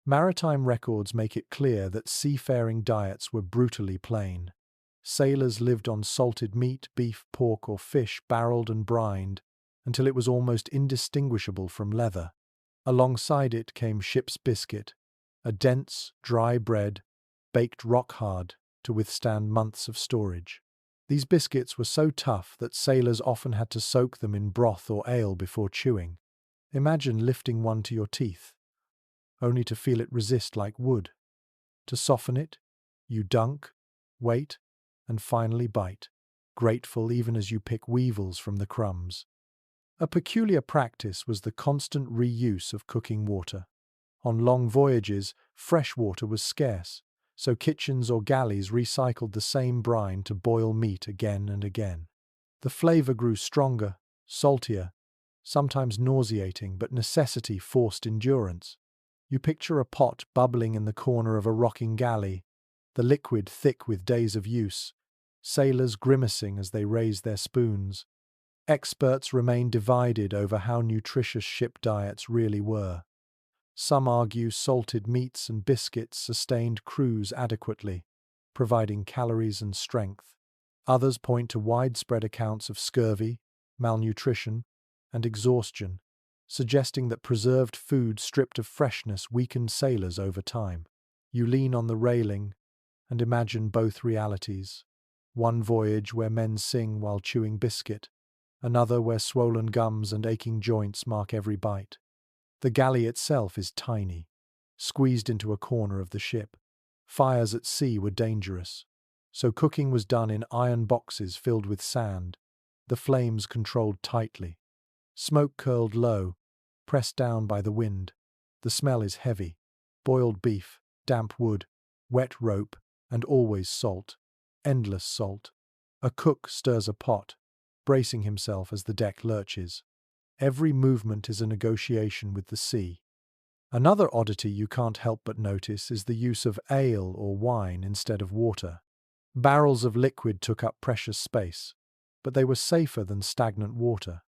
Maritime records make it clear that seafaring diets were brutally plain. Sailors lived on salted meat, beef, pork, or fish, barreled and brined, until it was almost indistinguishable from leather. Alongside it came ship's biscuit, a dense, dry bread, baked rock-hard to withstand months of storage. These biscuits were so tough that sailors often had to soak them in broth or ale before chewing. Imagine lifting one to your teeth, only to feel it resist like wood. To soften it, you dunk, wait, and finally bite, grateful even as you pick weevils from the crumbs. A peculiar practice was the constant reuse of cooking water. On long voyages, fresh water was scarce, so kitchens or galleys recycled the same brine to boil meat again and again. The flavor grew stronger, saltier, sometimes nauseating, but necessity forced endurance. You picture a pot bubbling in the corner of a rocking galley, the liquid thick with days of use, sailors grimacing as they raise their spoons. Experts remain divided over how nutritious ship diets really were. Some argue salted meats and biscuits sustained crews adequately, providing calories and strength. Others point to widespread accounts of scurvy, malnutrition, and exhaustion, suggesting that preserved food stripped of freshness weakened sailors over time. You lean on the railing and imagine both realities. One voyage where men sing while chewing biscuit, another where swollen gums and aching joints mark every bite. The galley itself is tiny, squeezed into a corner of the ship. Fires at sea were dangerous, so cooking was done in iron boxes filled with sand, the flames controlled tightly. Smoke curled low, pressed down by the wind. The smell is heavy. Boiled beef, damp wood, wet rope, and always salt. Endless salt. A cook stirs a pot, bracing himself as the deck lurches. Every movement is a negotiation with the sea. Another oddity you can't help but notice is the use of ale or wine instead of water. Barrels of liquid took up precious space, but they were safer than stagnant water.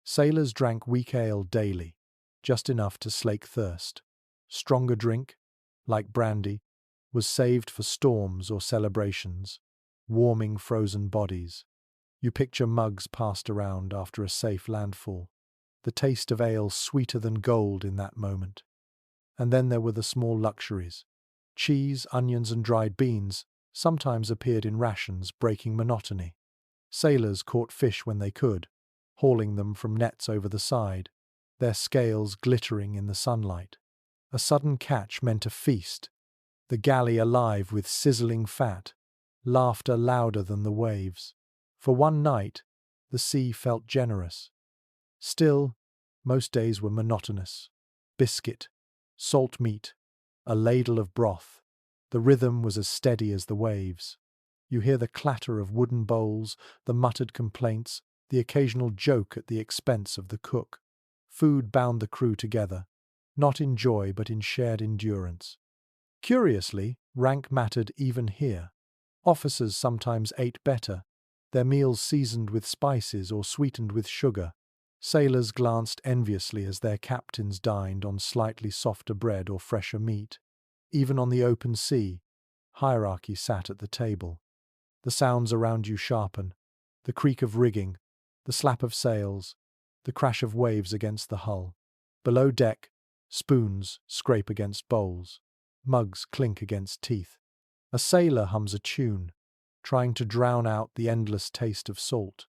Sailors drank weak ale daily, just enough to slake thirst. Stronger drink, like brandy, was saved for storms or celebrations, warming frozen bodies. You picture mugs passed around after a safe landfall, the taste of ale sweeter than gold in that moment. And then there were the small luxuries. Cheese, onions, and dried beans sometimes appeared in rations, breaking monotony. Sailors caught fish when they could, hauling them from nets over the side, their scales glittering in the sunlight. A sudden catch meant a feast, the galley alive with sizzling fat, laughter louder than the waves. For one night, the sea felt generous. Still, most days were monotonous. Biscuit, salt meat, a ladle of broth. The rhythm was as steady as the waves. You hear the clatter of wooden bowls, the muttered complaints, the occasional joke at the expense of the cook. Food bound the crew together, not in joy but in shared endurance. Curiously, rank mattered even here. Officers sometimes ate better, their meals seasoned with spices or sweetened with sugar. Sailors glanced enviously as their captains dined on slightly softer bread or fresher meat. Even on the open sea, hierarchy sat at the table. The sounds around you sharpen, the creak of rigging, the slap of sails, the crash of waves against the hull. Below deck, spoons scrape against bowls, mugs clink against teeth. A sailor hums a tune, trying to drown out the endless taste of salt.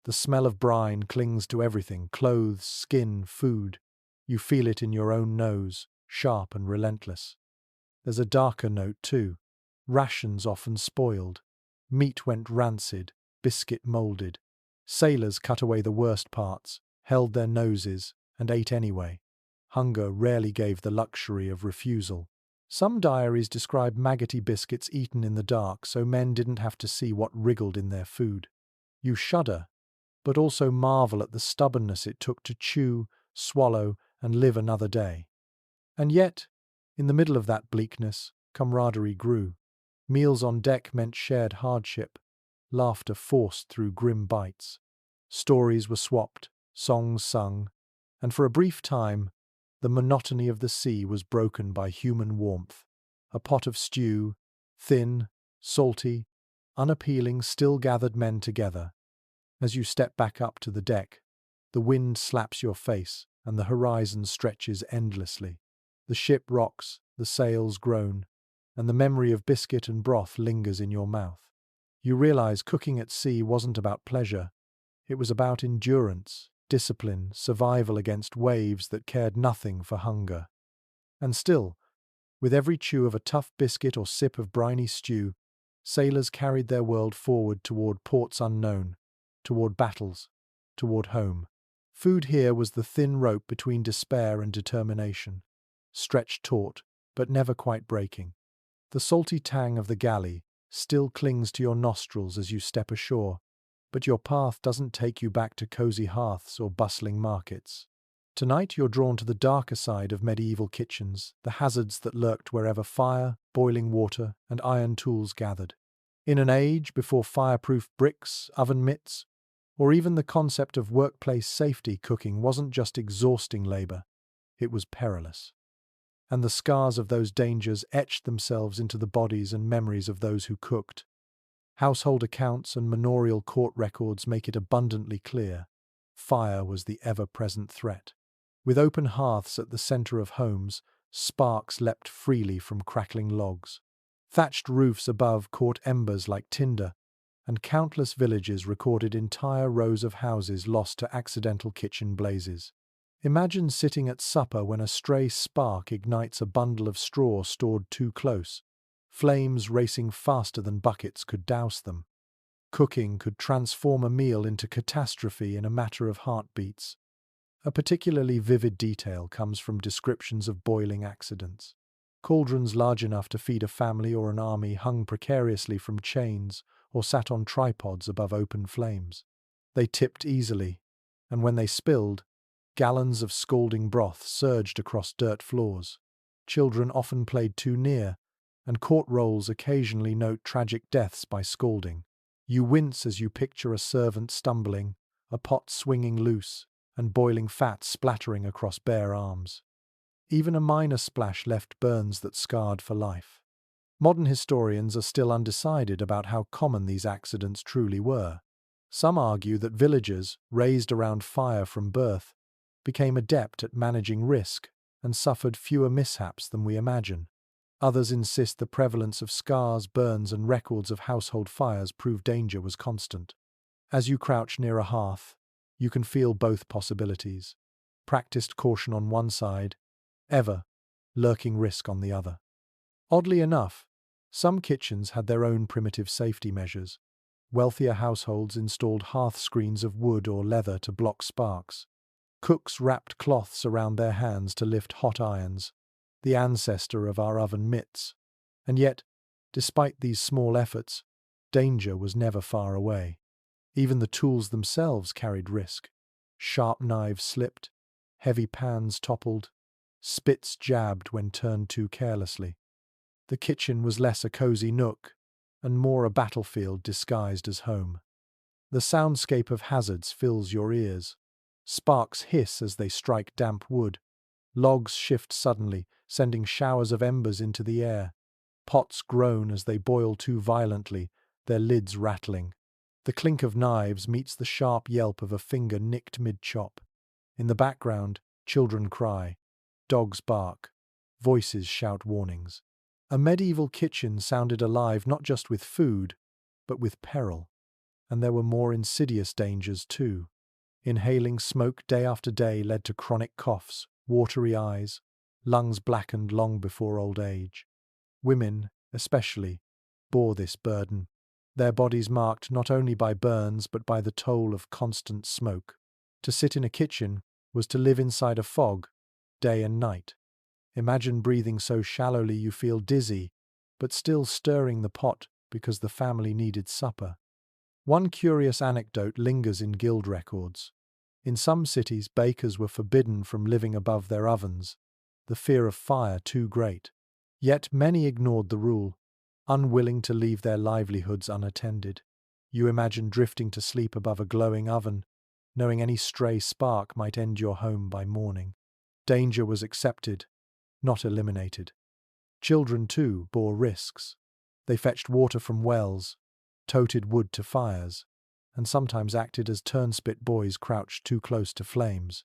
The smell of brine clings to everything, clothes, skin, food. You feel it in your own nose, sharp and relentless. There's a darker note too. Rations often spoiled. Meat went rancid, biscuit moulded. Sailors cut away the worst parts, held their noses, and ate anyway. Hunger rarely gave the luxury of refusal. Some diaries describe maggoty biscuits eaten in the dark so men didn't have to see what wriggled in their food. You shudder, but also marvel at the stubbornness it took to chew, swallow, and live another day. And yet, in the middle of that bleakness, camaraderie grew. Meals on deck meant shared hardship, laughter forced through grim bites. Stories were swapped, songs sung, And for a brief time, the monotony of the sea was broken by human warmth. A pot of stew, thin, salty, unappealing, still gathered men together. As you step back up to the deck, the wind slaps your face and the horizon stretches endlessly. The ship rocks, the sails groan, and the memory of biscuit and broth lingers in your mouth. You realize cooking at sea wasn't about pleasure. It was about endurance, discipline, survival against waves that cared nothing for hunger. And still, with every chew of a tough biscuit or sip of briny stew, sailors carried their world forward toward ports unknown, toward battles, toward home. Food here was the thin rope between despair and determination, stretched taut, but never quite breaking. The salty tang of the galley still clings to your nostrils as you step ashore, but your path doesn't take you back to cozy hearths or bustling markets. Tonight you're drawn to the darker side of medieval kitchens, the hazards that lurked wherever fire, boiling water, and iron tools gathered. In an age before fireproof bricks, oven mitts, or even the concept of workplace safety, cooking wasn't just exhausting labor, it was perilous. And the scars of those dangers etched themselves into the bodies and memories of those who cooked. Household accounts and manorial court records make it abundantly clear. Fire was the ever-present threat. With open hearths at the center of homes, sparks leapt freely from crackling logs. Thatched roofs above caught embers like tinder, and countless villages recorded entire rows of houses lost to accidental kitchen blazes. Imagine sitting at supper when a stray spark ignites a bundle of straw stored too close, flames racing faster than buckets could douse them. Cooking could transform a meal into catastrophe in a matter of heartbeats. A particularly vivid detail comes from descriptions of boiling accidents. Cauldrons large enough to feed a family or an army hung precariously from chains or sat on tripods above open flames. They tipped easily, and when they spilled, gallons of scalding broth surged across dirt floors. Children often played too near, and court rolls occasionally note tragic deaths by scalding. You wince as you picture a servant stumbling, a pot swinging loose, and boiling fat splattering across bare arms. Even a minor splash left burns that scarred for life. Modern historians are still undecided about how common these accidents truly were. Some argue that villagers, raised around fire from birth, became adept at managing risk and suffered fewer mishaps than we imagine. Others insist the prevalence of scars, burns, and records of household fires prove danger was constant. As you crouch near a hearth, you can feel both possibilities. Practiced caution on one side, ever lurking risk on the other. Oddly enough, some kitchens had their own primitive safety measures. Wealthier households installed hearth screens of wood or leather to block sparks. Cooks wrapped cloths around their hands to lift hot irons, the ancestor of our oven mitts. And yet, despite these small efforts, danger was never far away. Even the tools themselves carried risk. Sharp knives slipped, heavy pans toppled, spits jabbed when turned too carelessly. The kitchen was less a cozy nook and more a battlefield disguised as home. The soundscape of hazards fills your ears. Sparks hiss as they strike damp wood. Logs shift suddenly, sending showers of embers into the air. Pots groan as they boil too violently, their lids rattling. The clink of knives meets the sharp yelp of a finger nicked mid-chop. In the background, children cry. Dogs bark. Voices shout warnings. A medieval kitchen sounded alive not just with food, but with peril. And there were more insidious dangers too. Inhaling smoke day after day led to chronic coughs, watery eyes, lungs blackened long before old age. Women, especially, bore this burden, their bodies marked not only by burns but by the toll of constant smoke. To sit in a kitchen was to live inside a fog, day and night. Imagine breathing so shallowly you feel dizzy, but still stirring the pot because the family needed supper. One curious anecdote lingers in guild records. In some cities, bakers were forbidden from living above their ovens, the fear of fire too great. Yet many ignored the rule, unwilling to leave their livelihoods unattended. You imagine drifting to sleep above a glowing oven, knowing any stray spark might end your home by morning. Danger was accepted, not eliminated. Children, too, bore risks. They fetched water from wells, toted wood to fires, and sometimes acted as turnspit boys crouched too close to flames.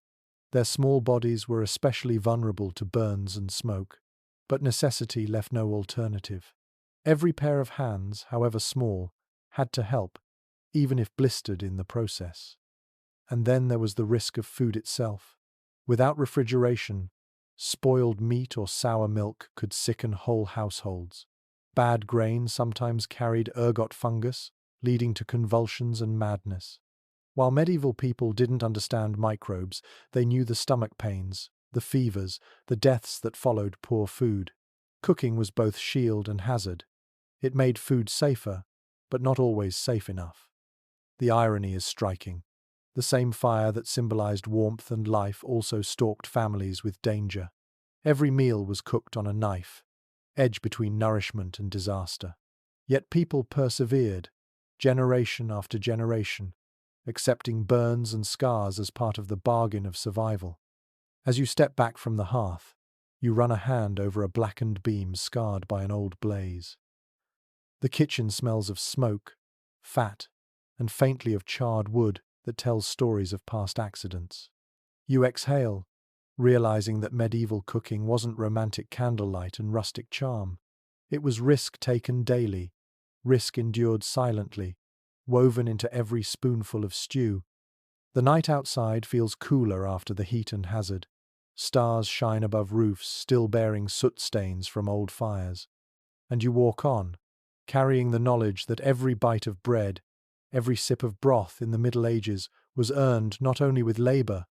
Their small bodies were especially vulnerable to burns and smoke, but necessity left no alternative. Every pair of hands, however small, had to help, even if blistered in the process. And then there was the risk of food itself. Without refrigeration, spoiled meat or sour milk could sicken whole households. Bad grain sometimes carried ergot fungus, leading to convulsions and madness. While medieval people didn't understand microbes, they knew the stomach pains, the fevers, the deaths that followed poor food. Cooking was both shield and hazard. It made food safer, but not always safe enough. The irony is striking. The same fire that symbolized warmth and life also stalked families with danger. Every meal was cooked on a knife, edge between nourishment and disaster. Yet people persevered, generation after generation, accepting burns and scars as part of the bargain of survival. As you step back from the hearth, you run a hand over a blackened beam scarred by an old blaze. The kitchen smells of smoke, fat, and faintly of charred wood that tells stories of past accidents. You exhale, realizing that medieval cooking wasn't romantic candlelight and rustic charm. It was risk taken daily, risk endured silently, woven into every spoonful of stew. The night outside feels cooler after the heat and hazard. Stars shine above roofs, still bearing soot stains from old fires. And you walk on, carrying the knowledge that every bite of bread, every sip of broth in the Middle Ages was earned not only with labor,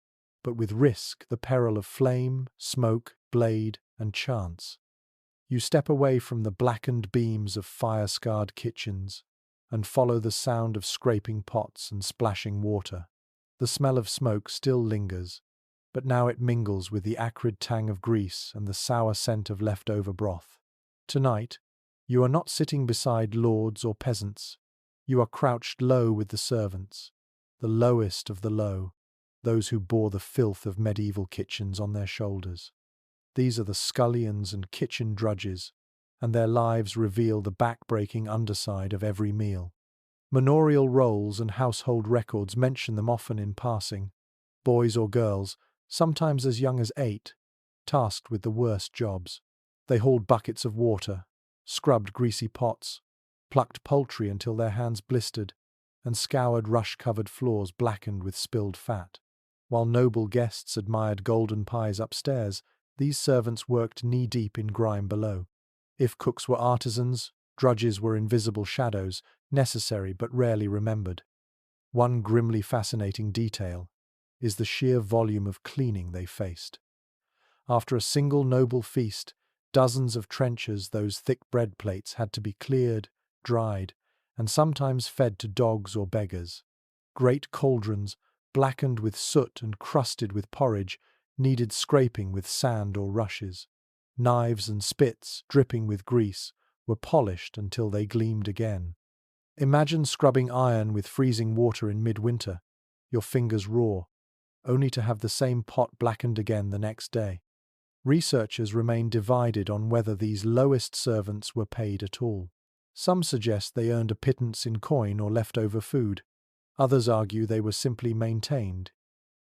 but with risk, the peril of flame, smoke, blade, and chance. You step away from the blackened beams of fire-scarred kitchens and follow the sound of scraping pots and splashing water. The smell of smoke still lingers, but now it mingles with the acrid tang of grease and the sour scent of leftover broth. Tonight, you are not sitting beside lords or peasants. You are crouched low with the servants, the lowest of the low, those who bore the filth of medieval kitchens on their shoulders. These are the scullions and kitchen drudges, and their lives reveal the back-breaking underside of every meal. Manorial rolls and household records mention them often in passing. Boys or girls, sometimes as young as 8, tasked with the worst jobs. They hauled buckets of water, scrubbed greasy pots, plucked poultry until their hands blistered, and scoured rush-covered floors blackened with spilled fat. While noble guests admired golden pies upstairs, these servants worked knee-deep in grime below. If cooks were artisans, drudges were invisible shadows, necessary but rarely remembered. One grimly fascinating detail is the sheer volume of cleaning they faced. After a single noble feast, dozens of trenchers, those thick bread plates, had to be cleared, dried, and sometimes fed to dogs or beggars. Great cauldrons, blackened with soot and crusted with porridge, needed scraping with sand or rushes. Knives and spits, dripping with grease, were polished until they gleamed again. Imagine scrubbing iron with freezing water in midwinter, your fingers raw, only to have the same pot blackened again the next day. Researchers remain divided on whether these lowest servants were paid at all. Some suggest they earned a pittance in coin or leftover food. Others argue they were simply maintained,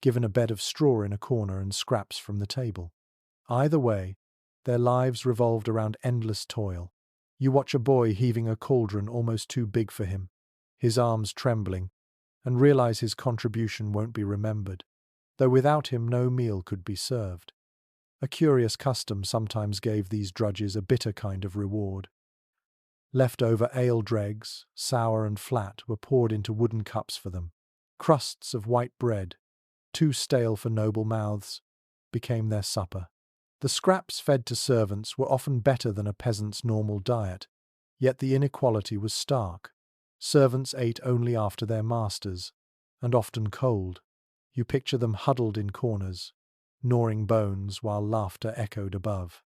given a bed of straw in a corner and scraps from the table. Either way, their lives revolved around endless toil. You watch a boy heaving a cauldron almost too big for him, his arms trembling, and realize his contribution won't be remembered, though without him no meal could be served. A curious custom sometimes gave these drudges a bitter kind of reward. Leftover ale dregs, sour and flat, were poured into wooden cups for them. Crusts of white bread, too stale for noble mouths, became their supper. The scraps fed to servants were often better than a peasant's normal diet, yet the inequality was stark. Servants ate only after their masters, and often cold. You picture them huddled in corners, gnawing bones while laughter echoed above.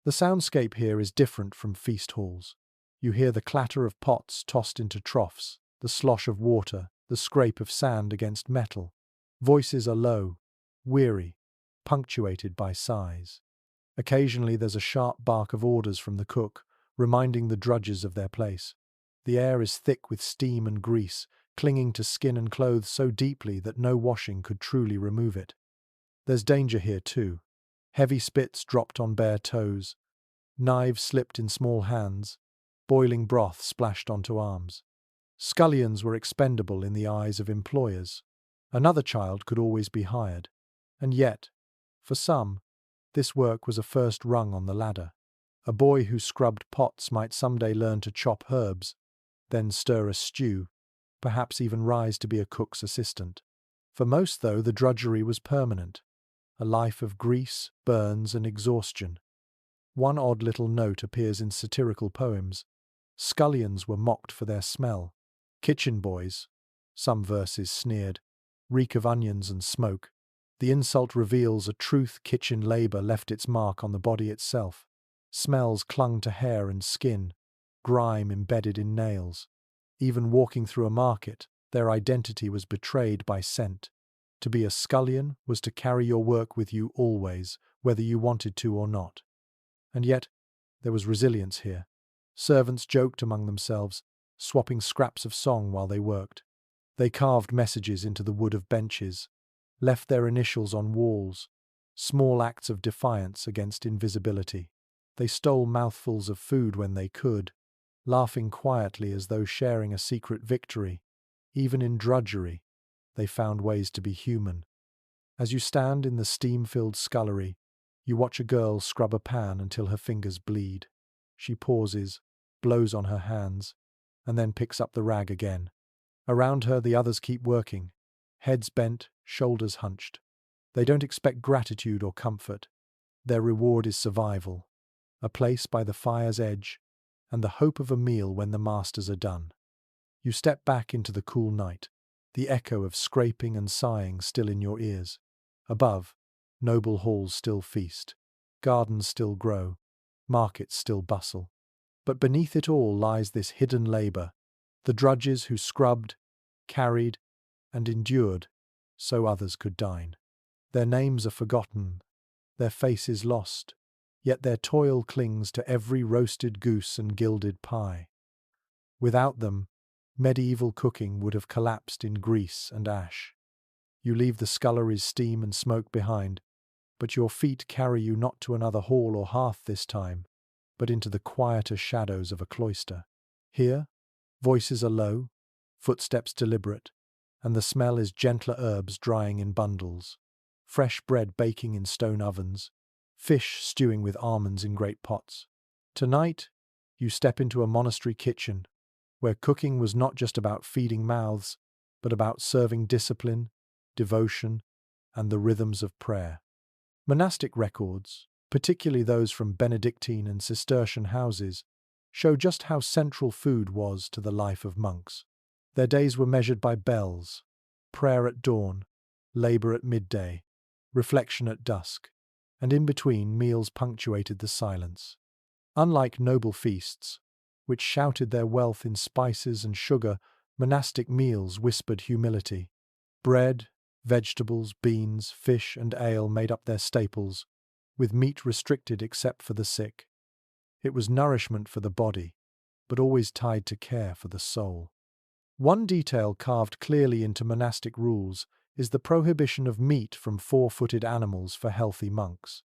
The soundscape here is different from feast halls. You hear the clatter of pots tossed into troughs, the slosh of water, the scrape of sand against metal. Voices are low, weary, punctuated by sighs. Occasionally there's a sharp bark of orders from the cook, reminding the drudges of their place. The air is thick with steam and grease, clinging to skin and clothes so deeply that no washing could truly remove it. There's danger here too. Heavy spits dropped on bare toes, knives slipped in small hands, boiling broth splashed onto arms. Scullions were expendable in the eyes of employers. Another child could always be hired. And yet, for some, this work was a first rung on the ladder. A boy who scrubbed pots might someday learn to chop herbs, then stir a stew, perhaps even rise to be a cook's assistant. For most, though, the drudgery was permanent, a life of grease, burns, and exhaustion. One odd little note appears in satirical poems. Scullions were mocked for their smell. Kitchen boys, some verses sneered, reek of onions and smoke. The insult reveals a truth: kitchen labour left its mark on the body itself. Smells clung to hair and skin, grime embedded in nails. Even walking through a market, their identity was betrayed by scent. To be a scullion was to carry your work with you always, whether you wanted to or not. And yet, there was resilience here. Servants joked among themselves, swapping scraps of song while they worked. They carved messages into the wood of benches, left their initials on walls, small acts of defiance against invisibility. They stole mouthfuls of food when they could, laughing quietly as though sharing a secret victory. Even in drudgery, they found ways to be human. As you stand in the steam-filled scullery, you watch a girl scrub a pan until her fingers bleed. She pauses, blows on her hands, and then picks up the rag again. Around her, the others keep working, heads bent, shoulders hunched. They don't expect gratitude or comfort. Their reward is survival, a place by the fire's edge, and the hope of a meal when the masters are done. You step back into the cool night, the echo of scraping and sighing still in your ears. Above, noble halls still feast, gardens still grow, markets still bustle. But beneath it all lies this hidden labour, the drudges who scrubbed, carried, and endured so others could dine. Their names are forgotten, their faces lost, yet their toil clings to every roasted goose and gilded pie. Without them, medieval cooking would have collapsed in grease and ash. You leave the scullery's steam and smoke behind, but your feet carry you not to another hall or hearth this time, but into the quieter shadows of a cloister. Here, voices are low, footsteps deliberate, and the smell is gentler herbs drying in bundles, fresh bread baking in stone ovens, fish stewing with almonds in great pots. Tonight, you step into a monastery kitchen, where cooking was not just about feeding mouths, but about serving discipline, devotion, and the rhythms of prayer. Monastic records, particularly those from Benedictine and Cistercian houses, show just how central food was to the life of monks. Their days were measured by bells, prayer at dawn, labour at midday, reflection at dusk, and in between meals punctuated the silence. Unlike noble feasts, which shouted their wealth in spices and sugar, monastic meals whispered humility. Bread, vegetables, beans, fish, and ale made up their staples, with meat restricted except for the sick. It was nourishment for the body, but always tied to care for the soul. One detail carved clearly into monastic rules is the prohibition of meat from four-footed animals for healthy monks.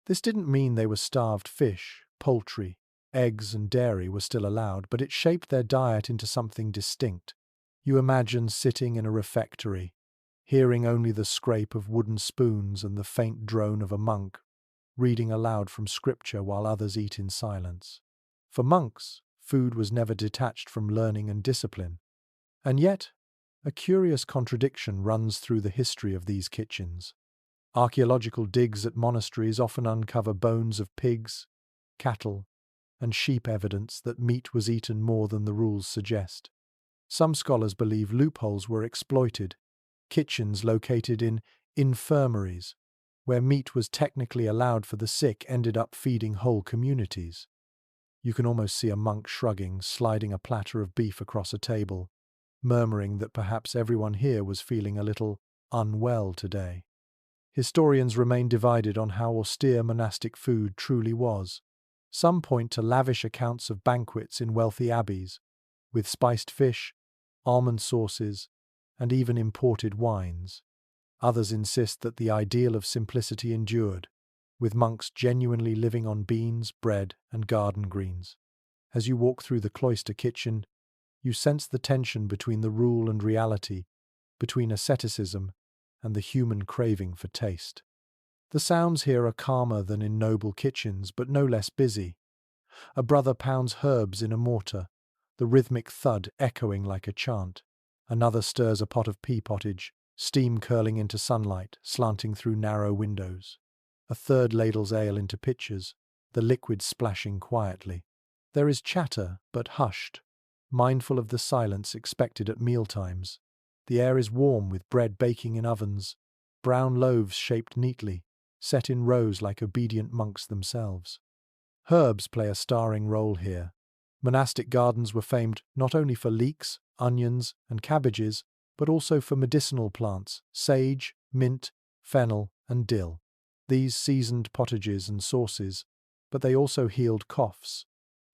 This didn't mean they were starved. Fish, poultry, eggs, and dairy were still allowed, but it shaped their diet into something distinct. You imagine sitting in a refectory, hearing only the scrape of wooden spoons and the faint drone of a monk, reading aloud from scripture while others eat in silence. For monks, food was never detached from learning and discipline. And yet, a curious contradiction runs through the history of these kitchens. Archaeological digs at monasteries often uncover bones of pigs, cattle, and sheep, evidence that meat was eaten more than the rules suggest. Some scholars believe loopholes were exploited. Kitchens located in infirmaries, where meat was technically allowed for the sick, ended up feeding whole communities. You can almost see a monk shrugging, sliding a platter of beef across a table, murmuring that perhaps everyone here was feeling a little unwell today. Historians remain divided on how austere monastic food truly was. Some point to lavish accounts of banquets in wealthy abbeys, with spiced fish, almond sauces, and even imported wines. Others insist that the ideal of simplicity endured, with monks genuinely living on beans, bread, and garden greens. As you walk through the cloister kitchen, you sense the tension between the rule and reality, between asceticism and the human craving for taste. The sounds here are calmer than in noble kitchens, but no less busy. A brother pounds herbs in a mortar, the rhythmic thud echoing like a chant. Another stirs a pot of pea pottage, steam curling into sunlight, slanting through narrow windows. A third ladles ale into pitchers, the liquid splashing quietly. There is chatter, but hushed, mindful of the silence expected at mealtimes. The air is warm with bread baking in ovens, brown loaves shaped neatly, set in rows like obedient monks themselves. Herbs play a starring role here. Monastic gardens were famed not only for leeks, onions, and cabbages, but also for medicinal plants, sage, mint, fennel, and dill. These seasoned pottages and sauces, but they also healed coughs,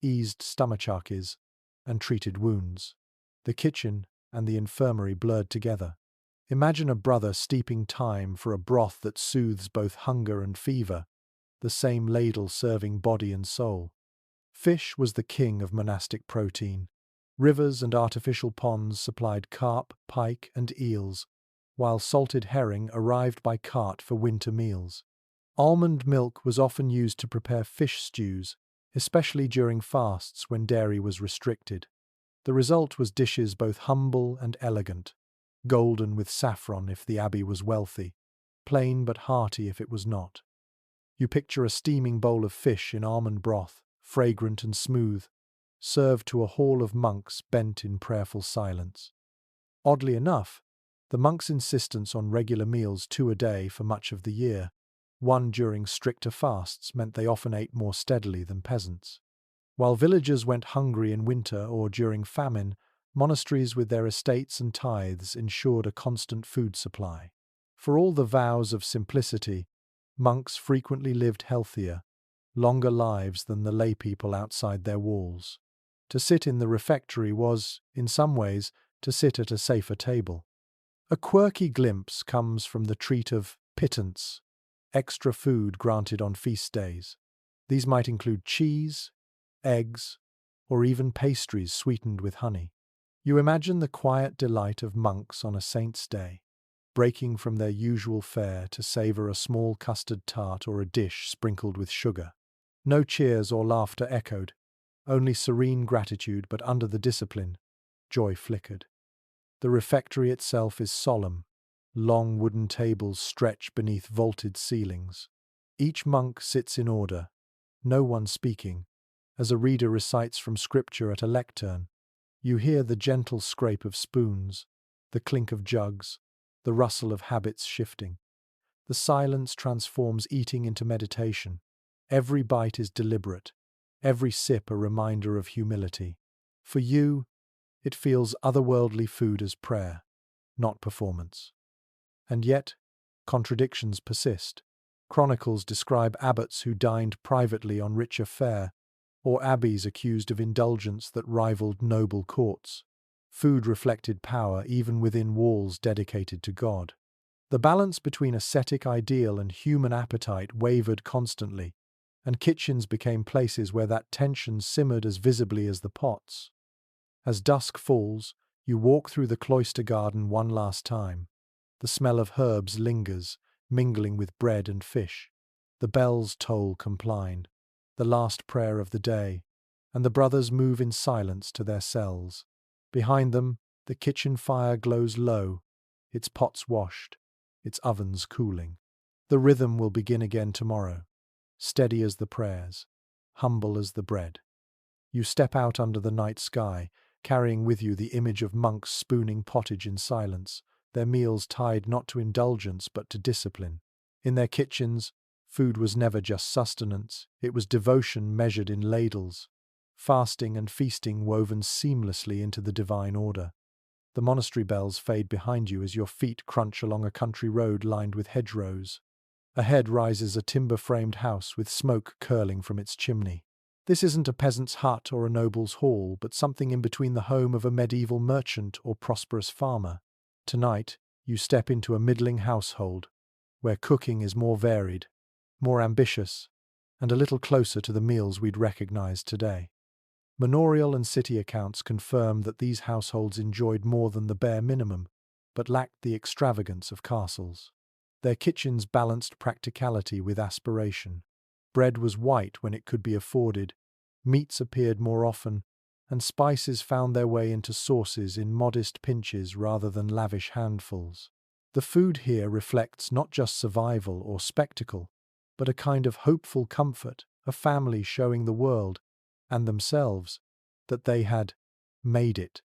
eased stomachaches, and treated wounds. The kitchen and the infirmary blurred together. Imagine a brother steeping thyme for a broth that soothes both hunger and fever, the same ladle serving body and soul. Fish was the king of monastic protein. Rivers and artificial ponds supplied carp, pike, and eels, while salted herring arrived by cart for winter meals. Almond milk was often used to prepare fish stews, especially during fasts when dairy was restricted. The result was dishes both humble and elegant, golden with saffron if the abbey was wealthy, plain but hearty if it was not. You picture a steaming bowl of fish in almond broth, fragrant and smooth, served to a hall of monks bent in prayerful silence. Oddly enough, the monks' insistence on regular meals 2 a day for much of the year, one during stricter fasts, meant they often ate more steadily than peasants. While villagers went hungry in winter or during famine, monasteries with their estates and tithes ensured a constant food supply. For all the vows of simplicity, monks frequently lived healthier, longer lives than the laypeople outside their walls. To sit in the refectory was, in some ways, to sit at a safer table. A quirky glimpse comes from the treat of pittance, extra food granted on feast days. These might include cheese, eggs, or even pastries sweetened with honey. You imagine the quiet delight of monks on a saint's day, breaking from their usual fare to savour a small custard tart or a dish sprinkled with sugar. No cheers or laughter echoed, only serene gratitude, but under the discipline, joy flickered. The refectory itself is solemn. Long wooden tables stretch beneath vaulted ceilings. Each monk sits in order, no one speaking, as a reader recites from scripture at a lectern. You hear the gentle scrape of spoons, the clink of jugs, the rustle of habits shifting. The silence transforms eating into meditation. Every bite is deliberate, every sip a reminder of humility. For you, it feels otherworldly food as prayer, not performance. And yet, contradictions persist. Chronicles describe abbots who dined privately on richer fare, or abbeys accused of indulgence that rivaled noble courts. Food reflected power even within walls dedicated to God. The balance between ascetic ideal and human appetite wavered constantly, and kitchens became places where that tension simmered as visibly as the pots. As dusk falls, you walk through the cloister garden one last time. The smell of herbs lingers, mingling with bread and fish. The bells toll compline, the last prayer of the day, and the brothers move in silence to their cells. Behind them, the kitchen fire glows low, its pots washed, its ovens cooling. The rhythm will begin again tomorrow, steady as the prayers, humble as the bread. You step out under the night sky, carrying with you the image of monks spooning pottage in silence, their meals tied not to indulgence but to discipline. In their kitchens, food was never just sustenance, it was devotion measured in ladles, fasting and feasting woven seamlessly into the divine order. The monastery bells fade behind you as your feet crunch along a country road lined with hedgerows. Ahead rises a timber-framed house with smoke curling from its chimney. This isn't a peasant's hut or a noble's hall, but something in between the home of a medieval merchant or prosperous farmer. Tonight, you step into a middling household, where cooking is more varied, more ambitious, and a little closer to the meals we'd recognize today. Manorial and city accounts confirm that these households enjoyed more than the bare minimum, but lacked the extravagance of castles. Their kitchens balanced practicality with aspiration. Bread was white when it could be afforded, meats appeared more often, and spices found their way into sauces in modest pinches rather than lavish handfuls. The food here reflects not just survival or spectacle, but a kind of hopeful comfort, a family showing the world, and themselves, that they had made it.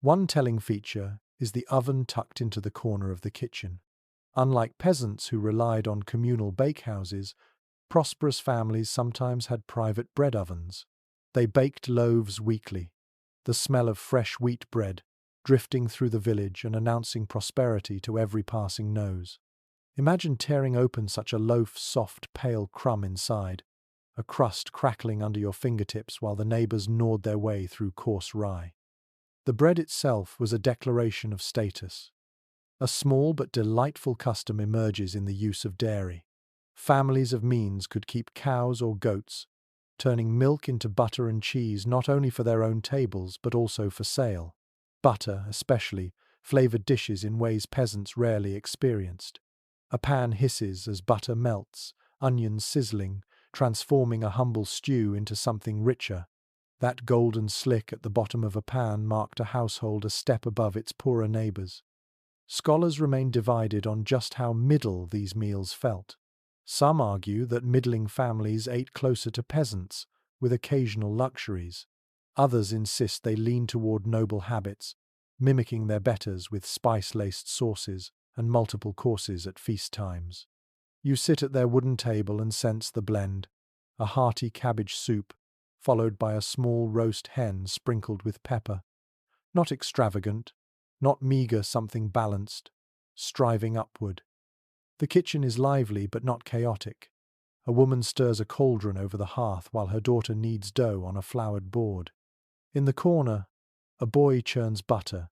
One telling feature is the oven tucked into the corner of the kitchen. Unlike peasants who relied on communal bakehouses, prosperous families sometimes had private bread ovens. They baked loaves weekly, the smell of fresh wheat bread drifting through the village and announcing prosperity to every passing nose. Imagine tearing open such a loaf, soft, pale crumb inside, a crust crackling under your fingertips while the neighbors gnawed their way through coarse rye. The bread itself was a declaration of status. A small but delightful custom emerges in the use of dairy. Families of means could keep cows or goats, turning milk into butter and cheese not only for their own tables but also for sale. Butter, especially, flavored dishes in ways peasants rarely experienced. A pan hisses as butter melts, onions sizzling, transforming a humble stew into something richer. That golden slick at the bottom of a pan marked a household a step above its poorer neighbors. Scholars remain divided on just how middle these meals felt. Some argue that middling families ate closer to peasants, with occasional luxuries. Others insist they lean toward noble habits, mimicking their betters with spice-laced sauces and multiple courses at feast times. You sit at their wooden table and sense the blend, a hearty cabbage soup, followed by a small roast hen sprinkled with pepper. Not extravagant, not meager, something balanced, striving upward. The kitchen is lively but not chaotic. A woman stirs a cauldron over the hearth while her daughter kneads dough on a floured board. In the corner, a boy churns butter,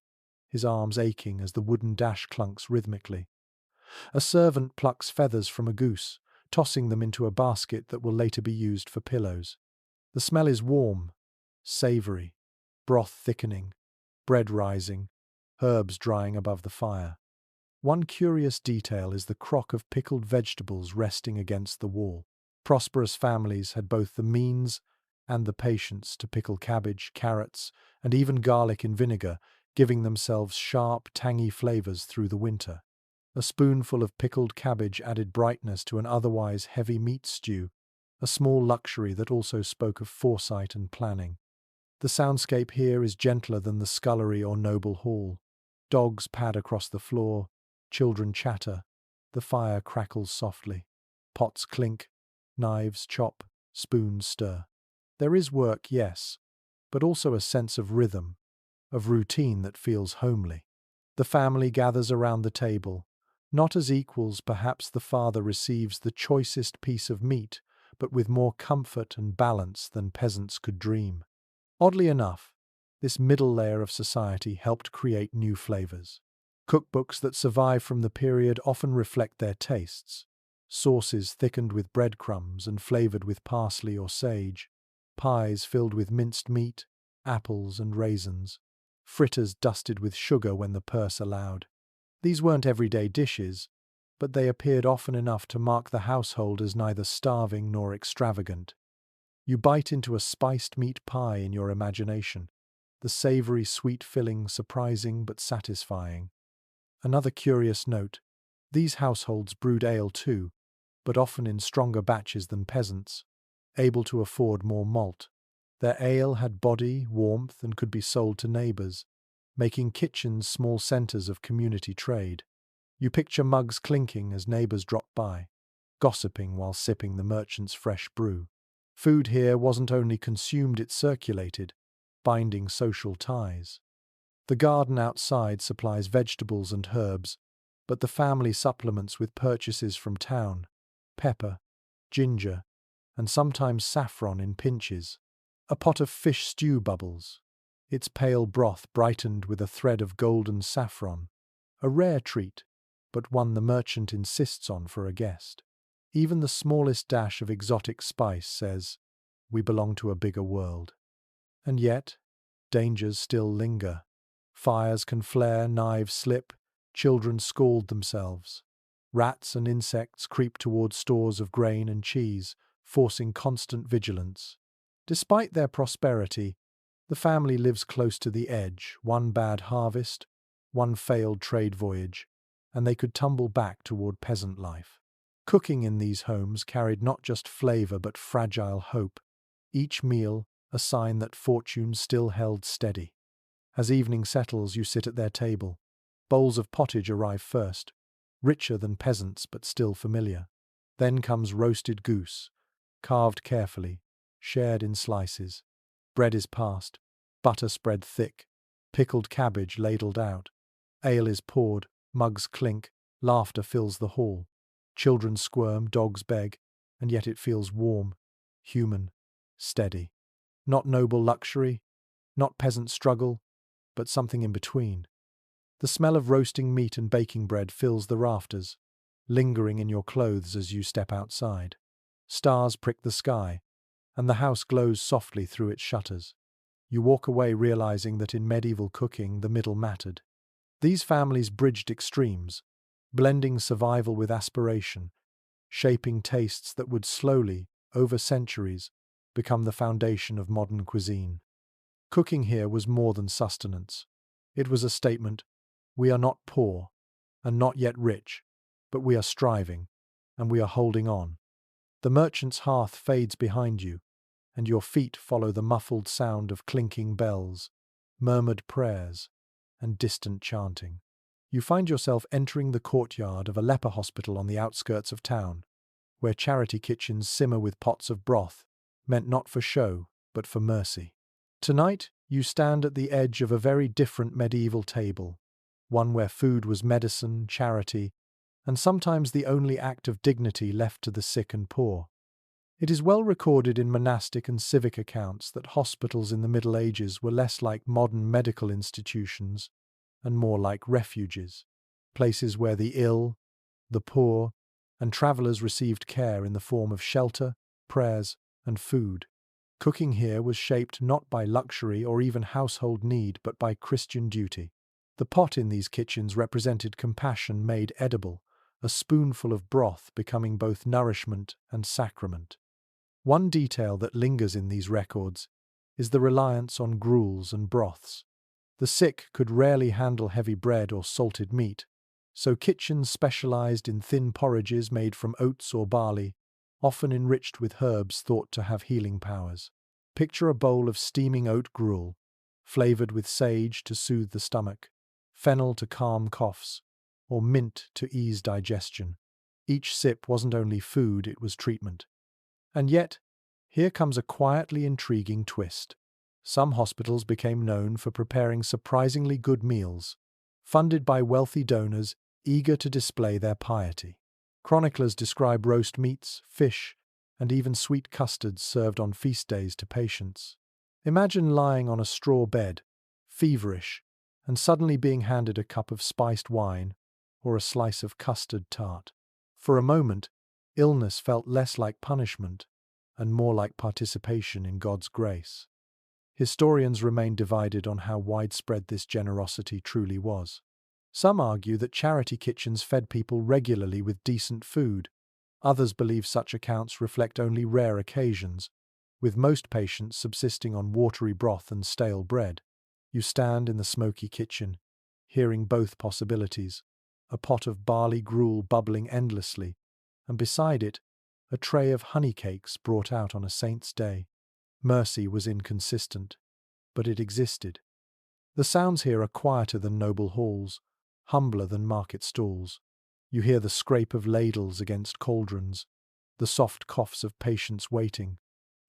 his arms aching as the wooden dash clunks rhythmically. A servant plucks feathers from a goose, tossing them into a basket that will later be used for pillows. The smell is warm, savory, broth thickening, bread rising, herbs drying above the fire. One curious detail is the crock of pickled vegetables resting against the wall. Prosperous families had both the means and the patience to pickle cabbage, carrots, and even garlic in vinegar, giving themselves sharp, tangy flavors through the winter. A spoonful of pickled cabbage added brightness to an otherwise heavy meat stew, a small luxury that also spoke of foresight and planning. The soundscape here is gentler than the scullery or noble hall. Dogs pad across the floor, children chatter, the fire crackles softly. Pots clink, knives chop, spoons stir. There is work, yes, but also a sense of rhythm, of routine that feels homely. The family gathers around the table. Not as equals, perhaps the father receives the choicest piece of meat, but with more comfort and balance than peasants could dream. Oddly enough, this middle layer of society helped create new flavors. Cookbooks that survive from the period often reflect their tastes. Sauces thickened with breadcrumbs and flavored with parsley or sage. Pies filled with minced meat, apples and raisins. Fritters dusted with sugar when the purse allowed. These weren't everyday dishes, but they appeared often enough to mark the household as neither starving nor extravagant. You bite into a spiced meat pie in your imagination, the savory sweet filling surprising but satisfying. Another curious note, these households brewed ale too, but often in stronger batches than peasants, able to afford more malt. Their ale had body, warmth, and could be sold to neighbors, making kitchens small centers of community trade. You picture mugs clinking as neighbors drop by, gossiping while sipping the merchant's fresh brew. Food here wasn't only consumed, it circulated, binding social ties. The garden outside supplies vegetables and herbs, but the family supplements with purchases from town: pepper, ginger, and sometimes saffron in pinches. A pot of fish stew bubbles, its pale broth brightened with a thread of golden saffron. A rare treat, but one the merchant insists on for a guest. Even the smallest dash of exotic spice says, "We belong to a bigger world." And yet, dangers still linger. Fires can flare, knives slip, children scald themselves. Rats and insects creep towards stores of grain and cheese, forcing constant vigilance. Despite their prosperity, the family lives close to the edge: one bad harvest, one failed trade voyage, and they could tumble back toward peasant life. Cooking in these homes carried not just flavor but fragile hope, each meal a sign that fortune still held steady. As evening settles, you sit at their table. Bowls of pottage arrive first, richer than peasants but still familiar. Then comes roasted goose, carved carefully, shared in slices. Bread is passed, butter spread thick, pickled cabbage ladled out. Ale is poured, mugs clink, laughter fills the hall. Children squirm, dogs beg, and yet it feels warm, human, steady. Not noble luxury, not peasant struggle, but something in between. The smell of roasting meat and baking bread fills the rafters, lingering in your clothes as you step outside. Stars prick the sky, and the house glows softly through its shutters. You walk away realizing that in medieval cooking the middle mattered. These families bridged extremes, blending survival with aspiration, shaping tastes that would slowly, over centuries, become the foundation of modern cuisine. Cooking here was more than sustenance. It was a statement: we are not poor, and not yet rich, but we are striving, and we are holding on. The merchant's hearth fades behind you, and your feet follow the muffled sound of clinking bells, murmured prayers, and distant chanting. You find yourself entering the courtyard of a leper hospital on the outskirts of town, where charity kitchens simmer with pots of broth, meant not for show, but for mercy. Tonight, you stand at the edge of a very different medieval table, one where food was medicine, charity, and sometimes the only act of dignity left to the sick and poor. It is well recorded in monastic and civic accounts that hospitals in the Middle Ages were less like modern medical institutions and more like refuges, places where the ill, the poor, and travellers received care in the form of shelter, prayers, and food. Cooking here was shaped not by luxury or even household need, but by Christian duty. The pot in these kitchens represented compassion made edible, a spoonful of broth becoming both nourishment and sacrament. One detail that lingers in these records is the reliance on gruels and broths. The sick could rarely handle heavy bread or salted meat, so kitchens specialized in thin porridges made from oats or barley, often enriched with herbs thought to have healing powers. Picture a bowl of steaming oat gruel, flavored with sage to soothe the stomach, fennel to calm coughs, or mint to ease digestion. Each sip wasn't only food, it was treatment. And yet, here comes a quietly intriguing twist. Some hospitals became known for preparing surprisingly good meals, funded by wealthy donors eager to display their piety. Chroniclers describe roast meats, fish, and even sweet custards served on feast days to patients. Imagine lying on a straw bed, feverish, and suddenly being handed a cup of spiced wine or a slice of custard tart. For a moment, illness felt less like punishment and more like participation in God's grace. Historians remain divided on how widespread this generosity truly was. Some argue that charity kitchens fed people regularly with decent food. Others believe such accounts reflect only rare occasions, with most patients subsisting on watery broth and stale bread. You stand in the smoky kitchen, hearing both possibilities: a pot of barley gruel bubbling endlessly, and beside it, a tray of honey cakes brought out on a saint's day. Mercy was inconsistent, but it existed. The sounds here are quieter than noble halls, humbler than market stalls. You hear the scrape of ladles against cauldrons, the soft coughs of patients waiting,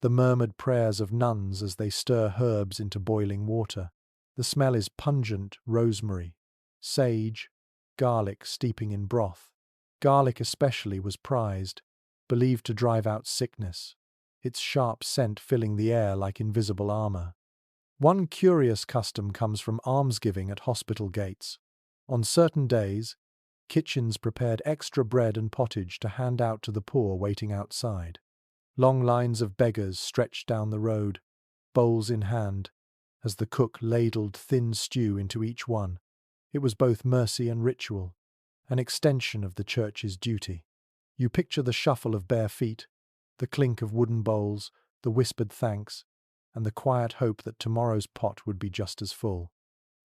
the murmured prayers of nuns as they stir herbs into boiling water. The smell is pungent rosemary, sage, garlic steeping in broth. Garlic especially was prized, believed to drive out sickness, its sharp scent filling the air like invisible armor. One curious custom comes from almsgiving at hospital gates. On certain days, kitchens prepared extra bread and pottage to hand out to the poor waiting outside. Long lines of beggars stretched down the road, bowls in hand, as the cook ladled thin stew into each one. It was both mercy and ritual, an extension of the church's duty. You picture the shuffle of bare feet, the clink of wooden bowls, the whispered thanks, and the quiet hope that tomorrow's pot would be just as full.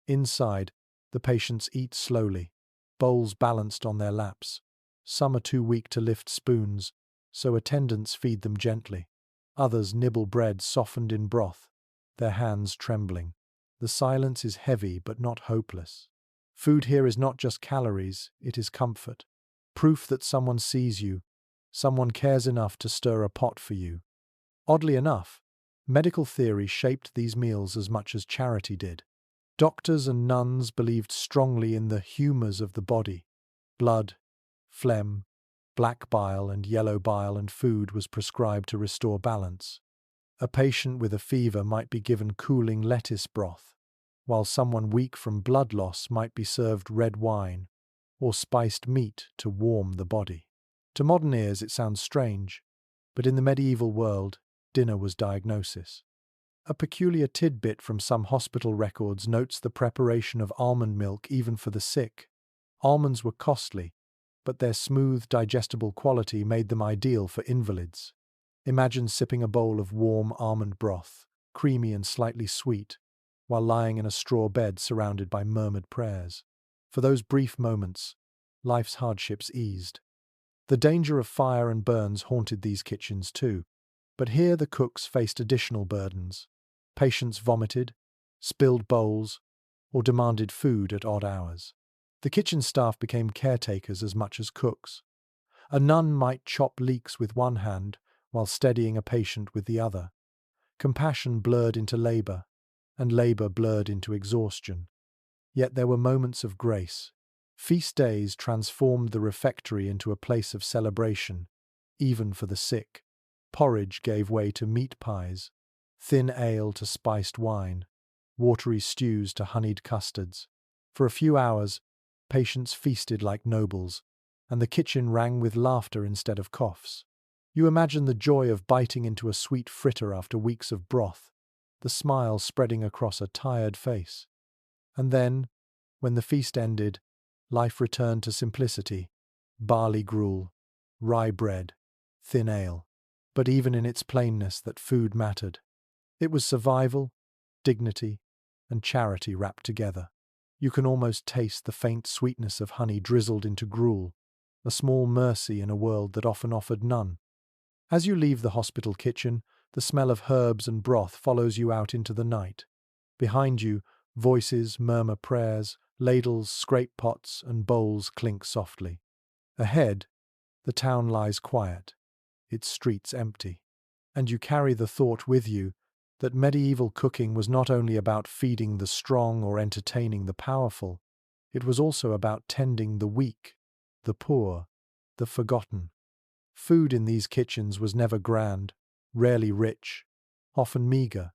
Inside, the patients eat slowly, bowls balanced on their laps. Some are too weak to lift spoons, so attendants feed them gently. Others nibble bread softened in broth, their hands trembling. The silence is heavy but not hopeless. Food here is not just calories, it is comfort. Proof that someone sees you, someone cares enough to stir a pot for you. Oddly enough, medical theory shaped these meals as much as charity did. Doctors and nuns believed strongly in the humours of the body. Blood, phlegm, black bile and yellow bile and food was prescribed to restore balance. A patient with a fever might be given cooling lettuce broth, while someone weak from blood loss might be served red wine or spiced meat to warm the body. To modern ears it sounds strange, but in the medieval world, dinner was diagnosis. A peculiar tidbit from some hospital records notes the preparation of almond milk even for the sick. Almonds were costly, but their smooth, digestible quality made them ideal for invalids. Imagine sipping a bowl of warm almond broth, creamy and slightly sweet, while lying in a straw bed surrounded by murmured prayers. For those brief moments, life's hardships eased. The danger of fire and burns haunted these kitchens too, but here the cooks faced additional burdens. Patients vomited, spilled bowls, or demanded food at odd hours. The kitchen staff became caretakers as much as cooks. A nun might chop leeks with one hand while steadying a patient with the other. Compassion blurred into labour, and labour blurred into exhaustion. Yet there were moments of grace. Feast days transformed the refectory into a place of celebration, even for the sick. Porridge gave way to meat pies, thin ale to spiced wine, watery stews to honeyed custards. For a few hours, patients feasted like nobles, and the kitchen rang with laughter instead of coughs. You imagine the joy of biting into a sweet fritter after weeks of broth, the smile spreading across a tired face. And then, when the feast ended, life returned to simplicity: barley gruel, rye bread, thin ale. But even in its plainness, that food mattered. It was survival, dignity, and charity wrapped together. You can almost taste the faint sweetness of honey drizzled into gruel, a small mercy in a world that often offered none. As you leave the hospital kitchen, the smell of herbs and broth follows you out into the night. Behind you, voices murmur prayers, ladles scrape pots, and bowls clink softly. Ahead, the town lies quiet, its streets empty. And you carry the thought with you that medieval cooking was not only about feeding the strong or entertaining the powerful, it was also about tending the weak, the poor, the forgotten. Food in these kitchens was never grand, rarely rich, often meagre,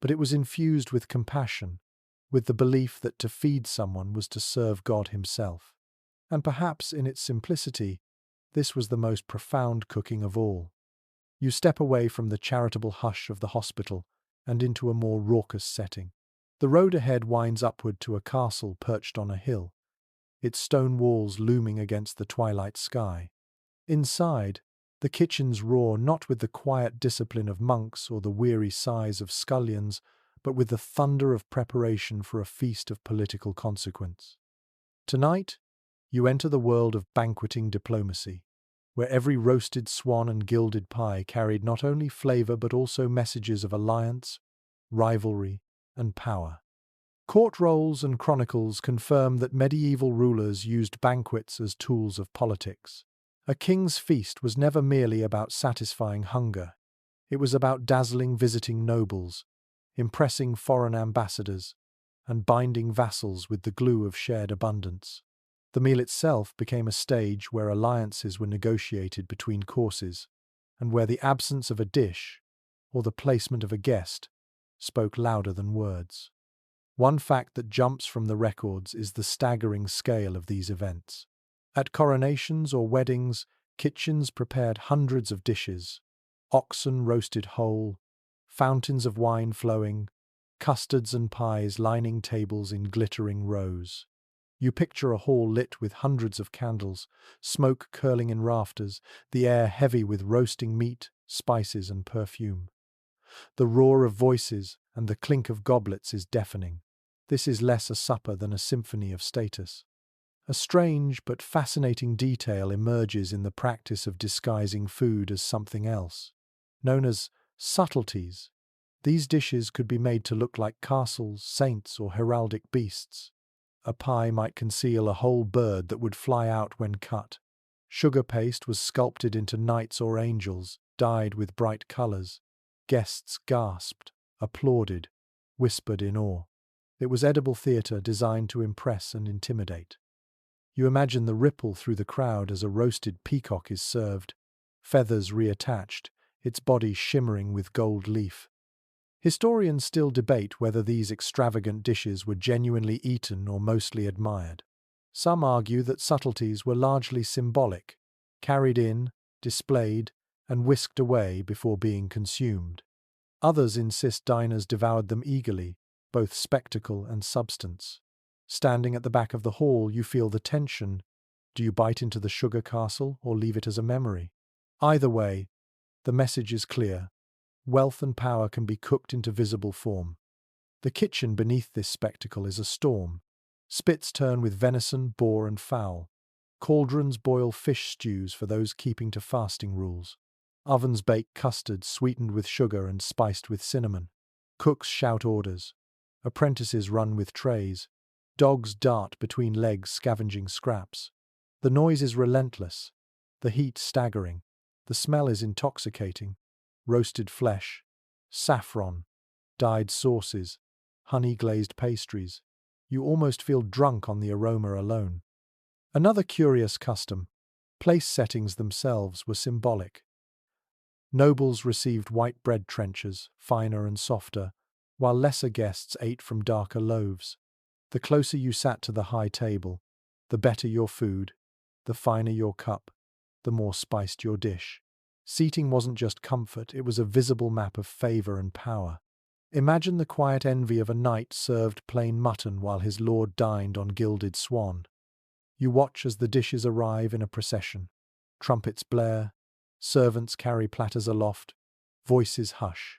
but it was infused with compassion, with the belief that to feed someone was to serve God Himself. And perhaps in its simplicity, this was the most profound cooking of all. You step away from the charitable hush of the hospital and into a more raucous setting. The road ahead winds upward to a castle perched on a hill, its stone walls looming against the twilight sky. Inside, the kitchens roar not with the quiet discipline of monks or the weary sighs of scullions, but with the thunder of preparation for a feast of political consequence. Tonight, you enter the world of banqueting diplomacy, where every roasted swan and gilded pie carried not only flavour but also messages of alliance, rivalry, and power. Court rolls and chronicles confirm that medieval rulers used banquets as tools of politics. A king's feast was never merely about satisfying hunger. It was about dazzling visiting nobles, impressing foreign ambassadors, and binding vassals with the glue of shared abundance. The meal itself became a stage where alliances were negotiated between courses, and where the absence of a dish, or the placement of a guest, spoke louder than words. One fact that jumps from the records is the staggering scale of these events. At coronations or weddings, kitchens prepared hundreds of dishes, oxen roasted whole, fountains of wine flowing, custards and pies lining tables in glittering rows. You picture a hall lit with hundreds of candles, smoke curling in rafters, the air heavy with roasting meat, spices and perfume. The roar of voices and the clink of goblets is deafening. This is less a supper than a symphony of status. A strange but fascinating detail emerges in the practice of disguising food as something else. Known as subtleties, these dishes could be made to look like castles, saints, or heraldic beasts. A pie might conceal a whole bird that would fly out when cut. Sugar paste was sculpted into knights or angels, dyed with bright colours. Guests gasped, applauded, whispered in awe. It was edible theatre designed to impress and intimidate. You imagine the ripple through the crowd as a roasted peacock is served, feathers reattached, its body shimmering with gold leaf. Historians still debate whether these extravagant dishes were genuinely eaten or mostly admired. Some argue that subtleties were largely symbolic, carried in, displayed, and whisked away before being consumed. Others insist diners devoured them eagerly, both spectacle and substance. Standing at the back of the hall, you feel the tension. Do you bite into the sugar castle or leave it as a memory? Either way, the message is clear. Wealth and power can be cooked into visible form. The kitchen beneath this spectacle is a storm. Spits turn with venison, boar, and fowl. Cauldrons boil fish stews for those keeping to fasting rules. Ovens bake custards sweetened with sugar and spiced with cinnamon. Cooks shout orders. Apprentices run with trays. Dogs dart between legs scavenging scraps. The noise is relentless. The heat staggering. The smell is intoxicating. Roasted flesh, saffron, dyed sauces, honey-glazed pastries. You almost feel drunk on the aroma alone. Another curious custom. Place settings themselves were symbolic. Nobles received white bread trenchers, finer and softer, while lesser guests ate from darker loaves. The closer you sat to the high table, the better your food, the finer your cup, the more spiced your dish. Seating wasn't just comfort, it was a visible map of favour and power. Imagine the quiet envy of a knight served plain mutton while his lord dined on gilded swan. You watch as the dishes arrive in a procession. Trumpets blare, servants carry platters aloft, voices hush.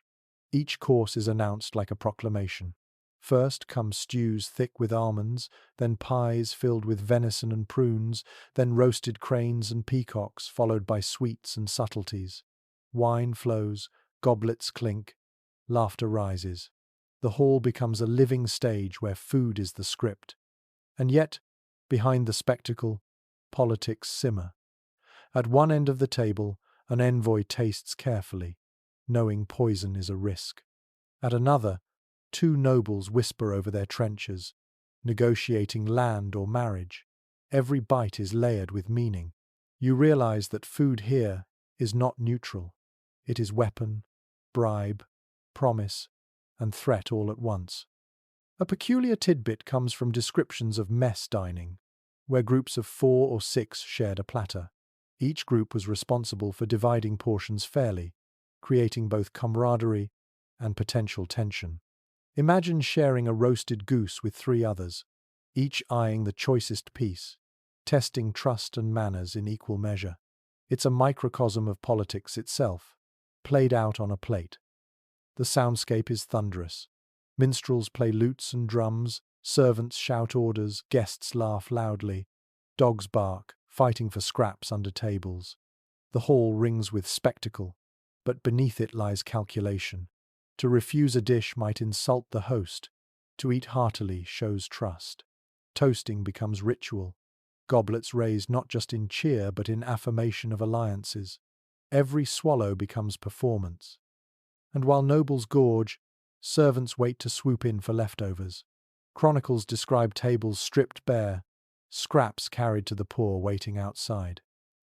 Each course is announced like a proclamation. First come stews thick with almonds, then pies filled with venison and prunes, then roasted cranes and peacocks, followed by sweets and subtleties. Wine flows, goblets clink, laughter rises. The hall becomes a living stage where food is the script. And yet, behind the spectacle, politics simmer. At one end of the table, an envoy tastes carefully, knowing poison is a risk. At another, two nobles whisper over their trenchers, negotiating land or marriage. Every bite is layered with meaning. You realize that food here is not neutral. It is weapon, bribe, promise, and threat all at once. A peculiar tidbit comes from descriptions of mess dining, where groups of 4 or 6 shared a platter. Each group was responsible for dividing portions fairly, creating both camaraderie and potential tension. Imagine sharing a roasted goose with 3 others, each eyeing the choicest piece, testing trust and manners in equal measure. It's a microcosm of politics itself, played out on a plate. The soundscape is thunderous. Minstrels play lutes and drums, servants shout orders, guests laugh loudly, dogs bark, fighting for scraps under tables. The hall rings with spectacle, but beneath it lies calculation. To refuse a dish might insult the host. To eat heartily shows trust. Toasting becomes ritual. Goblets raised not just in cheer but in affirmation of alliances. Every swallow becomes performance. And while nobles gorge, servants wait to swoop in for leftovers. Chronicles describe tables stripped bare, scraps carried to the poor waiting outside.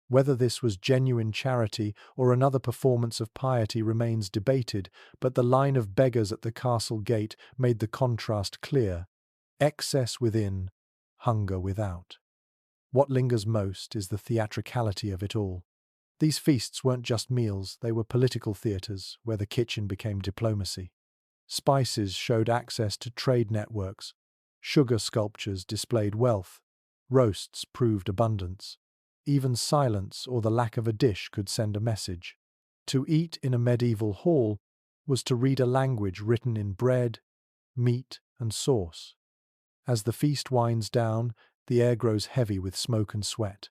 Whether this was genuine charity or another performance of piety remains debated, but the line of beggars at the castle gate made the contrast clear: excess within, hunger without. What lingers most is the theatricality of it all. These feasts weren't just meals, they were political theatres where the kitchen became diplomacy. Spices showed access to trade networks, sugar sculptures displayed wealth, roasts proved abundance. Even silence or the lack of a dish could send a message. To eat in a medieval hall was to read a language written in bread, meat, and sauce. As the feast winds down, the air grows heavy with smoke and sweat.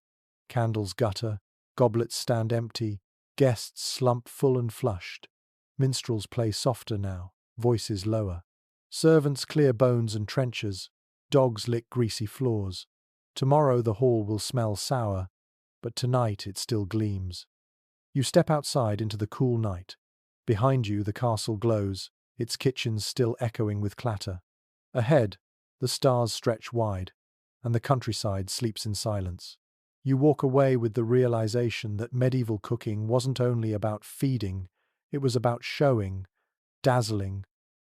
Candles gutter, goblets stand empty, guests slump full and flushed. Minstrels play softer now, voices lower. Servants clear bones and trenchers, dogs lick greasy floors. Tomorrow the hall will smell sour, but tonight it still gleams. You step outside into the cool night. Behind you the castle glows, its kitchens still echoing with clatter. Ahead, the stars stretch wide, and the countryside sleeps in silence. You walk away with the realization that medieval cooking wasn't only about feeding, it was about showing, dazzling,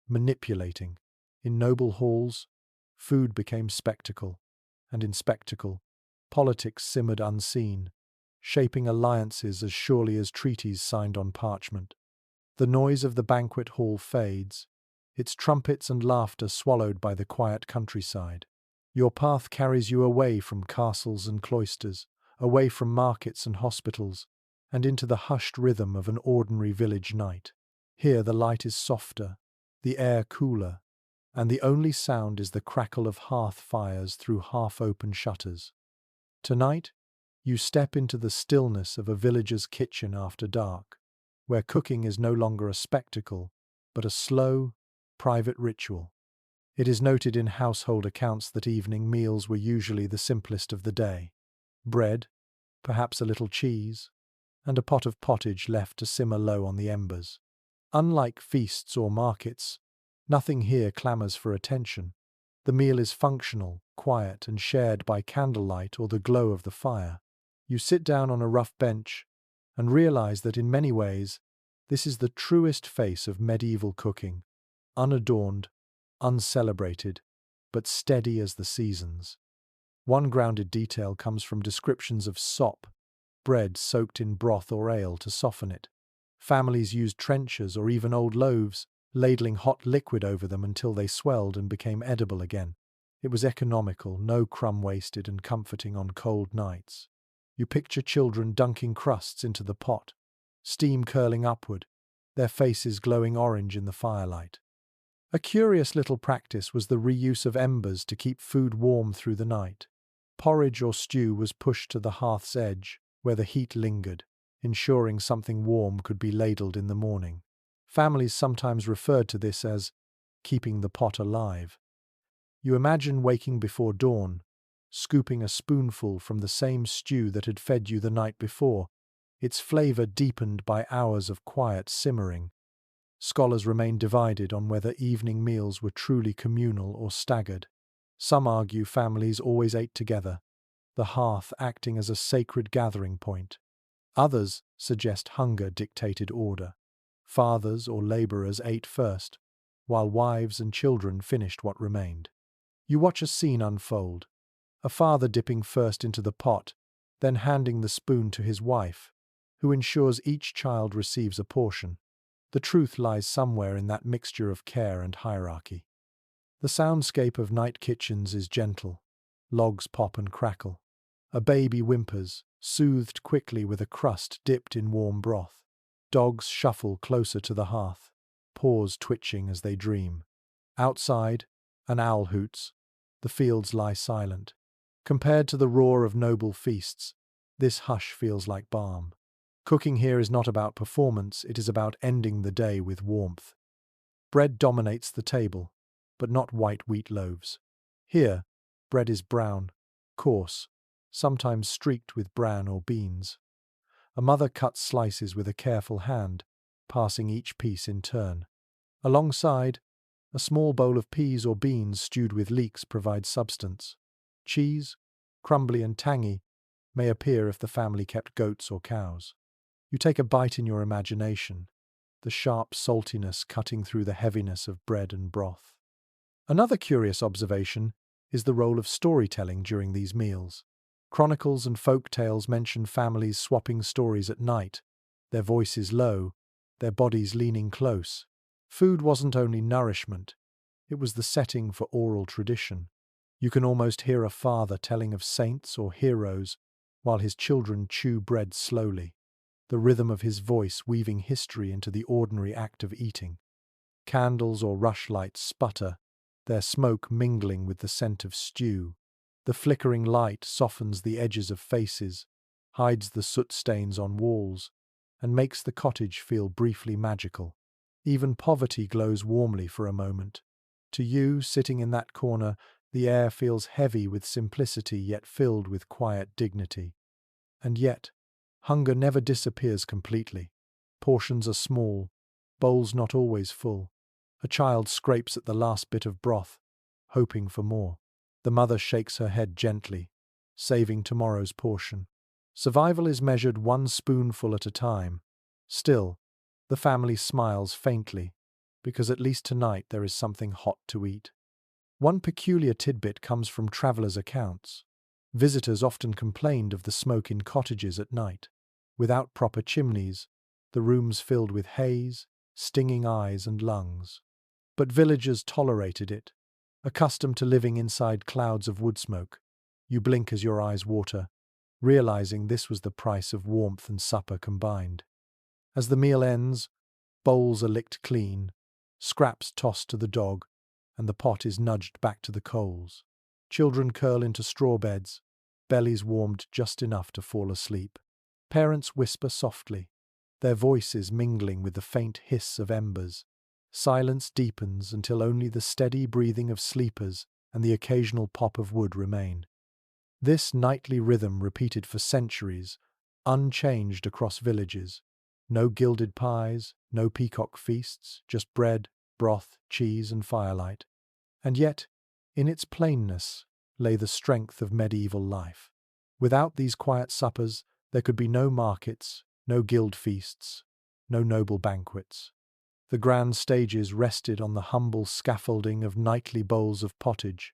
manipulating. In noble halls, food became spectacle, and in spectacle, politics simmered unseen, shaping alliances as surely as treaties signed on parchment. The noise of the banquet hall fades, its trumpets and laughter swallowed by the quiet countryside. Your path carries you away from castles and cloisters, away from markets and hospitals, and into the hushed rhythm of an ordinary village night. Here the light is softer, the air cooler, and the only sound is the crackle of hearth fires through half-open shutters. Tonight, you step into the stillness of a villager's kitchen after dark, where cooking is no longer a spectacle, but a slow, private ritual. It is noted in household accounts that evening meals were usually the simplest of the day. Bread, perhaps a little cheese, and a pot of pottage left to simmer low on the embers. Unlike feasts or markets, nothing here clamours for attention. The meal is functional, quiet, and shared by candlelight or the glow of the fire. You sit down on a rough bench and realize that in many ways, this is the truest face of medieval cooking, unadorned, uncelebrated, but steady as the seasons. One grounded detail comes from descriptions of sop, bread soaked in broth or ale to soften it. Families used trenchers or even old loaves, ladling hot liquid over them until they swelled and became edible again. It was economical, no crumb wasted, and comforting on cold nights. You picture children dunking crusts into the pot, steam curling upward, their faces glowing orange in the firelight. A curious little practice was the reuse of embers to keep food warm through the night. Porridge or stew was pushed to the hearth's edge, where the heat lingered, ensuring something warm could be ladled in the morning. Families sometimes referred to this as keeping the pot alive. You imagine waking before dawn, scooping a spoonful from the same stew that had fed you the night before, its flavour deepened by hours of quiet simmering. Scholars remain divided on whether evening meals were truly communal or staggered. Some argue families always ate together, the hearth acting as a sacred gathering point. Others suggest hunger dictated order. Fathers or labourers ate first, while wives and children finished what remained. You watch a scene unfold, a father dipping first into the pot, then handing the spoon to his wife, who ensures each child receives a portion. The truth lies somewhere in that mixture of care and hierarchy. The soundscape of night kitchens is gentle. Logs pop and crackle. A baby whimpers, soothed quickly with a crust dipped in warm broth. Dogs shuffle closer to the hearth, paws twitching as they dream. Outside, an owl hoots. The fields lie silent. Compared to the roar of noble feasts, this hush feels like balm. Cooking here is not about performance, it is about ending the day with warmth. Bread dominates the table, but not white wheat loaves. Here, bread is brown, coarse, sometimes streaked with bran or beans. A mother cuts slices with a careful hand, passing each piece in turn. Alongside, A small bowl of peas or beans stewed with leeks provides substance. Cheese, crumbly and tangy, may appear if the family kept goats or cows. You take a bite in your imagination, the sharp saltiness cutting through the heaviness of bread and broth. Another curious observation is the role of storytelling during these meals. Chronicles and folk tales mention families swapping stories at night, their voices low, their bodies leaning close. Food wasn't only nourishment, it was the setting for oral tradition. You can almost hear a father telling of saints or heroes while his children chew bread slowly, the rhythm of his voice weaving history into the ordinary act of eating. Candles or rushlights sputter, their smoke mingling with the scent of stew. The flickering light softens the edges of faces, hides the soot stains on walls, and makes the cottage feel briefly magical. Even poverty glows warmly for a moment. To you, sitting in that corner, the air feels heavy with simplicity yet filled with quiet dignity. And yet, hunger never disappears completely. Portions are small, bowls not always full. A child scrapes at the last bit of broth, hoping for more. The mother shakes her head gently, saving tomorrow's portion. Survival is measured one spoonful at a time. Still, the family smiles faintly, because at least tonight there is something hot to eat. One peculiar tidbit comes from travelers' accounts. Visitors often complained of the smoke in cottages at night. Without proper chimneys, the rooms filled with haze, stinging eyes and lungs. But villagers tolerated it, accustomed to living inside clouds of wood smoke. You blink as your eyes water, realizing this was the price of warmth and supper combined. As the meal ends, bowls are licked clean, scraps tossed to the dog, and the pot is nudged back to the coals. Children curl into straw beds, bellies warmed just enough to fall asleep. Parents whisper softly, their voices mingling with the faint hiss of embers. Silence deepens until only the steady breathing of sleepers and the occasional pop of wood remain. This nightly rhythm repeated for centuries, unchanged across villages. No gilded pies, no peacock feasts, just bread, broth, cheese, and firelight. And yet, in its plainness, lay the strength of medieval life. Without these quiet suppers, there could be no markets, no guild feasts, no noble banquets. The grand stages rested on the humble scaffolding of nightly bowls of pottage.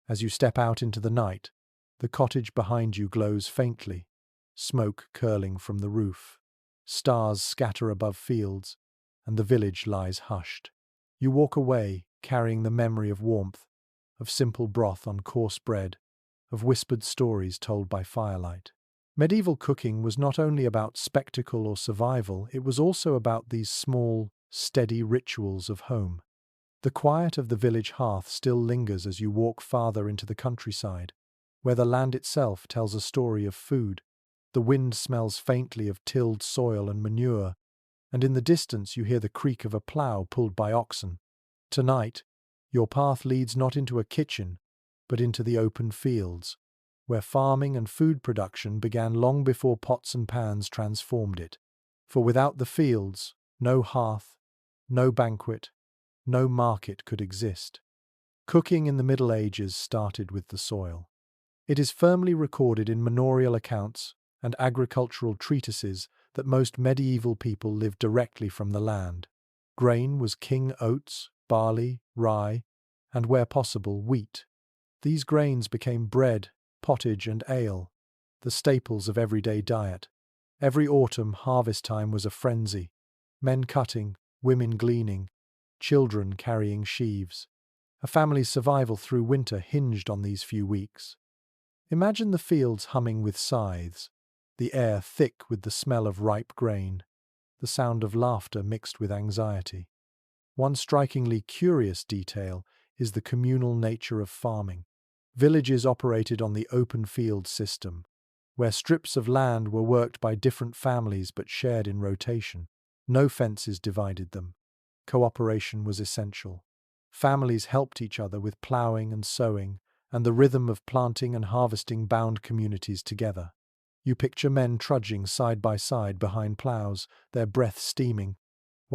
As you step out into the night, the cottage behind you glows faintly, smoke curling from the roof. Stars scatter above fields, and the village lies hushed. You walk away, carrying the memory of warmth, of simple broth on coarse bread, of whispered stories told by firelight. Medieval cooking was not only about spectacle or survival, it was also about these small, steady rituals of home. The quiet of the village hearth still lingers as you walk farther into the countryside, where the land itself tells a story of food. The wind smells faintly of tilled soil and manure, and in the distance you hear the creak of a plough pulled by oxen. Tonight, your path leads not into a kitchen, but into the open fields, where farming and food production began long before pots and pans transformed it. For without the fields, no hearth, no banquet, no market could exist. Cooking in the Middle Ages started with the soil. It is firmly recorded in manorial accounts and agricultural treatises that most medieval people lived directly from the land. Grain was king oats, barley, rye, and where possible, wheat. These grains became bread, pottage, and ale, the staples of everyday diet. Every autumn, harvest time was a frenzy. Men cutting, women gleaning, children carrying sheaves. A family's survival through winter hinged on these few weeks. Imagine the fields humming with scythes, the air thick with the smell of ripe grain, the sound of laughter mixed with anxiety. One strikingly curious detail is the communal nature of farming. Villages operated on the open field system, where strips of land were worked by different families but shared in rotation. No fences divided them. Cooperation was essential. Families helped each other with ploughing and sowing, and the rhythm of planting and harvesting bound communities together. You picture men trudging side by side behind ploughs, their breath steaming,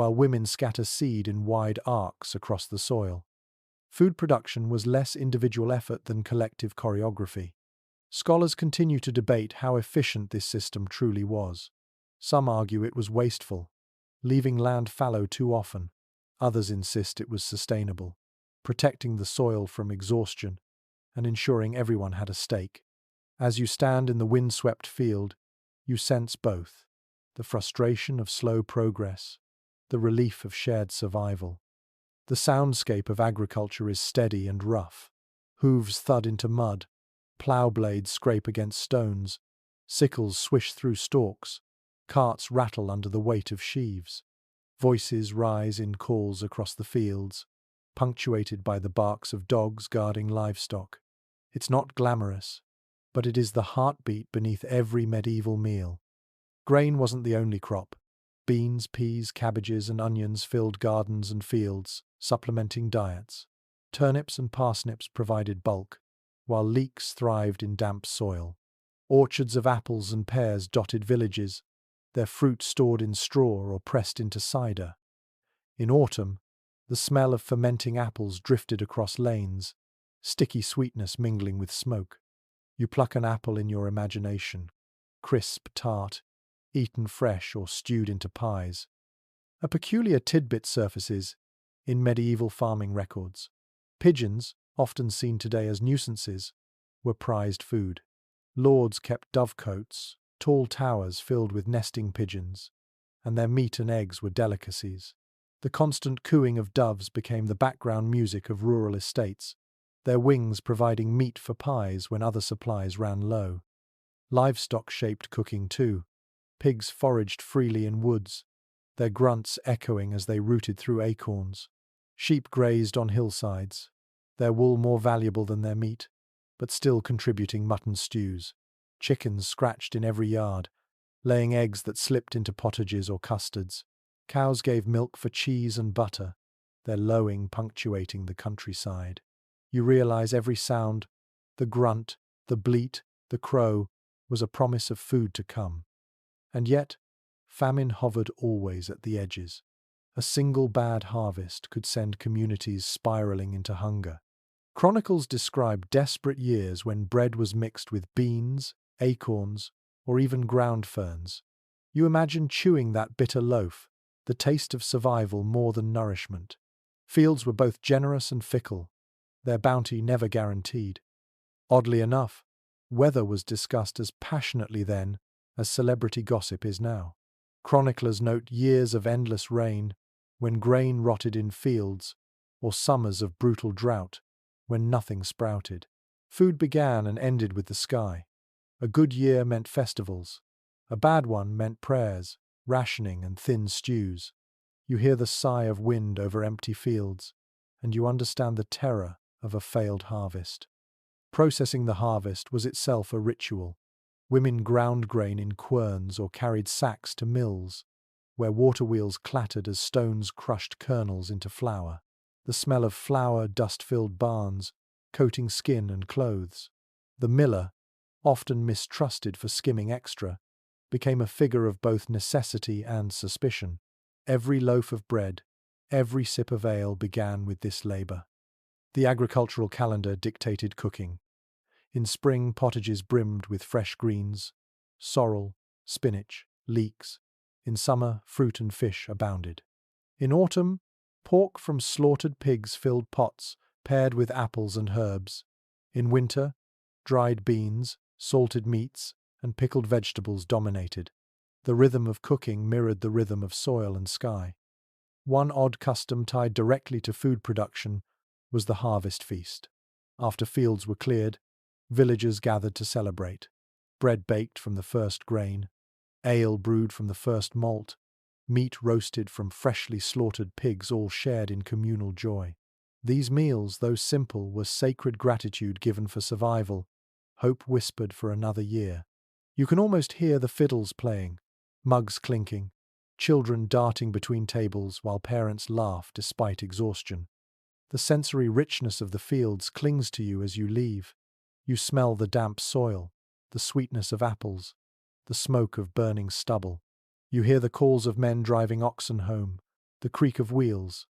while women scatter seed in wide arcs across the soil. Food production was less individual effort than collective choreography. Scholars continue to debate how efficient this system truly was. Some argue it was wasteful, leaving land fallow too often. Others insist it was sustainable, protecting the soil from exhaustion and ensuring everyone had a stake. As you stand in the windswept field, you sense both: the frustration of slow progress, the relief of shared survival. The soundscape of agriculture is steady and rough. Hooves thud into mud, plough blades scrape against stones, sickles swish through stalks, carts rattle under the weight of sheaves. Voices rise in calls across the fields, punctuated by the barks of dogs guarding livestock. It's not glamorous, but it is the heartbeat beneath every medieval meal. Grain wasn't the only crop. Beans, peas, cabbages, and onions filled gardens and fields, supplementing diets. Turnips and parsnips provided bulk, while leeks thrived in damp soil. Orchards of apples and pears dotted villages, their fruit stored in straw or pressed into cider. In autumn, the smell of fermenting apples drifted across lanes, sticky sweetness mingling with smoke. You pluck an apple in your imagination, crisp, tart, eaten fresh or stewed into pies. A peculiar tidbit surfaces in medieval farming records. Pigeons, often seen today as nuisances, were prized food. Lords kept dovecotes, tall towers filled with nesting pigeons, and their meat and eggs were delicacies. The constant cooing of doves became the background music of rural estates, their wings providing meat for pies when other supplies ran low. Livestock shaped cooking too. Pigs foraged freely in woods, their grunts echoing as they rooted through acorns. Sheep grazed on hillsides, their wool more valuable than their meat, but still contributing mutton stews. Chickens scratched in every yard, laying eggs that slipped into pottages or custards. Cows gave milk for cheese and butter, their lowing punctuating the countryside. You realize every sound, the grunt, the bleat, the crow, was a promise of food to come. And yet, famine hovered always at the edges. A single bad harvest could send communities spiraling into hunger. Chronicles describe desperate years when bread was mixed with beans, acorns, or even ground ferns. You imagine chewing that bitter loaf, the taste of survival more than nourishment. Fields were both generous and fickle, their bounty never guaranteed. Oddly enough, weather was discussed as passionately then as celebrity gossip is now. Chroniclers note years of endless rain, when grain rotted in fields, or summers of brutal drought, when nothing sprouted. Food began and ended with the sky. A good year meant festivals. A bad one meant prayers, rationing, and thin stews. You hear the sigh of wind over empty fields, and you understand the terror of a failed harvest. Processing the harvest was itself a ritual. Women ground grain in querns or carried sacks to mills, where water wheels clattered as stones crushed kernels into flour. The smell of flour dust-filled barns, coating skin and clothes. The miller, often mistrusted for skimming extra, became a figure of both necessity and suspicion. Every loaf of bread, every sip of ale began with this labour. The agricultural calendar dictated cooking. In spring, pottages brimmed with fresh greens, sorrel, spinach, leeks. In summer, fruit and fish abounded. In autumn, pork from slaughtered pigs filled pots, paired with apples and herbs. In winter, dried beans, salted meats, and pickled vegetables dominated. The rhythm of cooking mirrored the rhythm of soil and sky. One odd custom tied directly to food production was the harvest feast. After fields were cleared, villagers gathered to celebrate. Bread baked from the first grain, ale brewed from the first malt, meat roasted from freshly slaughtered pigs, all shared in communal joy. These meals, though simple, were sacred gratitude given for survival, hope whispered for another year. You can almost hear the fiddles playing, mugs clinking, children darting between tables while parents laugh despite exhaustion. The sensory richness of the fields clings to you as you leave. You smell the damp soil, the sweetness of apples, the smoke of burning stubble. You hear the calls of men driving oxen home, the creak of wheels,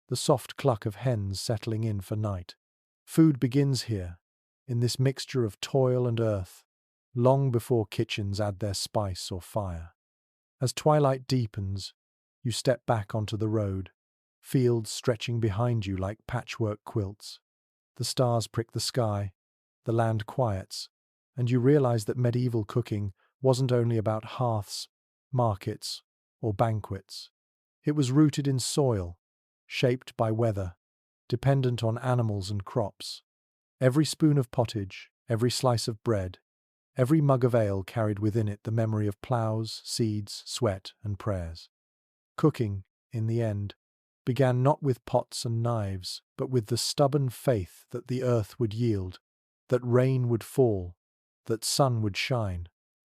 the soft cluck of hens settling in for night. Food begins here, in this mixture of toil and earth, long before kitchens add their spice or fire. As twilight deepens, you step back onto the road, fields stretching behind you like patchwork quilts. The stars prick the sky, the land quiets, and you realize that medieval cooking wasn't only about hearths, markets, or banquets. It was rooted in soil, shaped by weather, dependent on animals and crops. Every spoon of pottage, every slice of bread, every mug of ale carried within it the memory of ploughs, seeds, sweat, and prayers. Cooking, in the end, began not with pots and knives, but with the stubborn faith that the earth would yield, that rain would fall, that sun would shine.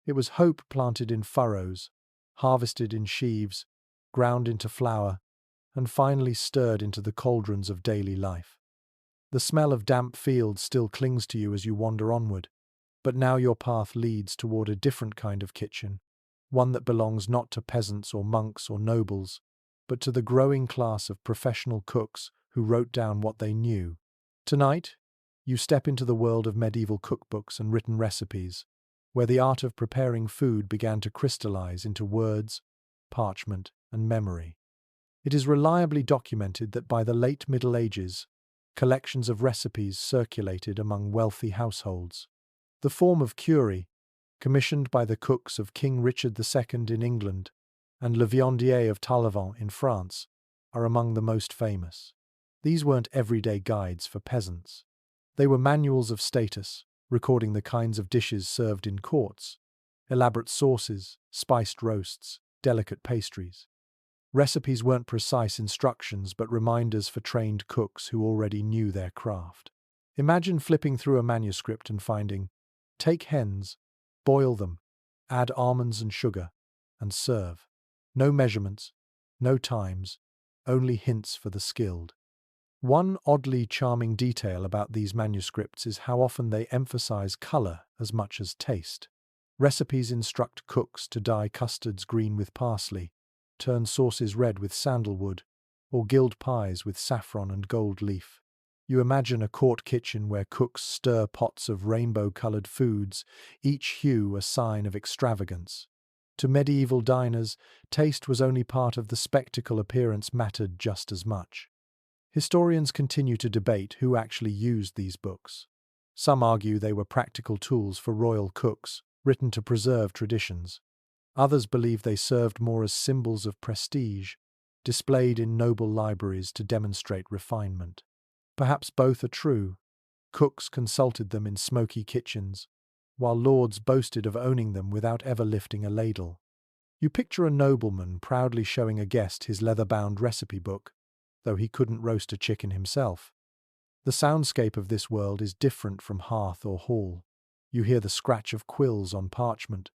It was hope planted in furrows, harvested in sheaves, ground into flour, and finally stirred into the cauldrons of daily life. The smell of damp fields still clings to you as you wander onward, but now your path leads toward a different kind of kitchen, one that belongs not to peasants or monks or nobles, but to the growing class of professional cooks who wrote down what they knew. Tonight, you step into the world of medieval cookbooks and written recipes, where the art of preparing food began to crystallize into words, parchment, and memory. It is reliably documented that by the late Middle Ages, collections of recipes circulated among wealthy households. The form of curie, commissioned by the cooks of King Richard II in England and Le Viandier of Talavant in France, are among the most famous. These weren't everyday guides for peasants. They were manuals of status, recording the kinds of dishes served in courts, elaborate sauces, spiced roasts, delicate pastries. Recipes weren't precise instructions, but reminders for trained cooks who already knew their craft. Imagine flipping through a manuscript and finding, "Take hens, boil them, add almonds and sugar, and serve." No measurements, no times, only hints for the skilled. One oddly charming detail about these manuscripts is how often they emphasize color as much as taste. Recipes instruct cooks to dye custards green with parsley, turn sauces red with sandalwood, or gild pies with saffron and gold leaf. You imagine a court kitchen where cooks stir pots of rainbow-colored foods, each hue a sign of extravagance. To medieval diners, taste was only part of the spectacle. Appearance mattered just as much. Historians continue to debate who actually used these books. Some argue they were practical tools for royal cooks, written to preserve traditions. Others believe they served more as symbols of prestige, displayed in noble libraries to demonstrate refinement. Perhaps both are true. Cooks consulted them in smoky kitchens, while lords boasted of owning them without ever lifting a ladle. You picture a nobleman proudly showing a guest his leather-bound recipe book, though he couldn't roast a chicken himself. The soundscape of this world is different from hearth or hall. You hear the scratch of quills on parchment,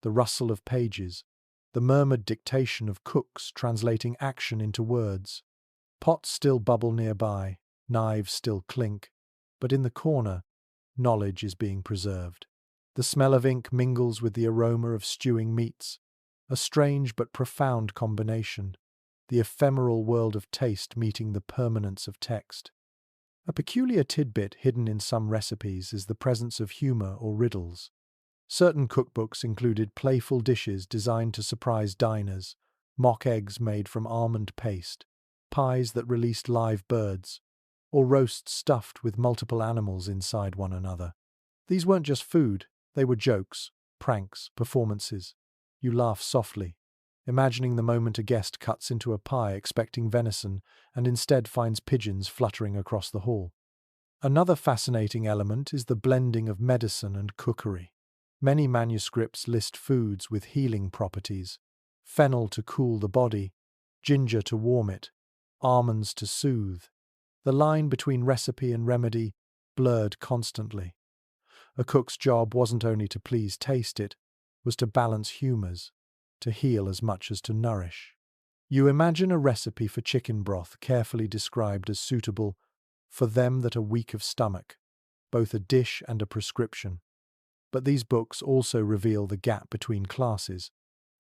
the rustle of pages, the murmured dictation of cooks translating action into words. Pots still bubble nearby, knives still clink, but in the corner, knowledge is being preserved. The smell of ink mingles with the aroma of stewing meats, a strange but profound combination, the ephemeral world of taste meeting the permanence of text. A peculiar tidbit hidden in some recipes is the presence of humor or riddles. Certain cookbooks included playful dishes designed to surprise diners, mock eggs made from almond paste, pies that released live birds, or roasts stuffed with multiple animals inside one another. These weren't just food, they were jokes, pranks, performances. You laugh softly, imagining the moment a guest cuts into a pie expecting venison and instead finds pigeons fluttering across the hall. Another fascinating element is the blending of medicine and cookery. Many manuscripts list foods with healing properties: fennel to cool the body, ginger to warm it, almonds to soothe. The line between recipe and remedy blurred constantly. A cook's job wasn't only to please taste, it was to balance humors, to heal as much as to nourish. You imagine a recipe for chicken broth carefully described as suitable for them that are weak of stomach, both a dish and a prescription. But these books also reveal the gap between classes.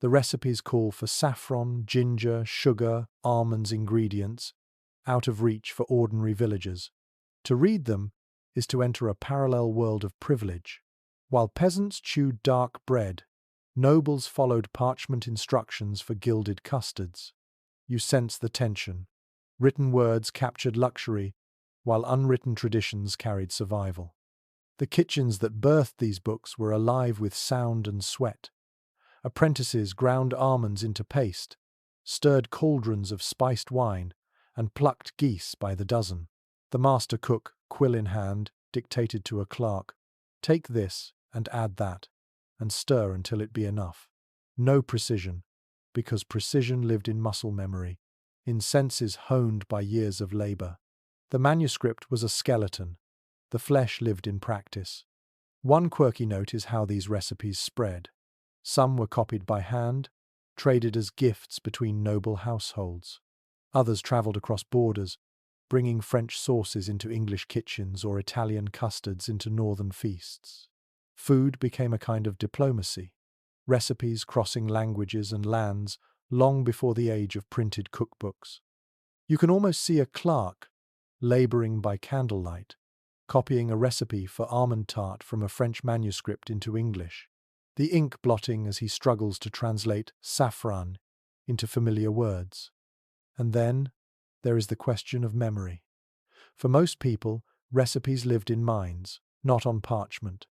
The recipes call for saffron, ginger, sugar, almonds ingredients, out of reach for ordinary villagers. To read them is to enter a parallel world of privilege. While peasants chewed dark bread, nobles followed parchment instructions for gilded custards. You sense the tension. Written words captured luxury, while unwritten traditions carried survival. The kitchens that birthed these books were alive with sound and sweat. Apprentices ground almonds into paste, stirred cauldrons of spiced wine, and plucked geese by the dozen. The master cook, quill in hand, dictated to a clerk, "Take this and add that, and stir until it be enough." No precision, because precision lived in muscle memory, in senses honed by years of labor. The manuscript was a skeleton. The flesh lived in practice. One quirky note is how these recipes spread. Some were copied by hand, traded as gifts between noble households. Others traveled across borders, bringing French sauces into English kitchens or Italian custards into northern feasts. Food became a kind of diplomacy, recipes crossing languages and lands long before the age of printed cookbooks. You can almost see a clerk, laboring by candlelight, copying a recipe for almond tart from a French manuscript into English, the ink blotting as he struggles to translate saffron into familiar words. And then there is the question of memory. For most people, recipes lived in minds, not on parchment.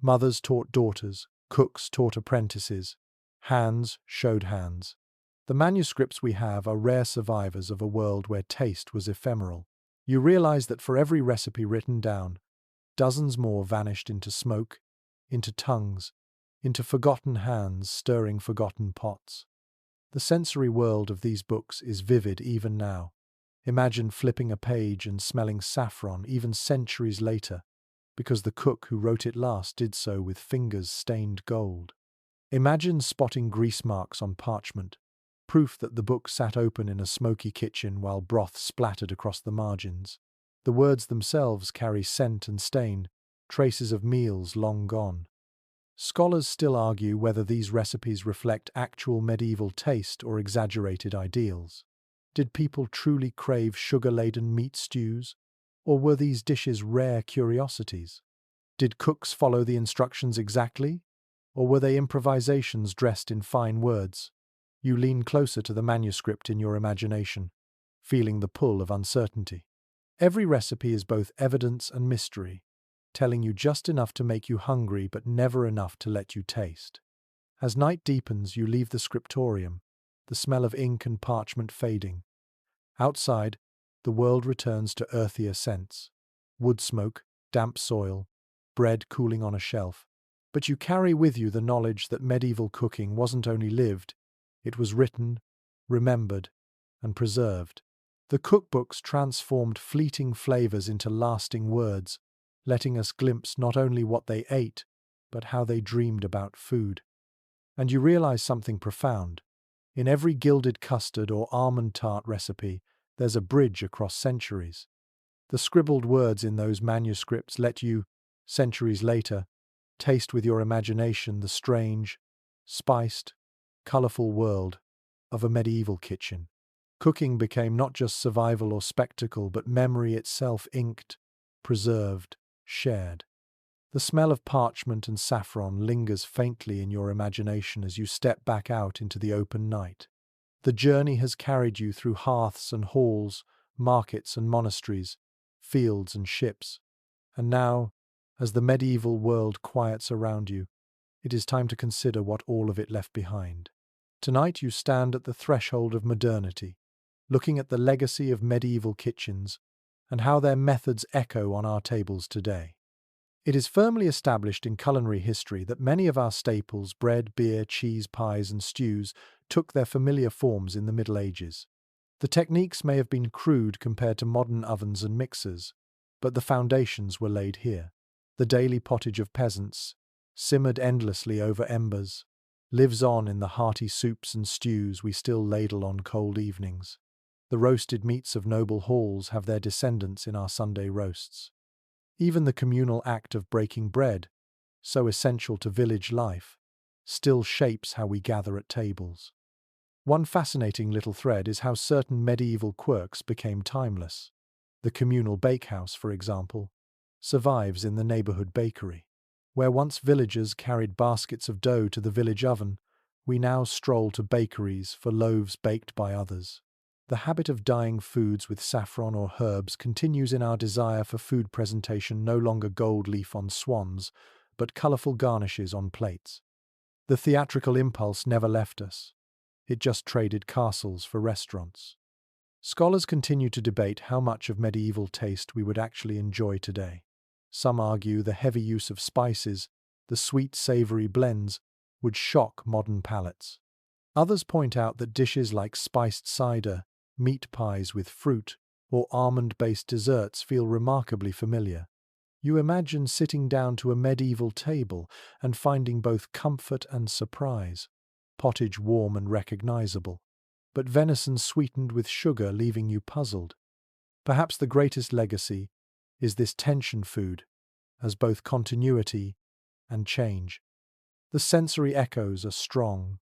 Mothers taught daughters, cooks taught apprentices, hands showed hands. The manuscripts we have are rare survivors of a world where taste was ephemeral. You realize that for every recipe written down, dozens more vanished into smoke, into tongues, into forgotten hands stirring forgotten pots. The sensory world of these books is vivid even now. Imagine flipping a page and smelling saffron even centuries later, because the cook who wrote it last did so with fingers stained gold. Imagine spotting grease marks on parchment, proof that the book sat open in a smoky kitchen while broth splattered across the margins. The words themselves carry scent and stain, traces of meals long gone. Scholars still argue whether these recipes reflect actual medieval taste or exaggerated ideals. Did people truly crave sugar-laden meat stews, or were these dishes rare curiosities? Did cooks follow the instructions exactly, or were they improvisations dressed in fine words? You lean closer to the manuscript in your imagination, feeling the pull of uncertainty. Every recipe is both evidence and mystery, telling you just enough to make you hungry but never enough to let you taste. As night deepens, you leave the scriptorium, the smell of ink and parchment fading. Outside, the world returns to earthier scents: wood smoke, damp soil, bread cooling on a shelf. But you carry with you the knowledge that medieval cooking wasn't only lived, it was written, remembered, and preserved. The cookbooks transformed fleeting flavors into lasting words, letting us glimpse not only what they ate, but how they dreamed about food. And you realize something profound. In every gilded custard or almond tart recipe, there's a bridge across centuries. The scribbled words in those manuscripts let you, centuries later, taste with your imagination the strange, spiced, colorful world of a medieval kitchen. Cooking became not just survival or spectacle, but memory itself, inked, preserved, shared. The smell of parchment and saffron lingers faintly in your imagination as you step back out into the open night. The journey has carried you through hearths and halls, markets and monasteries, fields and ships. And now, as the medieval world quiets around you, it is time to consider what all of it left behind. Tonight you stand at the threshold of modernity, looking at the legacy of medieval kitchens and how their methods echo on our tables today. It is firmly established in culinary history that many of our staples, bread, beer, cheese, pies, and stews, took their familiar forms in the Middle Ages. The techniques may have been crude compared to modern ovens and mixers, but the foundations were laid here. The daily pottage of peasants, simmered endlessly over embers, lives on in the hearty soups and stews we still ladle on cold evenings. The roasted meats of noble halls have their descendants in our Sunday roasts. Even the communal act of breaking bread, so essential to village life, still shapes how we gather at tables. One fascinating little thread is how certain medieval quirks became timeless. The communal bakehouse, for example, survives in the neighborhood bakery. Where once villagers carried baskets of dough to the village oven, we now stroll to bakeries for loaves baked by others. The habit of dyeing foods with saffron or herbs continues in our desire for food presentation, no longer gold leaf on swans, but colorful garnishes on plates. The theatrical impulse never left us. It just traded castles for restaurants. Scholars continue to debate how much of medieval taste we would actually enjoy today. Some argue the heavy use of spices, the sweet savory blends, would shock modern palates. Others point out that dishes like spiced cider, meat pies with fruit, or almond-based desserts feel remarkably familiar. You imagine sitting down to a medieval table and finding both comfort and surprise. Pottage warm and recognizable, but venison sweetened with sugar leaving you puzzled. Perhaps the greatest legacy is this tension food, as both continuity and change. The sensory echoes are strong.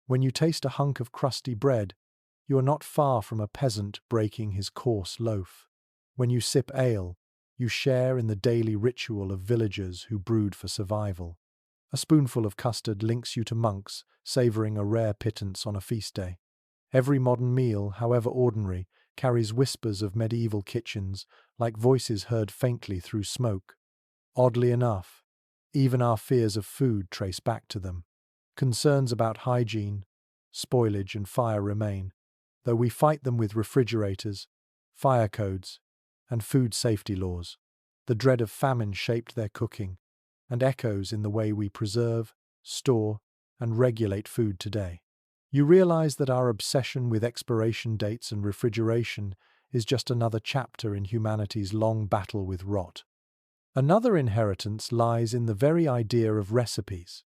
When you taste a hunk of crusty bread, you are not far from a peasant breaking his coarse loaf. When you sip ale, you share in the daily ritual of villagers who brewed for survival. A spoonful of custard links you to monks, savouring a rare pittance on a feast day. Every modern meal, however ordinary, carries whispers of medieval kitchens, like voices heard faintly through smoke. Oddly enough, even our fears of food trace back to them. Concerns about hygiene, spoilage, and fire remain, though we fight them with refrigerators, fire codes, and food safety laws. The dread of famine shaped their cooking, and echoes in the way we preserve, store, and regulate food today. You realize that our obsession with expiration dates and refrigeration is just another chapter in humanity's long battle with rot. Another inheritance lies in the very idea of recipes.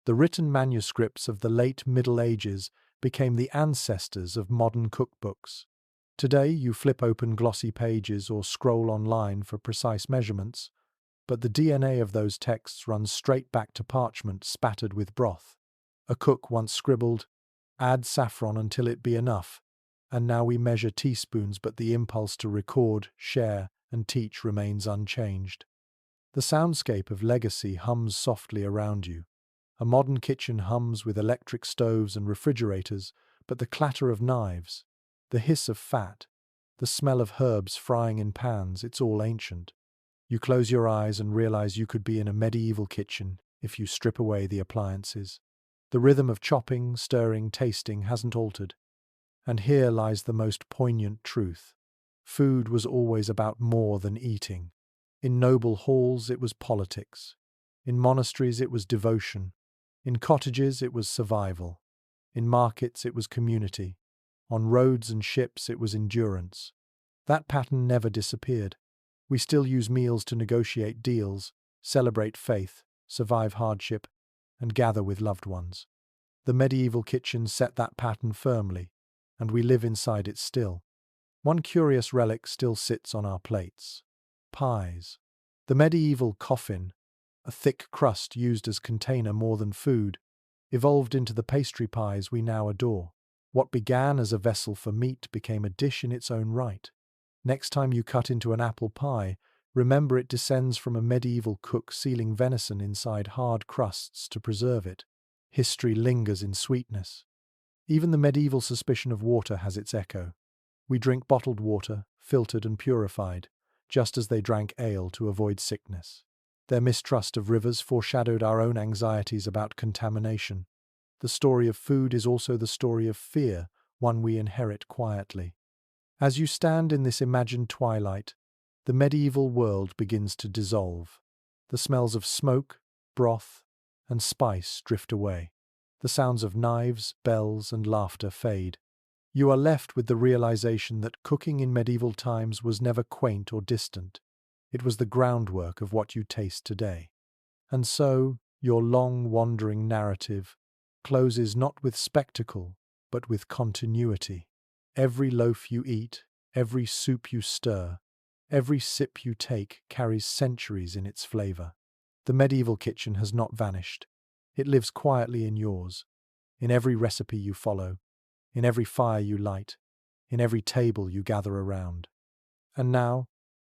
The written manuscripts of the late Middle Ages became the ancestors of modern cookbooks. Today, you flip open glossy pages or scroll online for precise measurements, but the DNA of those texts runs straight back to parchment spattered with broth. A cook once scribbled, "Add saffron until it be enough," and now we measure teaspoons, but the impulse to record, share, and teach remains unchanged. The soundscape of legacy hums softly around you. A modern kitchen hums with electric stoves and refrigerators, but the clatter of knives, the hiss of fat, the smell of herbs frying in pans, it's all ancient. You close your eyes and realize you could be in a medieval kitchen if you strip away the appliances. The rhythm of chopping, stirring, tasting hasn't altered. And here lies the most poignant truth. Food was always about more than eating. In noble halls it was politics. In monasteries it was devotion. In cottages it was survival. In markets it was community. On roads and ships it was endurance. That pattern never disappeared. We still use meals to negotiate deals, celebrate faith, survive hardship, and gather with loved ones. The medieval kitchen set that pattern firmly, and we live inside it still. One curious relic still sits on our plates: pies. The medieval coffin, a thick crust used as container more than food, evolved into the pastry pies we now adore. What began as a vessel for meat became a dish in its own right. Next time you cut into an apple pie, remember it descends from a medieval cook sealing venison inside hard crusts to preserve it. History lingers in sweetness. Even the medieval suspicion of water has its echo. We drink bottled water, filtered and purified, just as they drank ale to avoid sickness. Their mistrust of rivers foreshadowed our own anxieties about contamination. The story of food is also the story of fear, one we inherit quietly. As you stand in this imagined twilight, the medieval world begins to dissolve. The smells of smoke, broth, and spice drift away. The sounds of knives, bells, and laughter fade. You are left with the realization that cooking in medieval times was never quaint or distant. It was the groundwork of what you taste today. And so, your long, wandering narrative closes not with spectacle, but with continuity. Every loaf you eat, every soup you stir, every sip you take carries centuries in its flavor. The medieval kitchen has not vanished. It lives quietly in yours, in every recipe you follow, in every fire you light, in every table you gather around. And now,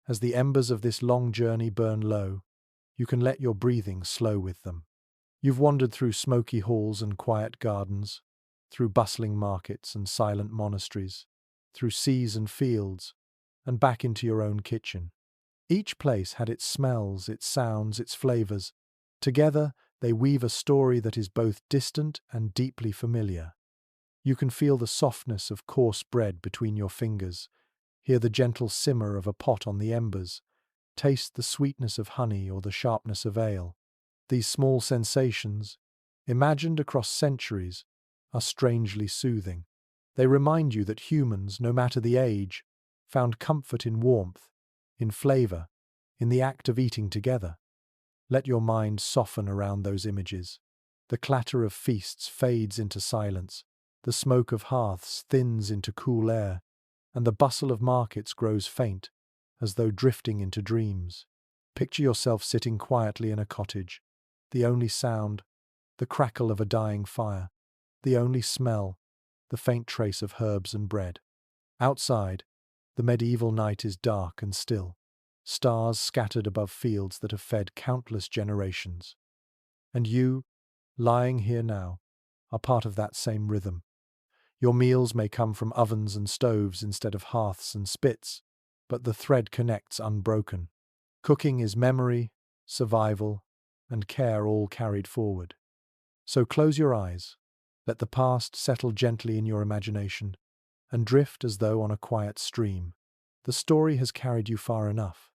as the embers of this long journey burn low, you can let your breathing slow with them. You've wandered through smoky halls and quiet gardens, through bustling markets and silent monasteries, through seas and fields, and back into your own kitchen. Each place had its smells, its sounds, its flavors. Together, they weave a story that is both distant and deeply familiar. You can feel the softness of coarse bread between your fingers, hear the gentle simmer of a pot on the embers, taste the sweetness of honey or the sharpness of ale. These small sensations, imagined across centuries, are strangely soothing. They remind you that humans, no matter the age, found comfort in warmth, in flavor, in the act of eating together. Let your mind soften around those images. The clatter of feasts fades into silence, the smoke of hearths thins into cool air, and the bustle of markets grows faint, as though drifting into dreams. Picture yourself sitting quietly in a cottage, the only sound, the crackle of a dying fire, the only smell, the faint trace of herbs and bread. Outside, the medieval night is dark and still, stars scattered above fields that have fed countless generations. And you, lying here now, are part of that same rhythm. Your meals may come from ovens and stoves instead of hearths and spits, but the thread connects unbroken. Cooking is memory, survival, and care all carried forward. So close your eyes, let the past settle gently in your imagination, and drift as though on a quiet stream. The story has carried you far enough.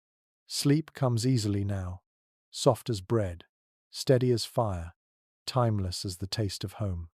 Sleep comes easily now, soft as bread, steady as fire, timeless as the taste of home.